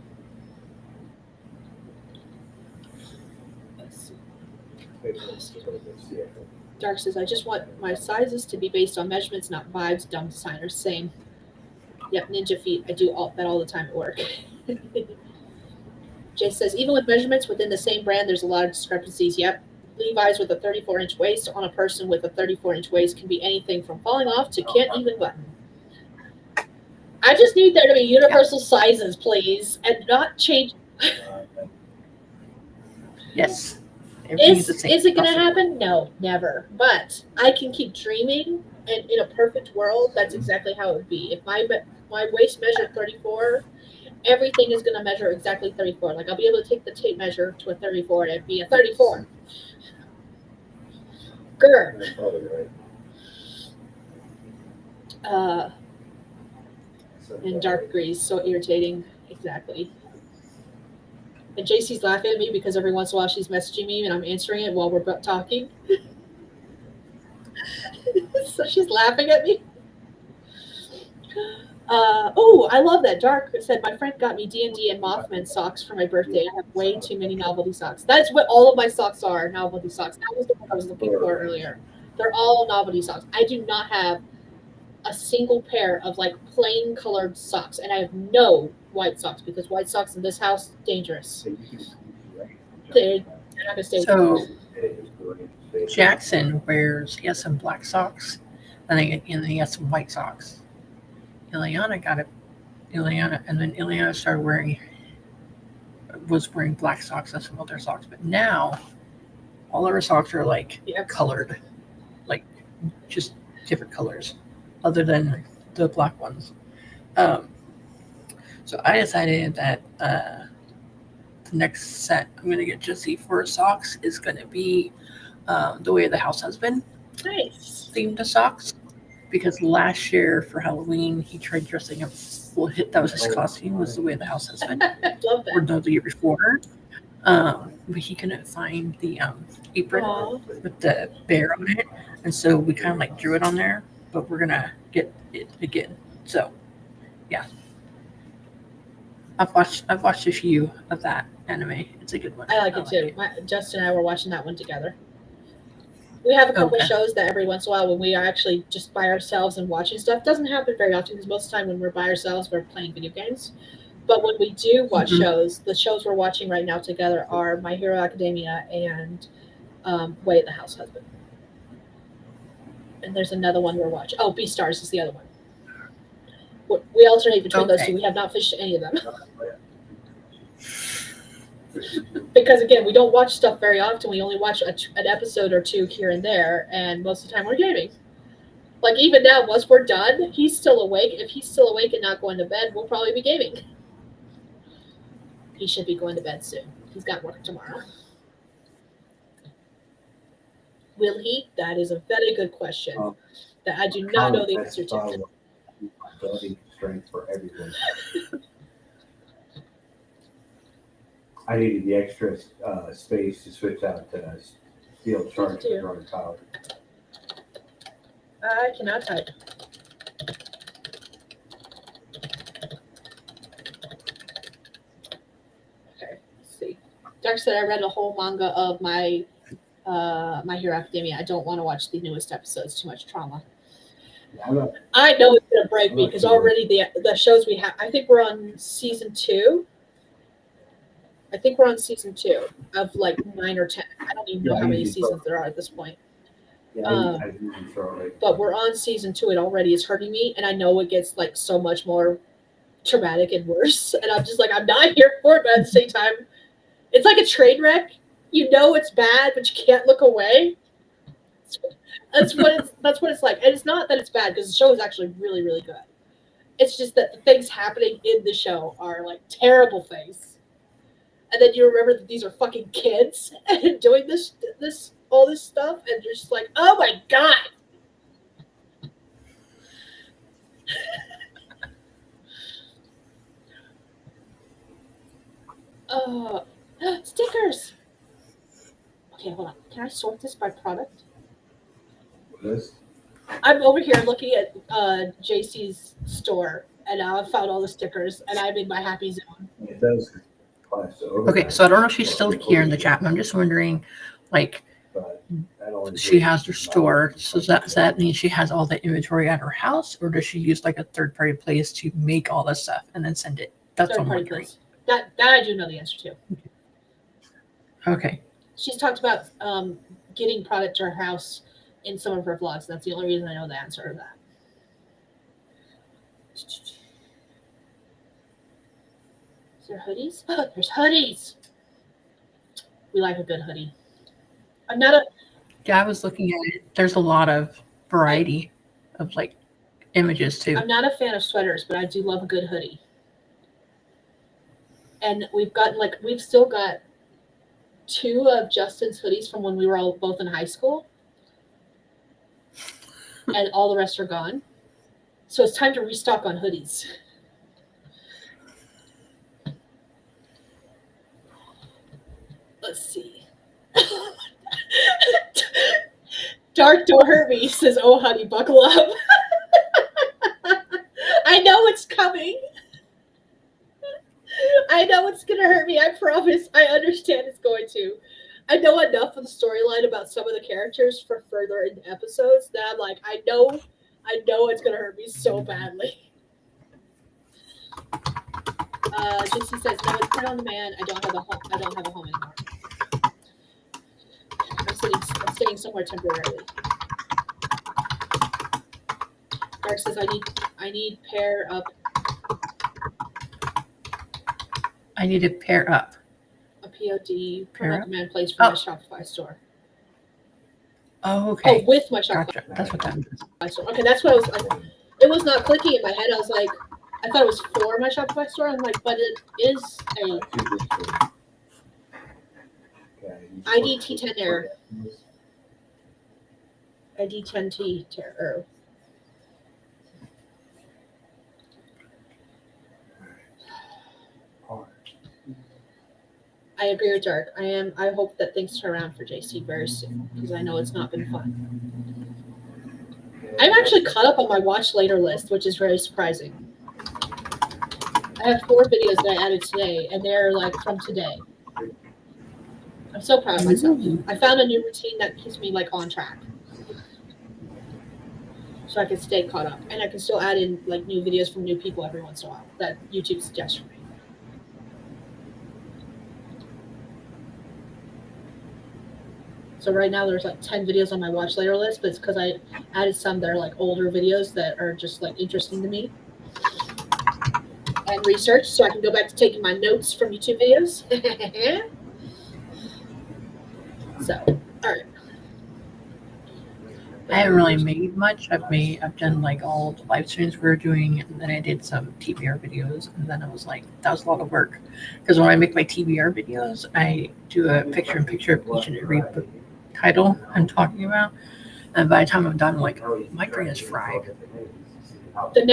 Dark says, I just want my sizes to be based on measurements, not vibes. Dumb designers. Same. Yep, ninja feet. I do that all the time at work. Jay says, even with measurements within the same brand, there's a lot of discrepancies. Yep. Levi's with a 34-inch waist on a person with a 34-inch waist can be anything from falling off to can't even button. I just need there to be universal sizes, please, and not change. Yes. Is it going to happen? No, never. But I can keep dreaming, and in a perfect world, that's exactly how it would be. If my waist measured 34, everything is going to measure exactly 34. Like I'll be able to take the tape measure to a 34, and it'd be a 34. Grr. That's probably right. And dark agrees, so irritating. Exactly. And JC's laughing at me because every once in a while she's messaging me and I'm answering it while we're talking. So she's laughing at me. Oh, I love that. Dark said, my friend got me D&D and Mothman socks for my birthday. I have way too many novelty socks. That's what all of my socks are, novelty socks. That was the one I was looking for earlier. They're all novelty socks. I do not have a single pair of like plain colored socks, and I have no white socks because white socks in this house dangerous. So you can right? They're not gonna stay. So It is great. Jackson he has some black socks, and then he has some white socks. Ileana got it. And then Ileana was wearing black socks and some other socks, but now all of her socks are like colored, like just different colors, other than the black ones. So I decided that the next set I'm going to get Jesse for socks is going to be the way the house has been Nice. themed to socks, because last year for Halloween he tried dressing up. That was his costume, was the way the house has been. Love that. Or no, the year before. But he couldn't find the apron with the bear on it, and so we kind of like drew it on there. But we're gonna get it again. So, yeah, I've watched a few of that anime. It's a good one. I like it too. Justin and I were watching that one together. We have a couple shows that every once in a while when we are actually just by ourselves and watching stuff. Doesn't happen very often because most of the time when we're by ourselves, we're playing video games. But when we do watch shows, the shows we're watching right now together are My Hero Academia and Way of the House Husband. And there's another one we're watching. Oh, Beastars is the other one. We alternate between those two. We have not finished any of them. Because again, we don't watch stuff very often. We only watch an episode or two here and there, and most of the time we're gaming. Like even now, once we're done, he's still awake. If he's still awake and not going to bed, we'll probably be gaming. He should be going to bed soon. He's got work tomorrow. Will he? That is a very good question that I do not know the answer to. Strength for everything. I needed the extra space to switch out to steel charge to run power. I cannot type. Okay, let's see. Dark said I read a whole manga of My Hero Academia. I don't want to watch the newest episodes. Too much trauma. I know it's gonna break me because already the shows we have. I think we're on season 2. I think we're on season 2 of like 9 or 10. I don't even know how many seasons there are at this point. But we're on season 2. It already is hurting me, and I know it gets like so much more traumatic and worse. And I'm just like, I'm not here for it, but at the same time, it's like a train wreck. You know it's bad, but you can't look away. That's what it's like. And it's not that it's bad because the show is actually really, really good. It's just that the things happening in the show are like terrible things. And then you remember that these are fucking kids and doing all this stuff, and you're just like, oh my god. Stickers. Okay, hold on. Can I sort this by product? This? I'm over here looking at JC's store, and now I've found all the stickers, and I'm in my happy zone. It does. Okay, so I don't know if she's still here in the chat, and I'm just wondering, like, she has her store, so does that mean she has all the inventory at her house, or does she use like a third-party place to make all this stuff and then send it? That's what I'm wondering. That I do know the answer to. Okay. She's talked about getting product to her house in some of her vlogs. That's the only reason I know the answer to that. Is there hoodies? Oh, there's hoodies. We like a good hoodie. I'm not a... Yeah, I was looking at it. There's a lot of variety of like images too. I'm not a fan of sweaters, but I do love a good hoodie. And we've still got 2 of Justin's hoodies from when we were all both in high school. And all the rest are gone. So it's time to restock on hoodies. Let's see. Dark don't hurt me, says, oh honey, buckle up. I know it's coming. I know it's gonna hurt me, I promise. I understand it's going to. I know enough of the storyline about some of the characters for further in episodes that I'm like, I know I know it's gonna hurt me so badly. JC says, no, it's print on demand. I don't have a home anymore. I'm staying somewhere temporarily. Dark says, I need pair up. I need to pair up. A POD Pair on up? demand place for my Shopify store. Oh, okay. Oh, with my Shopify Gotcha. That's what that means. store. Okay, that's what I was like. It was not clicking in my head. I was like, I thought it was for my Shopify store. I'm like, but it is a ID T10 error. ID 10T error. I agree with Dark. I hope that things turn around for JC very soon because I know it's not been fun. I'm actually caught up on my watch later list, which is very surprising. I have 4 videos that I added today, and they're like from today. I'm so proud of myself. I found a new routine that keeps me like on track, so I can stay caught up, and I can still add in like new videos from new people every once in a while that YouTube suggests for me. So right now there's like 10 videos on my watch later list, but it's because I added some that are like older videos that are just like interesting to me and research, so I can go back to taking my notes from YouTube videos. So, all right. I haven't really made much. I've done like all the live streams we were doing, and then I did some TBR videos, and then I was like, that was a lot of work. Because when I make my TBR videos, I do a picture-in-picture of each and every book title I'm talking about, and by the time I'm done, I'm like, my brain is fried. The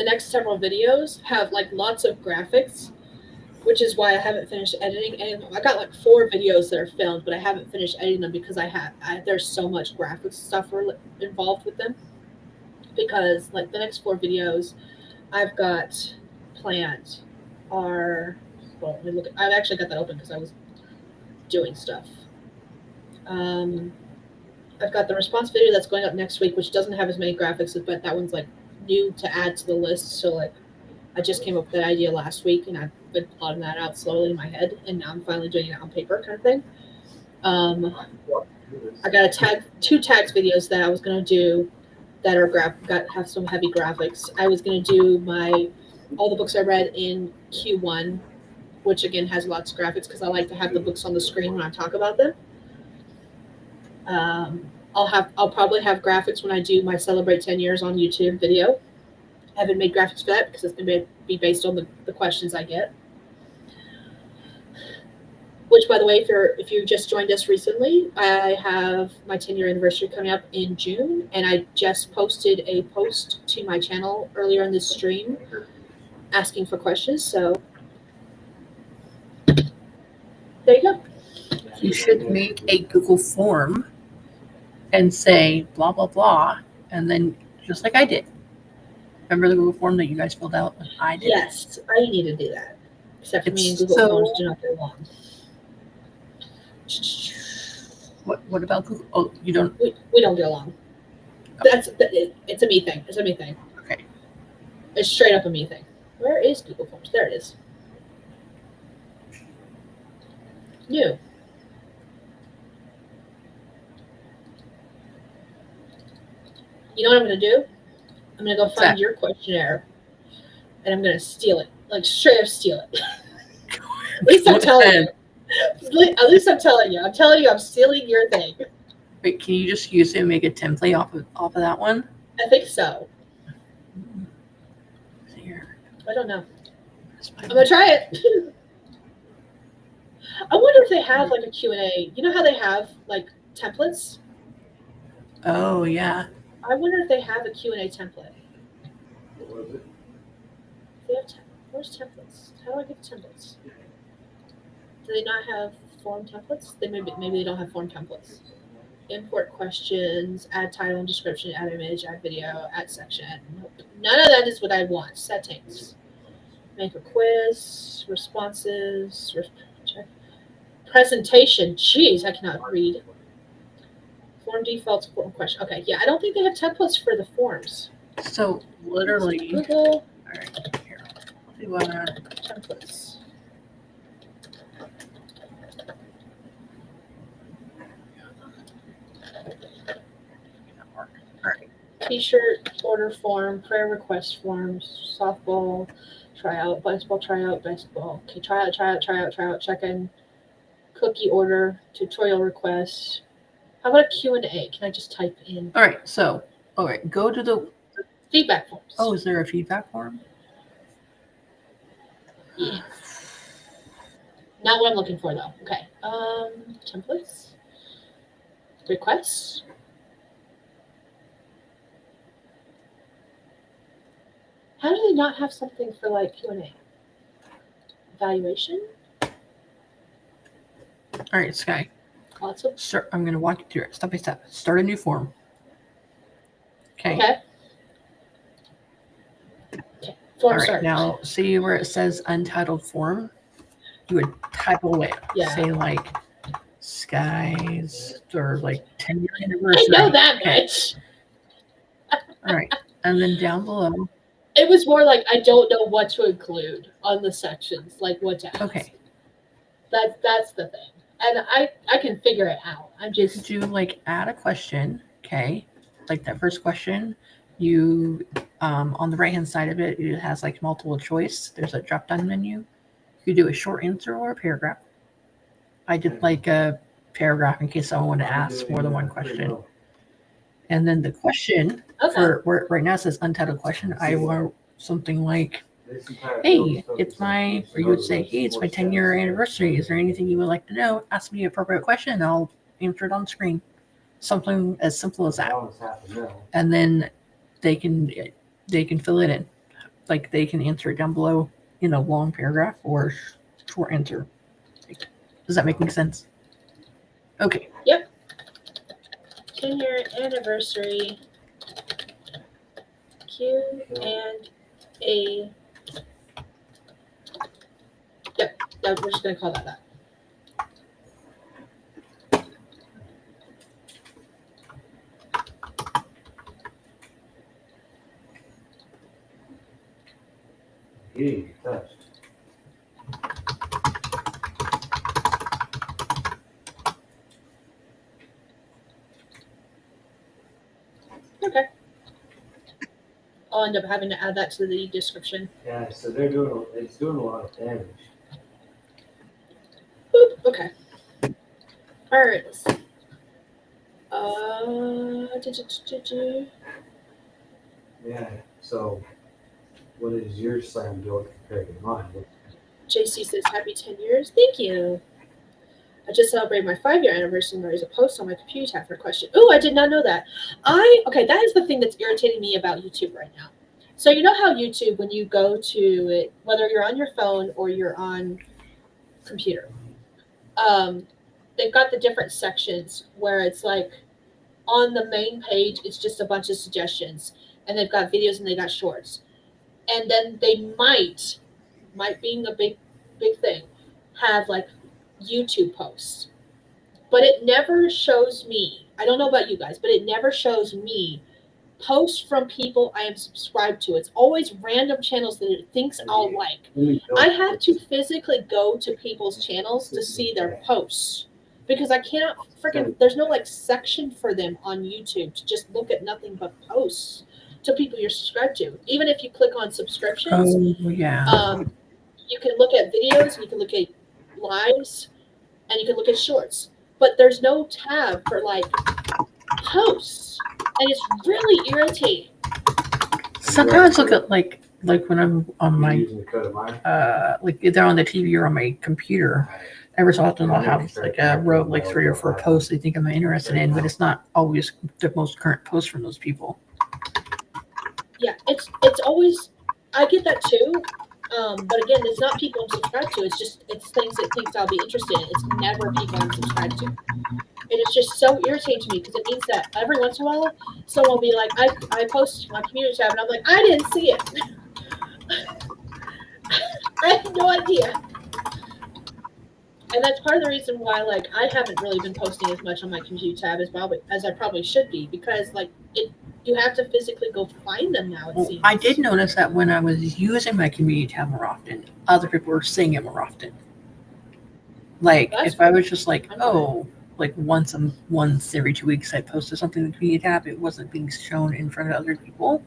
next several videos have like lots of graphics, which is why I haven't finished editing. And I got like 4 videos that are filmed, but I haven't finished editing them because there's so much graphics stuff involved with them. Because like the next 4 videos I've got planned are, well, let me look. I've actually got that open because I was doing stuff. I've got the response video that's going up next week, which doesn't have as many graphics, but that one's like new to add to the list. So like, I just came up with that idea last week, and I've been plotting that out slowly in my head, and now I'm finally doing it on paper, kind of thing. I got 2 tags videos that I was gonna do that are have some heavy graphics. I was gonna do all the books I read in Q1, which again has lots of graphics because I like to have the books on the screen when I talk about them. I'll probably have graphics when I do my Celebrate 10 Years on YouTube video. I haven't made graphics for that because it's going to be based on the questions I get. Which, by the way, if you just joined us recently, I have my 10-year anniversary coming up in June, and I just posted a post to my channel earlier in this stream asking for questions. So there you go. You should make a Google form and say blah blah blah, and then just like I did. Remember the Google form that you guys filled out? I did. Yes, I need to do that. Except for me and Google Forms do not get along. What about Google? Oh, you don't. We don't get along. It's a me thing. It's a me thing. Okay. It's straight up a me thing. Where is Google Forms? There it is. New. You know what I'm going to do? I'm going to go find your questionnaire, and I'm going to steal it. Like, straight up steal it. At least I'm telling you. At least I'm telling you. I'm telling you I'm stealing your thing. Wait, can you just use it and make a template off of that one? I think so. Here. I don't know. I'm going to try it. I wonder if they have like a Q&A. You know how they have like templates? Oh, yeah. I wonder if they have a Q&A template. What was it? Where's templates? How do I get templates? Do they not have form templates? Maybe they don't have form templates. Import questions, add title and description, add image, add video, add section. Nope. None of that is what I want. Settings. Make a quiz, responses, presentation. Jeez, I cannot read. Form defaults, form question. Okay, yeah, I don't think they have templates for the forms. So literally, all Google right, here. We wanna templates. all right. T-shirt order form, prayer request forms, softball tryout, baseball tryout, basketball. Okay, tryout, check-in, cookie order, tutorial request. How about a Q&A? Can I just type in All right. So, all right, go to the. feedback forms? Oh, is there a feedback form? Yeah. Not what I'm looking for though. Okay. Templates. Requests. How do they not have something for like Q&A? Evaluation? All right, Skye. Lots of Start, I'm going to walk you through it step by step. Start a new form. Okay. okay. All Form right. start. Now, see where it says untitled form? You would type away. Yeah. Say like Skye's or like 10-year I anniversary. know that Okay. much. All right. And then down below. It was more like I don't know what to include on the sections, like what to ask. Okay. That's the thing. And I can figure it out. I'm just Do like add a question. Okay. Like that first question, you on the right hand side of it, it has like multiple choice. There's a drop down menu. You do a short answer or a paragraph. I did like a paragraph in case someone wanted to ask more than one question. And then the question for where right now it says untitled question. I wrote something like, "Hey, it's my," or you would say, "Hey, it's my 10-year anniversary. Is there anything you would like to know? Ask me an appropriate question, and I'll answer it on screen." Something as simple as that. And then they can fill it in, like they can answer it down below in a long paragraph or short answer. Does that make sense? Okay. Yep. 10-year anniversary Q and A. Yep. We're just gonna call that. He didn't get touched. Okay. I'll end up having to add that to the description. Yeah, so it's doing a lot of damage. Boop. Okay. All right. Let's see. Yeah. So, what is your slam door compared to mine? JC says, "Happy 10 years." Thank you. I just celebrated my 5-year anniversary and there is a post on my computer tab for a question. Oh, I did not know that. Okay, that is the thing that's irritating me about YouTube right now. So you know how YouTube, when you go to it, whether you're on your phone or you're on computer, they've got the different sections where it's like on the main page, it's just a bunch of suggestions, and they've got videos and they got shorts, and then they might being a big thing, have like YouTube posts, but it never shows me. I don't know about you guys, but it never shows me posts from people I am subscribed to. It's always random channels that it thinks I'll like. I have to physically go to people's channels to see their posts because I cannot there's no like section for them on YouTube to just look at nothing but posts to people you're subscribed to. Even if you click on subscriptions, yeah. You can look at videos and you can look at lives and you can look at shorts, but there's no tab for like posts, and it's really irritating. Sometimes look at like when I'm on my like either on the TV or on my computer. Every so often I'll have like a row of like 3 or 4 posts they think I'm interested in, but it's not always the most current post from those people. Yeah, it's always, I get that too. But again, it's not people I'm subscribed to. It's things it thinks I'll be interested in. It's never people I'm subscribed to. It is just so irritating to me because it means that every once in a while, someone will be like, I post my community tab, and I'm like, I didn't see it. I have no idea. And that's part of the reason why, like, I haven't really been posting as much on my community tab as I probably should be, because like you have to physically go find them now. It Well, seems. I did notice that when I was using my community tab more often, other people were seeing it more often. Like That's if I was just like, I'm glad. oh, like once every 2 weeks I posted something in the community tab, it wasn't being shown in front of other people,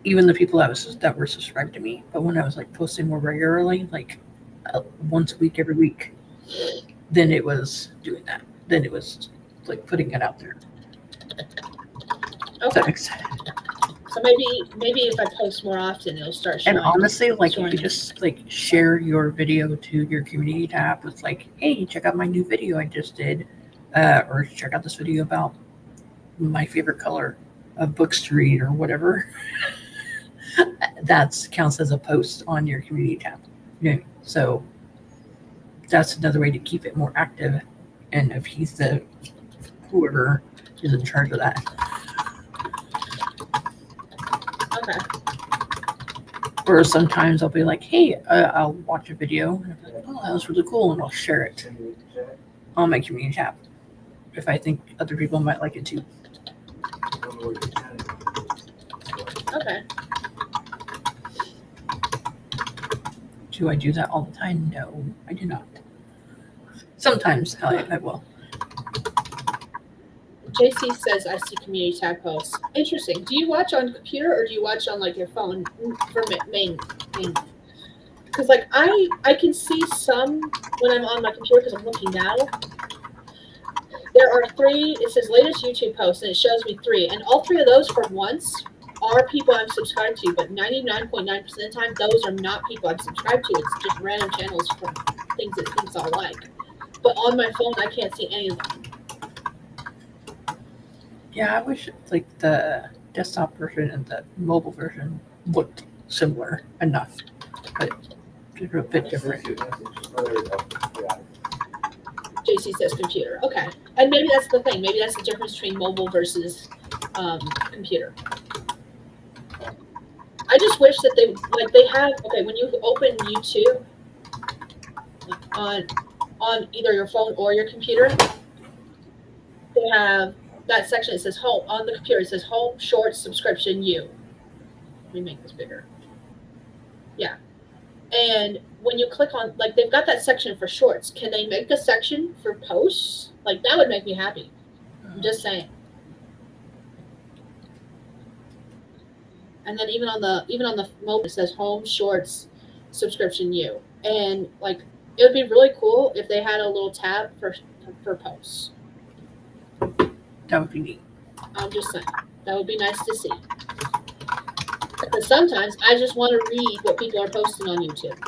even the people that were subscribed to me. But when I was like posting more regularly, like once a week, every week, then it was doing that. Then it was like putting it out there. Does that Okay. make sense? So maybe if I post more often, it'll start showing. And honestly, like showing if you it. just like share your video to your community tab with like, hey, check out my new video I just did, or check out this video about my favorite color of books to read or whatever, that counts as a post on your community tab. Yeah. So that's another way to keep it more active. And if he's whoever is in charge of that. Okay. Or sometimes I'll be like, hey, I'll watch a video and I'll be like, oh, that was really cool, and I'll share it on my community tab if I think other people might like it too. Okay. Do I do that all the time? No, I do not. Sometimes I will. JC says I see community tab posts. Interesting. Do you watch on computer or do you watch on like your phone for main? Because like I can see some when I'm on my computer because I'm looking now. There are 3. It says latest YouTube post and it shows me 3, and all 3 of those for once are people I'm subscribed to. But 99.9% of the time, those are not people I'm subscribed to. It's just random channels from things it thinks I'll like. But on my phone, I can't see any of them. Yeah, I wish like the desktop version and the mobile version looked similar enough, but they're a bit different. JC says computer. Okay. And maybe that's the thing. Maybe that's the difference between mobile versus computer. I just wish that they have, okay, when you open YouTube on either your phone or your computer, they have that section that says home. On the computer, it says home, shorts, subscription, you. Let me make this bigger. Yeah. And when you click on, like, they've got that section for shorts. Can they make a section for posts? Like, that would make me happy. I'm just saying. And then even on the mobile, it says home, shorts, subscription, you. And like, it would be really cool if they had a little tab for posts. That would be neat. I'm just saying. That would be nice to see. Because sometimes I just want to read what people are posting on YouTube.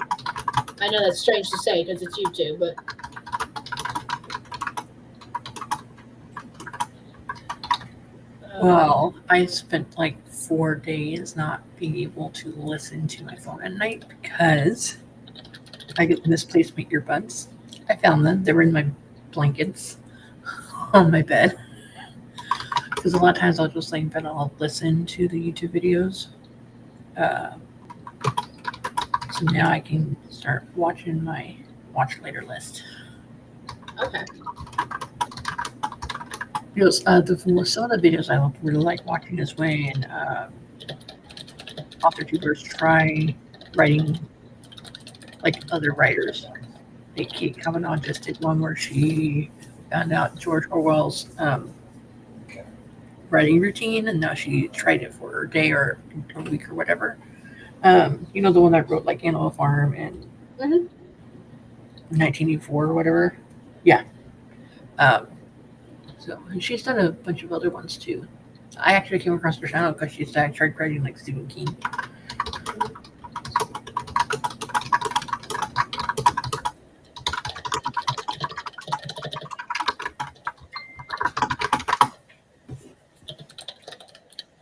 I know that's strange to say because it's YouTube, but Well, I spent like 4 days not being able to listen to my phone at night because I get misplaced my earbuds. I found them. They were in my blankets on my bed. Because a lot of times I'll just lay in bed and I'll listen to the YouTube videos. So now I can start watching my watch later list. okay. Because some of the videos I really like watching is when author tubers try writing like other writers. Like Kate Kavanaugh just did one where she found out George Orwell's writing routine, and now she tried it for a day or a week or whatever. You know, the one that wrote like Animal Farm and 1984 or whatever. Yeah. So and she's done a bunch of other ones too. I actually came across her channel because she started writing like Stephen King.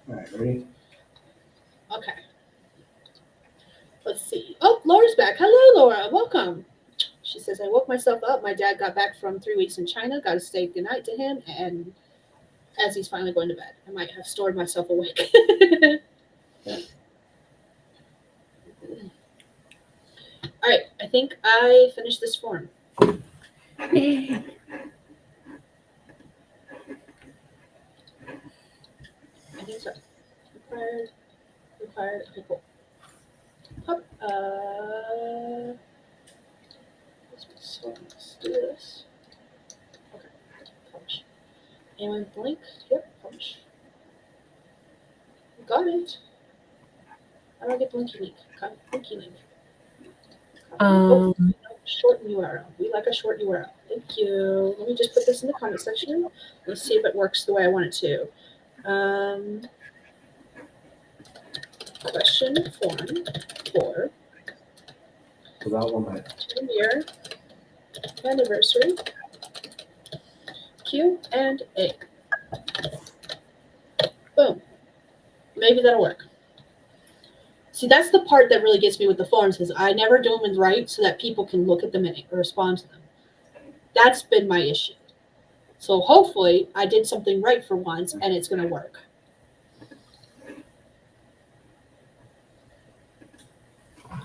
All right, ready? Okay. Let's see. Oh, Laura's back. Hello, Laura. Welcome. She says, I woke myself up. My dad got back from 3 weeks in China. Got to say goodnight to him. And as he's finally going to bed, I might have stored myself awake. All right. I think I finished this form. Yay. I think so. Required. Okay, cool. Hop. Let's do this. Okay. Publish. Anyone blink? Yep. Publish. Got it. How do I get blinky link? Got blinky link. Short URL. We like a short URL. Thank you. Let me just put this in the comment section. Let's see if it works the way I want it to. Question form for So that one, 2-year anniversary Q&A. Boom. Maybe that'll work. See, that's the part that really gets me with the forms is I never do them right so that people can look at them and respond to them. That's been my issue. So hopefully I did something right for once and it's going to work.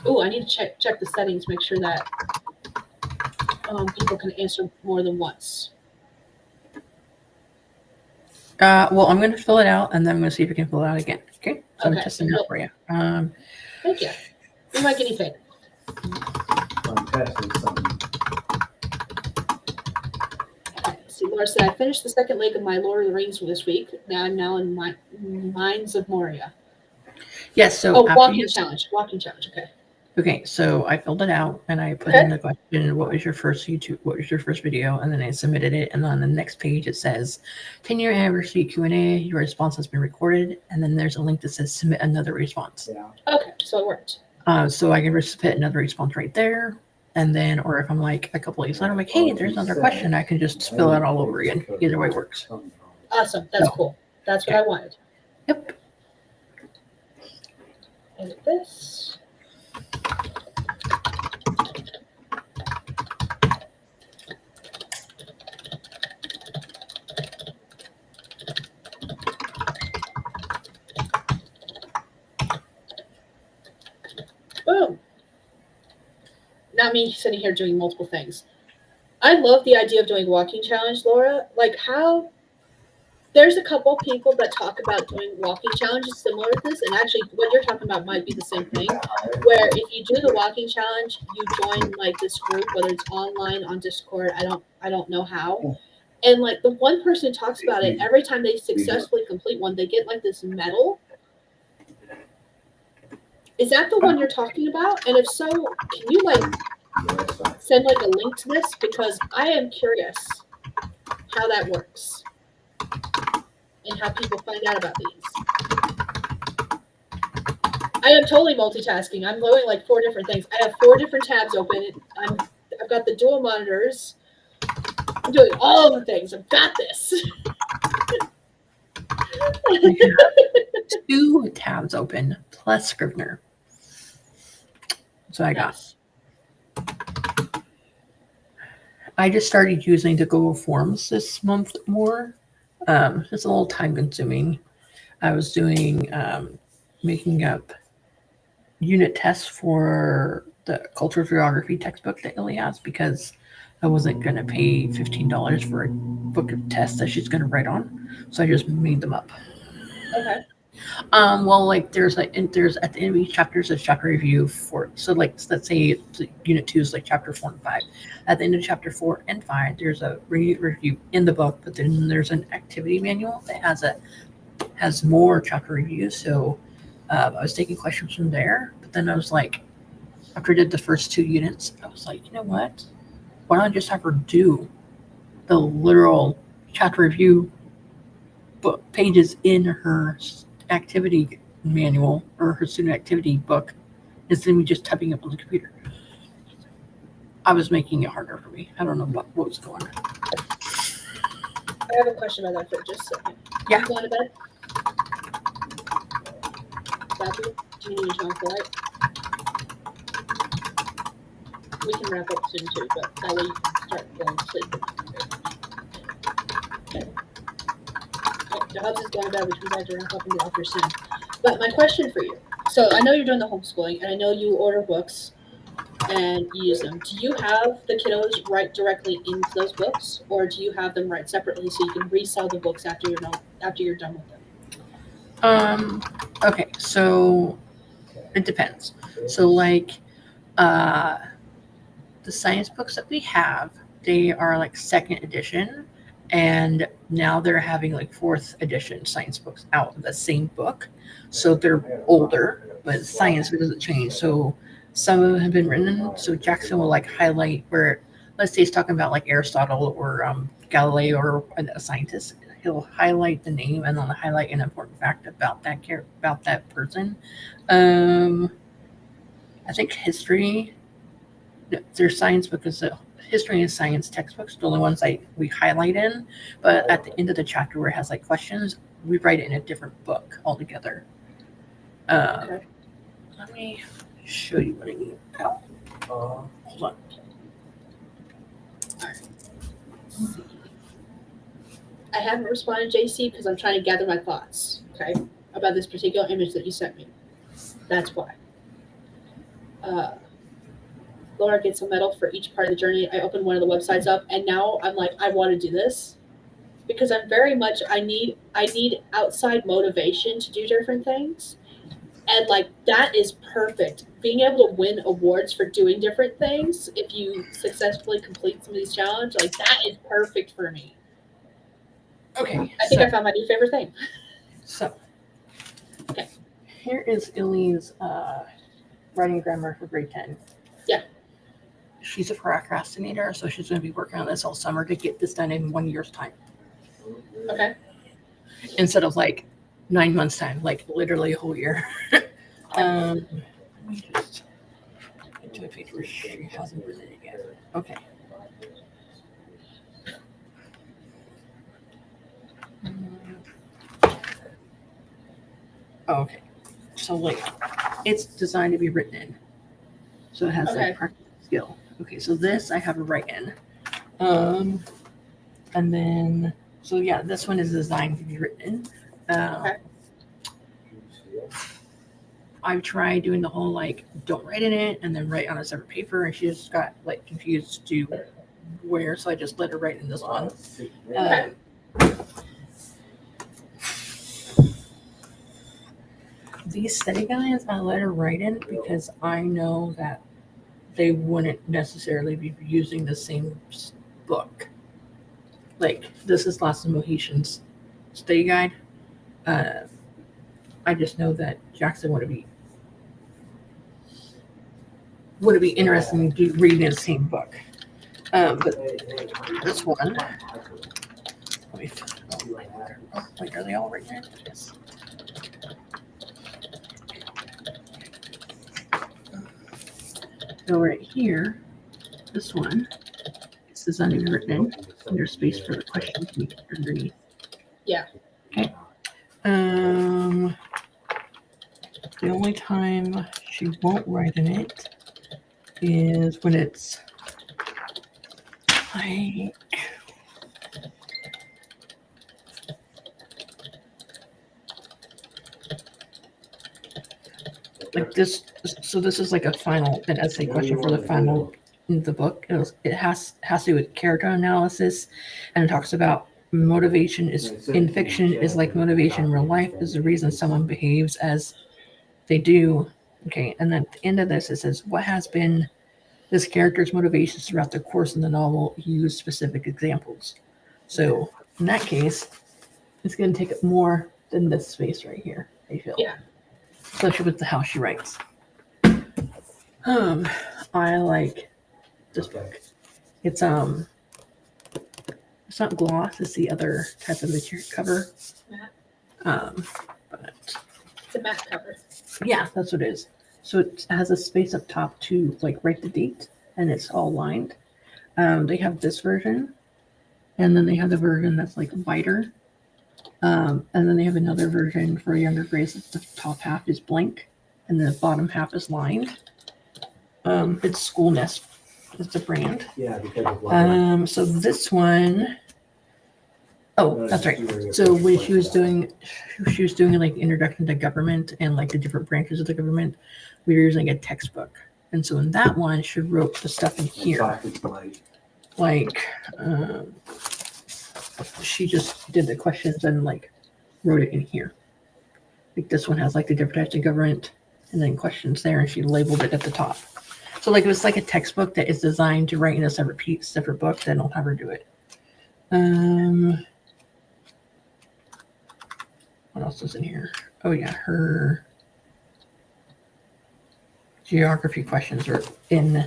Oh, I need to check the settings, make sure that people can answer more than once. Well, I'm going to fill it out, and then I'm going to see if we can fill it out again. Okay? So I'm testing it out for you. Thank you. You're my guinea pig. I'm testing something. Okay, see, Laura said, I finished the second leg of my Lord of the Rings for this week. Now I'm in my Mines of Moria. Yes, so walking challenge. Okay. Okay, so I filled it out and I put in the question, what was your first video? And then I submitted it. And on the next page, it says 10-year anniversary Q&A, your response has been recorded. And then there's a link that says submit another response. Yeah. Okay, so it worked. So I can submit another response right there. And then, or if I'm like a couple days later, I'm like, hey, there's another question. I can just fill it all over again. Either way works. Awesome. That's cool. That's what I wanted. Yep. Edit this. Boom. Not me sitting here doing multiple things. I love the idea of doing walking challenge, Laura. Like how there's a couple people that talk about doing walking challenges similar to this, and actually what you're talking about might be the same thing, where if you do the walking challenge, you join like this group, whether it's online on Discord, I don't know how. And like the one person who talks about it, every time they successfully complete one, they get like this medal. Is that the one you're talking about? And if so, can you like send like a link to this? Because I am curious how that works and how people find out about these. I am totally multitasking. I'm doing like 4 different things. I have 4 different tabs open. I've got the dual monitors. I'm doing all the things. I've got this. 2 tabs open plus Scrivener. So I got. I just started using the Google Forms this month more. It's a little time consuming. I was doing making up unit tests for the cultural geography textbook that Illy has because I wasn't going to pay $15 for a book of tests that she's going to write on. So I just made them up. Okay. Well, like there's at the end of each chapter, there's a chapter review for, so like, let's say unit 2 is like chapter 4 and 5. At the end of chapter 4 and 5, there's a review in the book, but then there's an activity manual that has more chapter reviews. So I was taking questions from there, but then I was like, after I did the first 2 units, I was like, you know what? Why don't I just have her do the literal chapter review book pages in her activity manual or her student activity book instead of me just typing up on the computer. I was making it harder for me. I don't know what was going on. I have a question about that for just a second. Yeah. You going to bed? Bathroom? Do you need to turn off the light? We can wrap up soon too, but that way you can start going to sleep. Okay. The Hubs is going to bed, which means I have to wrap up and get off here soon. But my question for you, so I know you're doing the homeschooling, and I know you order books. and use them. Do you have the kiddos write directly into those books, or do you have them write separately so you can resell the books after you're done with them? Okay, so it depends. So like the science books that we have, they are like second edition, and now they're having like fourth edition science books out of the same book. So they're older, but science doesn't change. So some of them have been written. So Jackson will like highlight where, let's say he's talking about like Aristotle or Galileo or a scientist. He'll highlight the name and then highlight an important fact about that person. I think history. There's science because history and science textbooks are the only ones we highlight in. But at the end of the chapter where it has like questions, we write it in a different book altogether. Okay. Let me show you what I mean. Hold on. I haven't responded, JC, because I'm trying to gather my thoughts, okay, about this particular image that you sent me. That's why. Laura gets a medal for each part of the journey. I opened one of the websites up, and now I'm like, I want to do this because I'm very much I need outside motivation to do different things, and like that is perfect. Being able to win awards for doing different things if you successfully complete some of these challenges, like that is perfect for me. Okay. I think I found my new favorite thing. So, okay. Here is Illy's writing grammar for grade 10. Yeah. She's a procrastinator, so she's going to be working on this all summer to get this done in 1 year's time. Okay. Instead of like 9 months' time, like literally a whole year. Let me just get to a page where she hasn't written it yet. Okay. Okay. So like it's designed to be written in. So it has like practical skill. Okay, so this I have to write in. And then so yeah, this one is designed to be written in. I've tried doing the whole like don't write in it and then write on a separate paper, and she just got like confused to where, so I just let her write in this one. These study guides I let her write in because I know that they wouldn't necessarily be using the same book. Like this is Lost in Mohician's study guide. I just know that Jackson would be interested in reading the same book. But this one, wait, are they all written in? Yes. So right here, this one, this is written in. And there's space for the question underneath. Yeah. Okay. The only time she won't write in it is when it's like this. So this is like an essay question for the final in the book. It has to do with character analysis, and it talks about motivation is in fiction is like motivation in real life is the reason someone behaves as they do. Okay, and then at the end of this it says what has been this character's motivations throughout the course of the novel, use specific examples. So in that case, it's going to take up more than this space right here, I feel. Yeah. Especially with how she writes. I like this book. It's not gloss, it's the other type of material cover. But it's a matte cover. Yeah, that's what it is. So it has a space up top to like write the date, and it's all lined. They have this version, and then they have the version that's like wider. And then they have another version for younger grades. The top half is blank, and the bottom half is lined. It's School Nest. It's a brand. Yeah, because of so this one. Oh, that's right. So when she was doing like introduction to government and like the different branches of the government, we were using a textbook. And so in that one, she wrote the stuff in here. Like, she just did the questions and like wrote it in here. Like this one has like the different types of government and then questions there, and she labeled it at the top. So like it was like a textbook that is designed to write in a separate book. Then I'll have her do it. What else is in here? Oh yeah, her geography questions are in.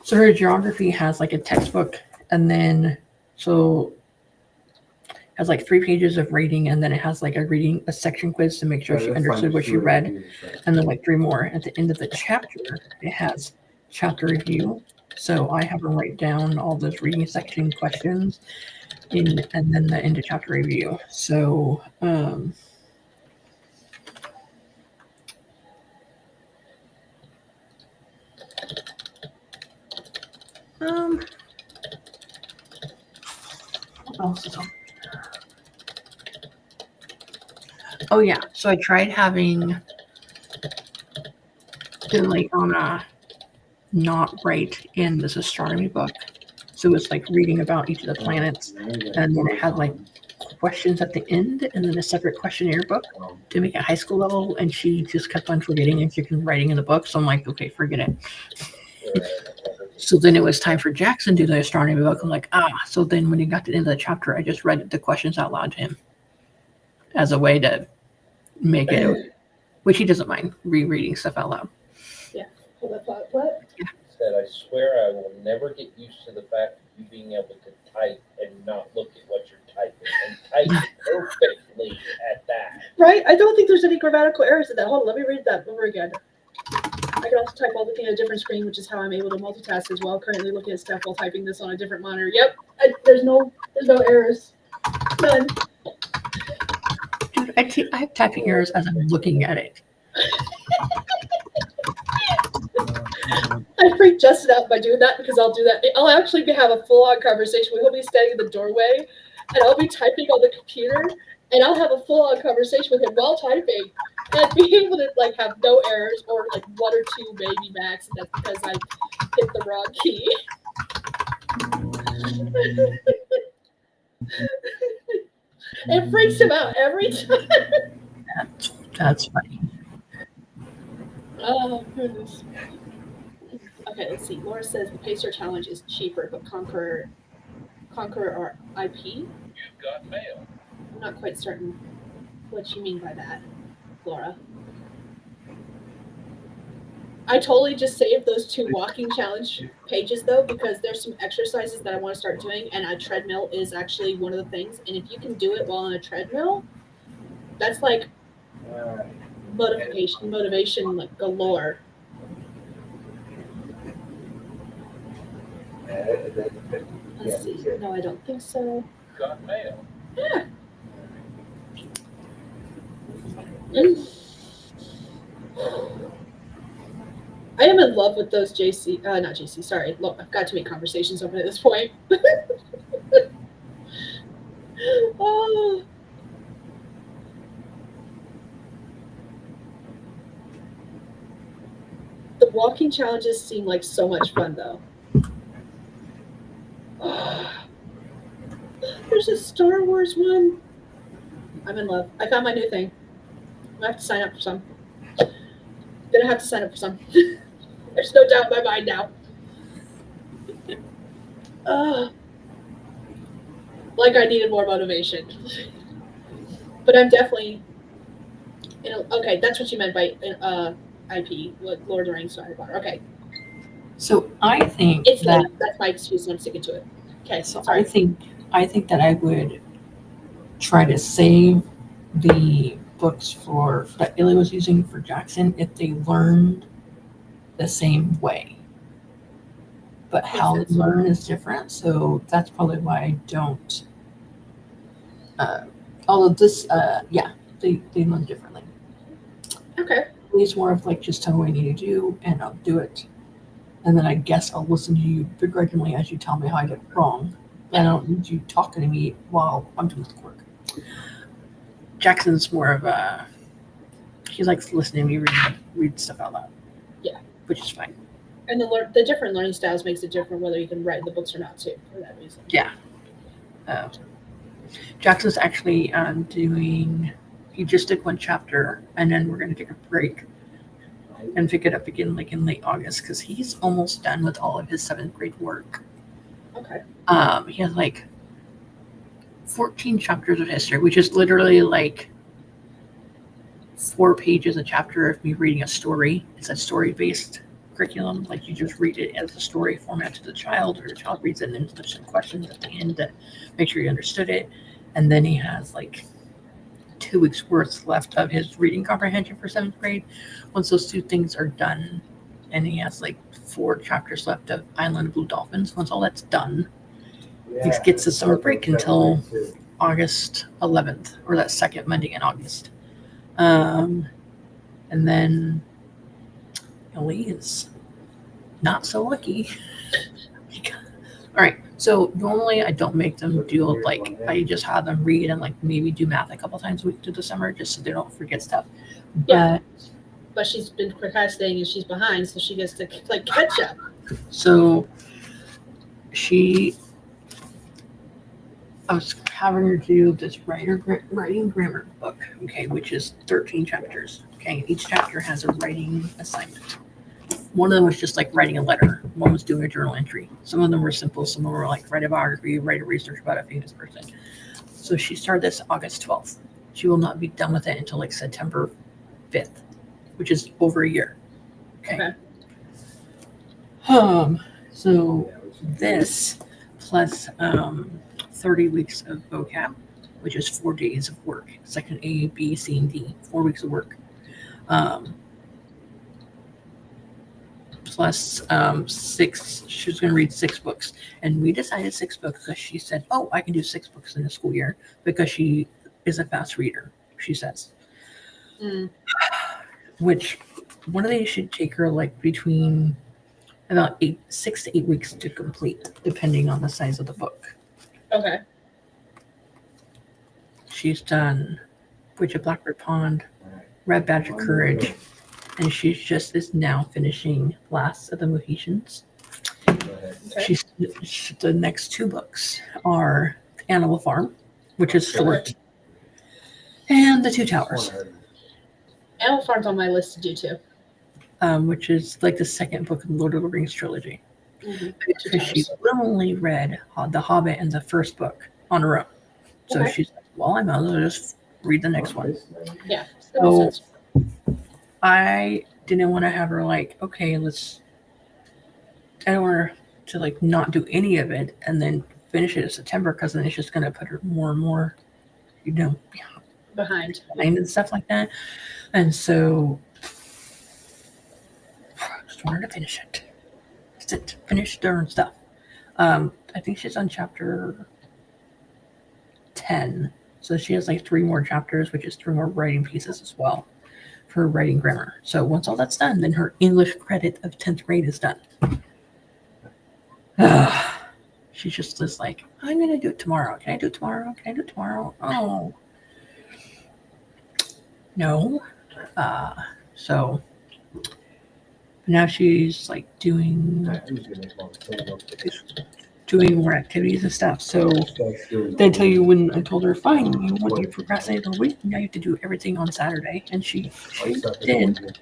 So her geography has like a textbook, and then so has like 3 pages of reading, and then it has like a section quiz to make sure she understood what she read, and then like 3 more. At the end of the chapter, it has chapter review. So I have her write down all those reading section questions and then the end of chapter review. So what else is on? Oh yeah, so I tried having Desolate on a not write in this astronomy book. So it's like reading about each of the planets, and then it had like questions at the end, and then a separate questionnaire book to make it high school level. And she just kept on forgetting, and she kept writing in the book. So I'm like, okay, forget it. So then it was time for Jackson to do the astronomy book. I'm like, So then when he got to the end of the chapter, I just read the questions out loud to him as a way to make it, which he doesn't mind rereading stuff out loud. Yeah. Hold up, what? Said, I swear I will never get used to the fact of you being able to type and not look at what you're typing and type perfectly at that. Right? I don't think there's any grammatical errors in that. Hold on, let me read that over again. I can also type while looking at a different screen, which is how I'm able to multitask as well. Currently looking at stuff while typing this on a different monitor. Yep, there's no errors. None. Dude, I have typing errors as I'm looking at it. I freak Justin out by doing that because I'll do that. I'll actually have a full-on conversation. He'll be standing in the doorway, and I'll be typing on the computer, and I'll have a full-on conversation with him while typing, and be able to like have no errors or like 1 or 2 maybe max, and that's because I hit the wrong key. It freaks him out every time. That's funny. Oh goodness. Okay, let's see. Laura says the Pacer challenge is cheaper, but Conqueror or IP? You've got mail. I'm not quite certain what you mean by that, Laura. I totally just saved those 2 walking challenge pages though, because there's some exercises that I want to start doing, and a treadmill is actually one of the things. And if you can do it while on a treadmill, that's like motivation like galore. Let's see. No, I don't think so. Got mail. Yeah. I am in love with those not JC, sorry. Look, I've got to make conversations open at this point. Oh. The walking challenges seem like so much fun though. There's a Star Wars one. I'm in love. I found my new thing. I have to sign up for some. Gonna have to sign up for some. There's no doubt in my mind now. Like I needed more motivation. But I'm definitely okay, that's what you meant by IP, like Lord of the Rings, Harry Potter. Okay. So I think It's that's my excuse and I'm sticking to it. Okay, so sorry. I think that I would try to save the books that Illy was using for Jackson if they learned the same way. But how they learn is different, so that's probably why I don't. Although this, they learn differently. Okay. It's more of like just tell me what I need to do, and I'll do it. And then I guess I'll listen to you begrudgingly as you tell me how I get it wrong. I don't need you talking to me while I'm doing the work. Jackson's more of he likes listening to me read stuff out loud. Yeah. which is fine. And the different learning styles makes it different whether you can write the books or not too, for that reason. Yeah. Jackson's actually he just did one chapter, and then we're going to take a break and pick it up again like in late August, because he's almost done with all of his 7th grade work. Okay. He has like 14 chapters of history, which is literally like 4 pages a chapter of me reading a story. It's a story-based curriculum. Like you just read it as a story format to the child, or the child reads it, and then there's some questions at the end to make sure you understood it. And then he has like 2 weeks worth left of his reading comprehension for 7th grade. Once those 2 things are done, and he has like 4 chapters left of Island of Blue Dolphins. Once all that's done, he gets a summer break until August 11th, or that second Monday in August. And then Ellie is not so lucky. All right, so normally I don't make them do like, I just have them read and like maybe do math a couple times a week through the summer just so they don't forget stuff. Yeah. But she's been procrastinating and she's behind, so she gets to like catch up. So I was having her do this writing grammar book, okay, which is 13 chapters. Okay, each chapter has a writing assignment. One of them was just like writing a letter. One was doing a journal entry. Some of them were simple. Some of them were like write a biography, write a research about a famous person. So she started this August 12th. She will not be done with it until like September 5th, which is over a year. Okay. So this plus 30 weeks of vocab, which is 4 days of work. Section A, B, C, and D. 4 weeks of work. Plus 6, she was going to read 6 books. And we decided 6 books because she said, oh, I can do 6 books in a school year because she is a fast reader, she says. Which one of these should take her like between about 6 to 8 weeks to complete, depending on the size of the book. Okay. She's done Witch of Blackbird Pond, Red Badge of Courage, and she just is now finishing Last of the Mohicans. Okay. The next 2 books are Animal Farm, which is short, and The Two Towers, Animal Farm's on my list to do too. which is like the second book in the Lord of the Rings trilogy. Mm-hmm. Because she only read The Hobbit and the first book on her own. So Okay. she's like, well, I might as well just read the next one. Yeah. So I didn't want to have her like, okay, I don't want her to like not do any of it and then finish it in September, because then it's just going to put her more and more, behind and stuff like that. And so I just wanted to finish it. Finish darn stuff. I think she's on chapter 10. So she has like 3 more chapters, which is 3 more writing pieces as well for writing grammar. So once all that's done, then her English credit of 10th grade is done. She just is like, I'm going to do it tomorrow. Can I do it tomorrow? Can I do it tomorrow? Oh. No. So now she's like doing more activities and stuff. So they tell you, when I told her, fine, you want you procrastinate all week, now you have to do everything on Saturday. And she did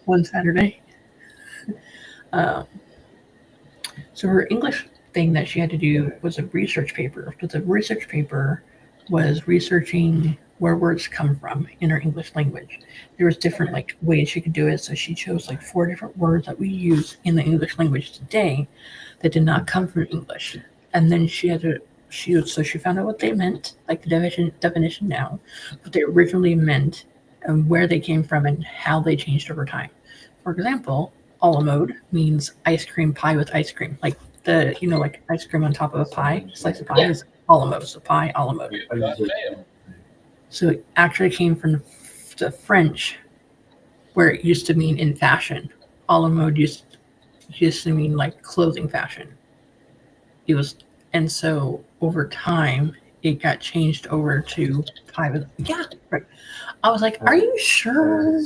one Saturday. So her English thing that she had to do was a research paper. But the research paper was researching where words come from in our English language. There was different like ways she could do it. So she chose like 4 different words that we use in the English language today that did not come from English. And then she found out what they meant, like the definition now, what they originally meant, and where they came from and how they changed over time. For example, a la mode means ice cream pie with ice cream. Like like ice cream on top of a pie, slice of pie is a la mode. So pie, a la mode. So it actually came from the French, where it used to mean in fashion. A la mode used to mean like clothing fashion. And so over time it got changed over to pie with right. I was like, are you sure?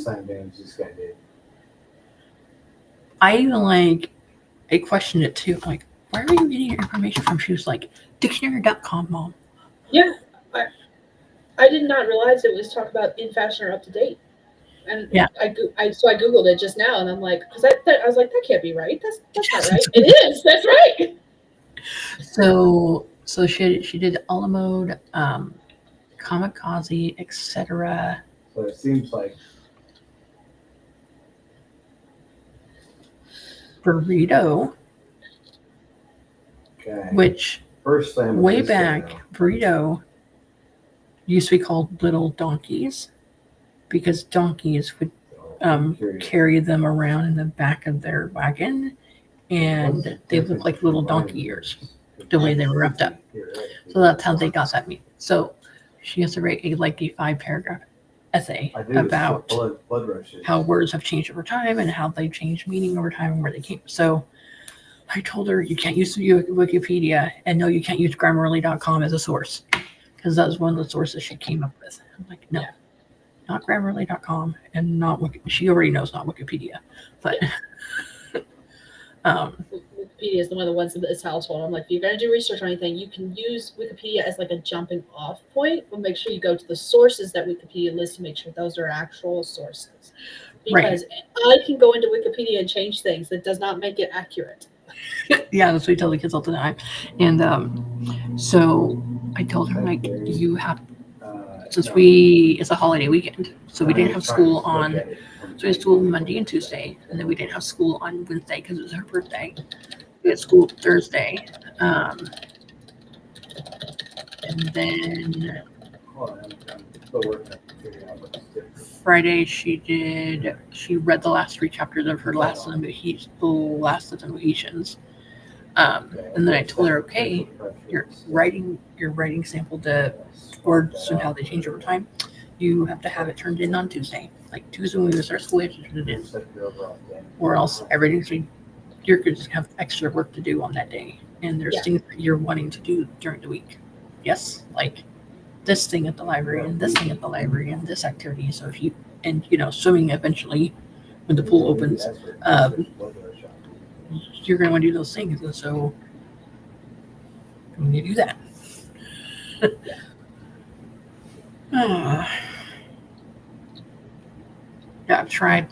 I even I questioned it too. Like, where are you getting your information from? She was like, dictionary.com, Mom. Yeah, I did not realize it was talk about in fashion or up to date. And Yeah. so I googled it just now, and I'm like, because I was like, that can't be right. That's not right. It is. That's right. So she did a la mode, kamikaze, etc. So it seems like Burrito, okay. which First slam of way this thing, back, burrito used to be called little donkeys because donkeys would though. Curious. carry them around in the back of their wagon, and they look like little donkey ears the way they were wrapped up. So that's how they got that meaning. So she has to write a 5-paragraph essay about blood rushes. how words have changed over time and how they changed meaning over time and where they came. So I told her you can't use Wikipedia, and no, you can't use Grammarly.com as a source because that was one of the sources she came up with. I'm like, no, not Grammarly.com, and not she already knows not Wikipedia, but Wikipedia is one of the ones in this household. I'm like, if you're going to do research or anything, you can use Wikipedia as like a jumping off point, but make sure you go to the sources that Wikipedia lists to make sure those are actual sources. Because I can go into Wikipedia and change things. That does not make it accurate. Yeah, that's what we tell the kids all the time. And so I told her, like, you have, since it's a holiday weekend, so we didn't have school on, so we had school Monday and Tuesday, and then we didn't have school on Wednesday because it was her birthday. We had school Thursday. And then Friday she read the last 3 chapters of her last of the Mohicans. And then I told her, okay, you're writing sample the words and how they change over time. You have to have it turned in on Tuesday. Like Tuesday when we start school, you have to turn it in. Or else you're going to have extra work to do on that day. And there's things that you're wanting to do during the week. Yes, like this thing at the library and this thing at the library and this activity. So swimming eventually when the pool opens, you're going to want to do those things. And so when you do that, I've tried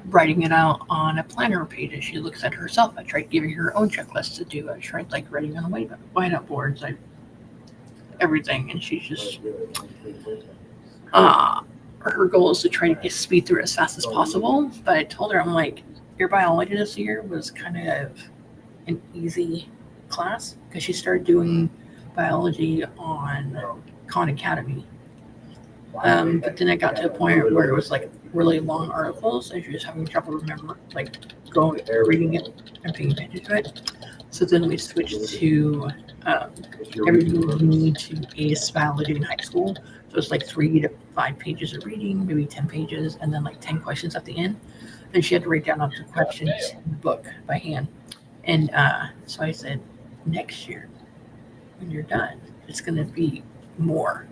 writing it out on a planner page as she looks at herself. I tried giving her own checklist to do. I tried writing on the whiteout boards, everything, and she's just her goal is to try to speed through it as fast as possible. But I told her, I'm like, your biology this year was kind of an easy class because she started doing biology on Khan Academy. But then it got to a point where it was really long articles and she was having trouble reading it and paying attention to it. So then we switched to everything you need to ace biology in high school. So it's 3 to 5 pages of reading, maybe 10 pages, and then 10 questions at the end. Then she had to write down all the questions in the book by hand. And so I said, next year, when you're done, it's going to be more.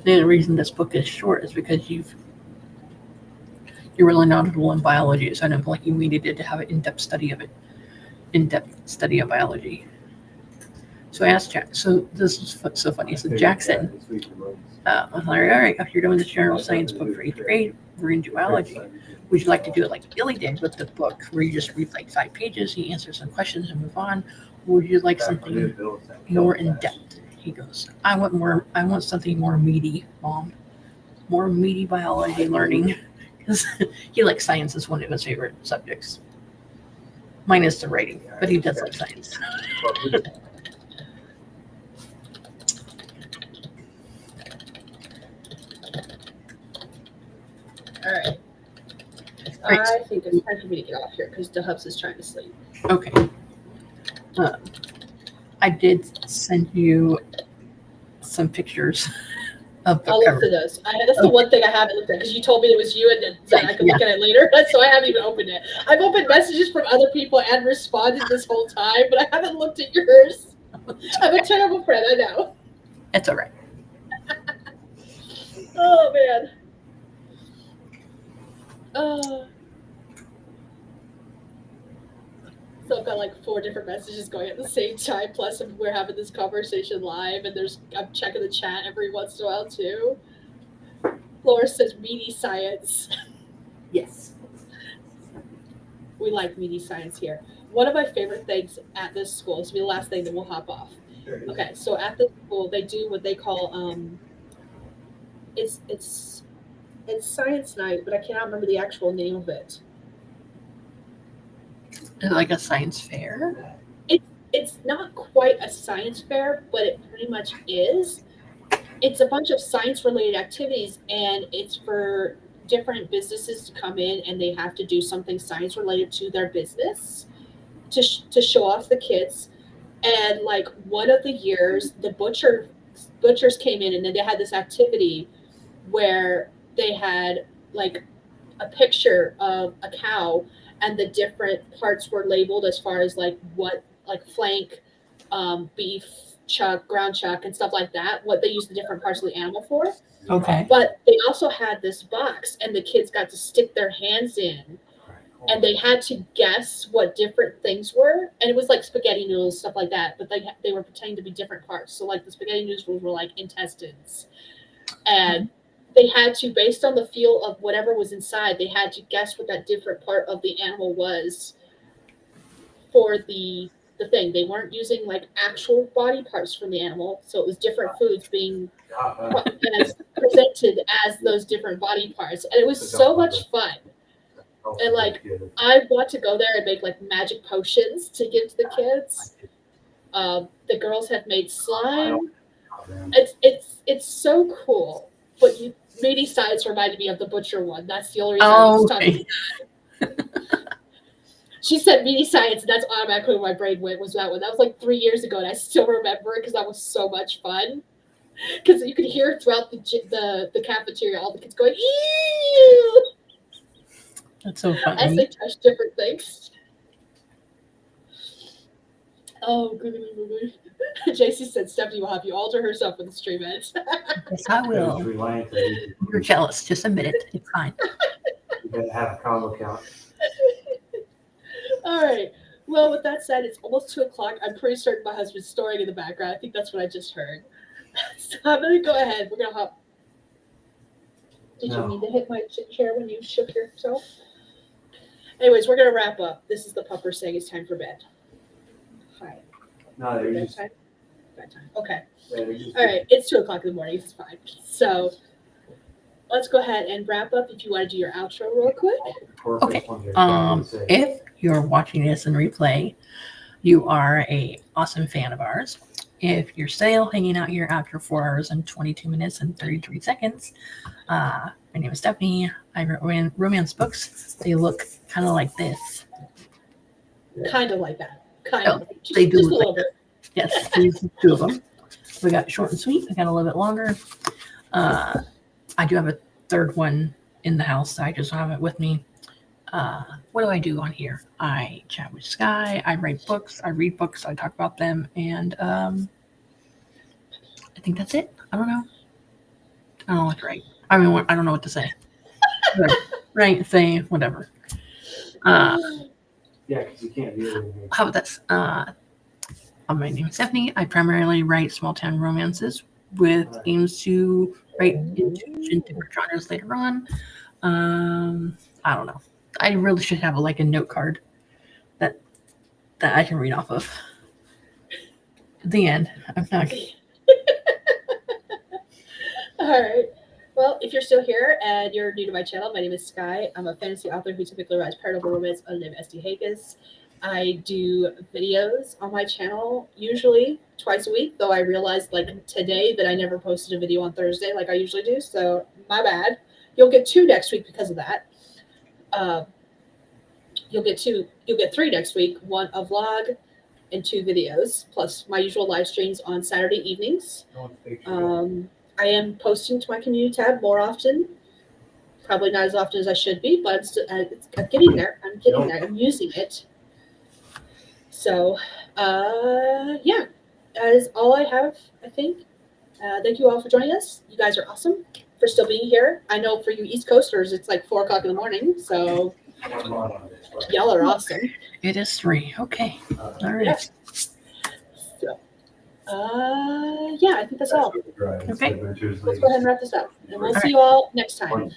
The reason this book is short is because you're really knowledgeable in biology, so I don't feel like you needed to have an in-depth study of biology. So I asked Jack. So this is so funny. So Jack said, "I'm like, all right, if you're doing this general science book for 8th grade, we're going to do biology. Would you like to do it like Billy did with the book, where you just read 5 pages, you answer some questions and move on? Or would you like something more in depth?" He goes, I want something more meaty, Mom. More meaty biology learning. Because he likes science as one of his favorite subjects. Mine is the writing, but he does like science. All right. Right. I think it's time for me to get off here because DeHubs is trying to sleep. Okay. I did send you some pictures of the I'll look cover. through those. That's the one thing I haven't looked at because you told me it was you and said I could look at it later. So I haven't even opened it. I've opened messages from other people and responded this whole time, but I haven't looked at yours. I'm a terrible friend, I know. It's all right. Oh, man. So I've got like 4 different messages going at the same time. Plus, we're having this conversation live, and I'm checking the chat every once in a while too. Laura says meaty science. Yes. We like meaty science here. One of my favorite things at this school, this will be the last thing, then we'll hop off. Okay, so at the school they do what they call it's science night, but I cannot remember the actual name of it. Is it like a science fair? It's not quite a science fair, but it pretty much is. It's a bunch of science related activities, and it's for different businesses to come in, and they have to do something science related to their business to show off the kids. And like one of the years, the butchers came in, and then they had this activity where they had like a picture of a cow, and the different parts were labeled as far as like what, like flank, beef chuck, ground chuck, and stuff like that, what they use the different parts of the animal for. Okay. But they also had this box, and the kids got to stick their hands in, and they had to guess what different things were. And it was like spaghetti noodles, stuff like that, but they were pretending to be different parts. So like the spaghetti noodles were like intestines, and they had to, based on the feel of whatever was inside, they had to guess what that different part of the animal was for the thing. They weren't using like actual body parts from the animal, so it was different foods being presented as those different body parts, and it was so much fun. And like I want to go there and make like magic potions to give to the kids. The girls have made slime. It's so cool. But meaty science reminded me of the butcher one. That's the only reason I was talking about it. She said meaty science, and that's automatically where my brain went, was that one. That was like 3 years ago, and I still remember it because that was so much fun. Because you could hear throughout the cafeteria all the kids going, ew! That's so funny. As they touch different things. Oh, good. JC said Stephanie will have you alter herself when the stream ends. Yes, I will. You're jealous. Just admit it. It's fine. You gotta have a combo count. All right. Well, with that said, it's almost 2:00. I'm pretty certain my husband's snoring in the background. I think that's what I just heard. So I'm going to go ahead. We're going to hop. Did you mean to hit my chair when you shook yourself? Anyways, we're going to wrap up. This is the pupper saying it's time for bed. Hi. No, they're just. Bedtime? Bedtime. Okay. Yeah, they're just All right. It's 2:00 in the morning. It's fine. So let's go ahead and wrap up. If you want to do your outro real quick. Okay. If you're watching this in replay, you are a awesome fan of ours. If you're still hanging out here after 4 hours and 22 minutes and 33 seconds, my name is Stephanie. I write romance books. They look kind of like this. Kind of like that. Kind of. They do just a look little like bit. Yes, these 2 of them. We got short and sweet. I got a little bit longer. I do have a third one in the house. I just don't have it with me. What do I do on here? I chat with Skye. I write books. I read books. I talk about them. And I think that's it. I don't know. I don't know what to write. I mean, I don't know what to say. Right, say, whatever. Yeah, because you can't do everything. How about this? My name is Stephanie. I primarily write small town romances with aims to write into different genres later on. I don't know. I really should have a note card that I can read off of. At the end, I'm not. All right. Well, if you're still here and you're new to my channel, my name is Skye. I'm a fantasy author who typically writes paranormal romance under the name SD Hegyes. I do videos on my channel usually twice a week, though I realized like today that I never posted a video on Thursday like I usually do, so my bad. You'll get 2 next week because of that. You'll get 3 next week, 1 a vlog and 2 videos, plus my usual live streams on Saturday evenings. I am posting to my community tab more often. Probably not as often as I should be, but I'm getting there. I'm using it. So, yeah, that is all I have, I think. Thank you all for joining us. You guys are awesome for still being here. I know for you East Coasters, it's like 4:00 in the morning, so I'm not on this, but, Y'all are awesome. It is 3. Okay. All right. Yeah. So, yeah, I think that's all. Right, Okay. Adventures Let's go ahead and wrap this up. And we'll All see you all next time.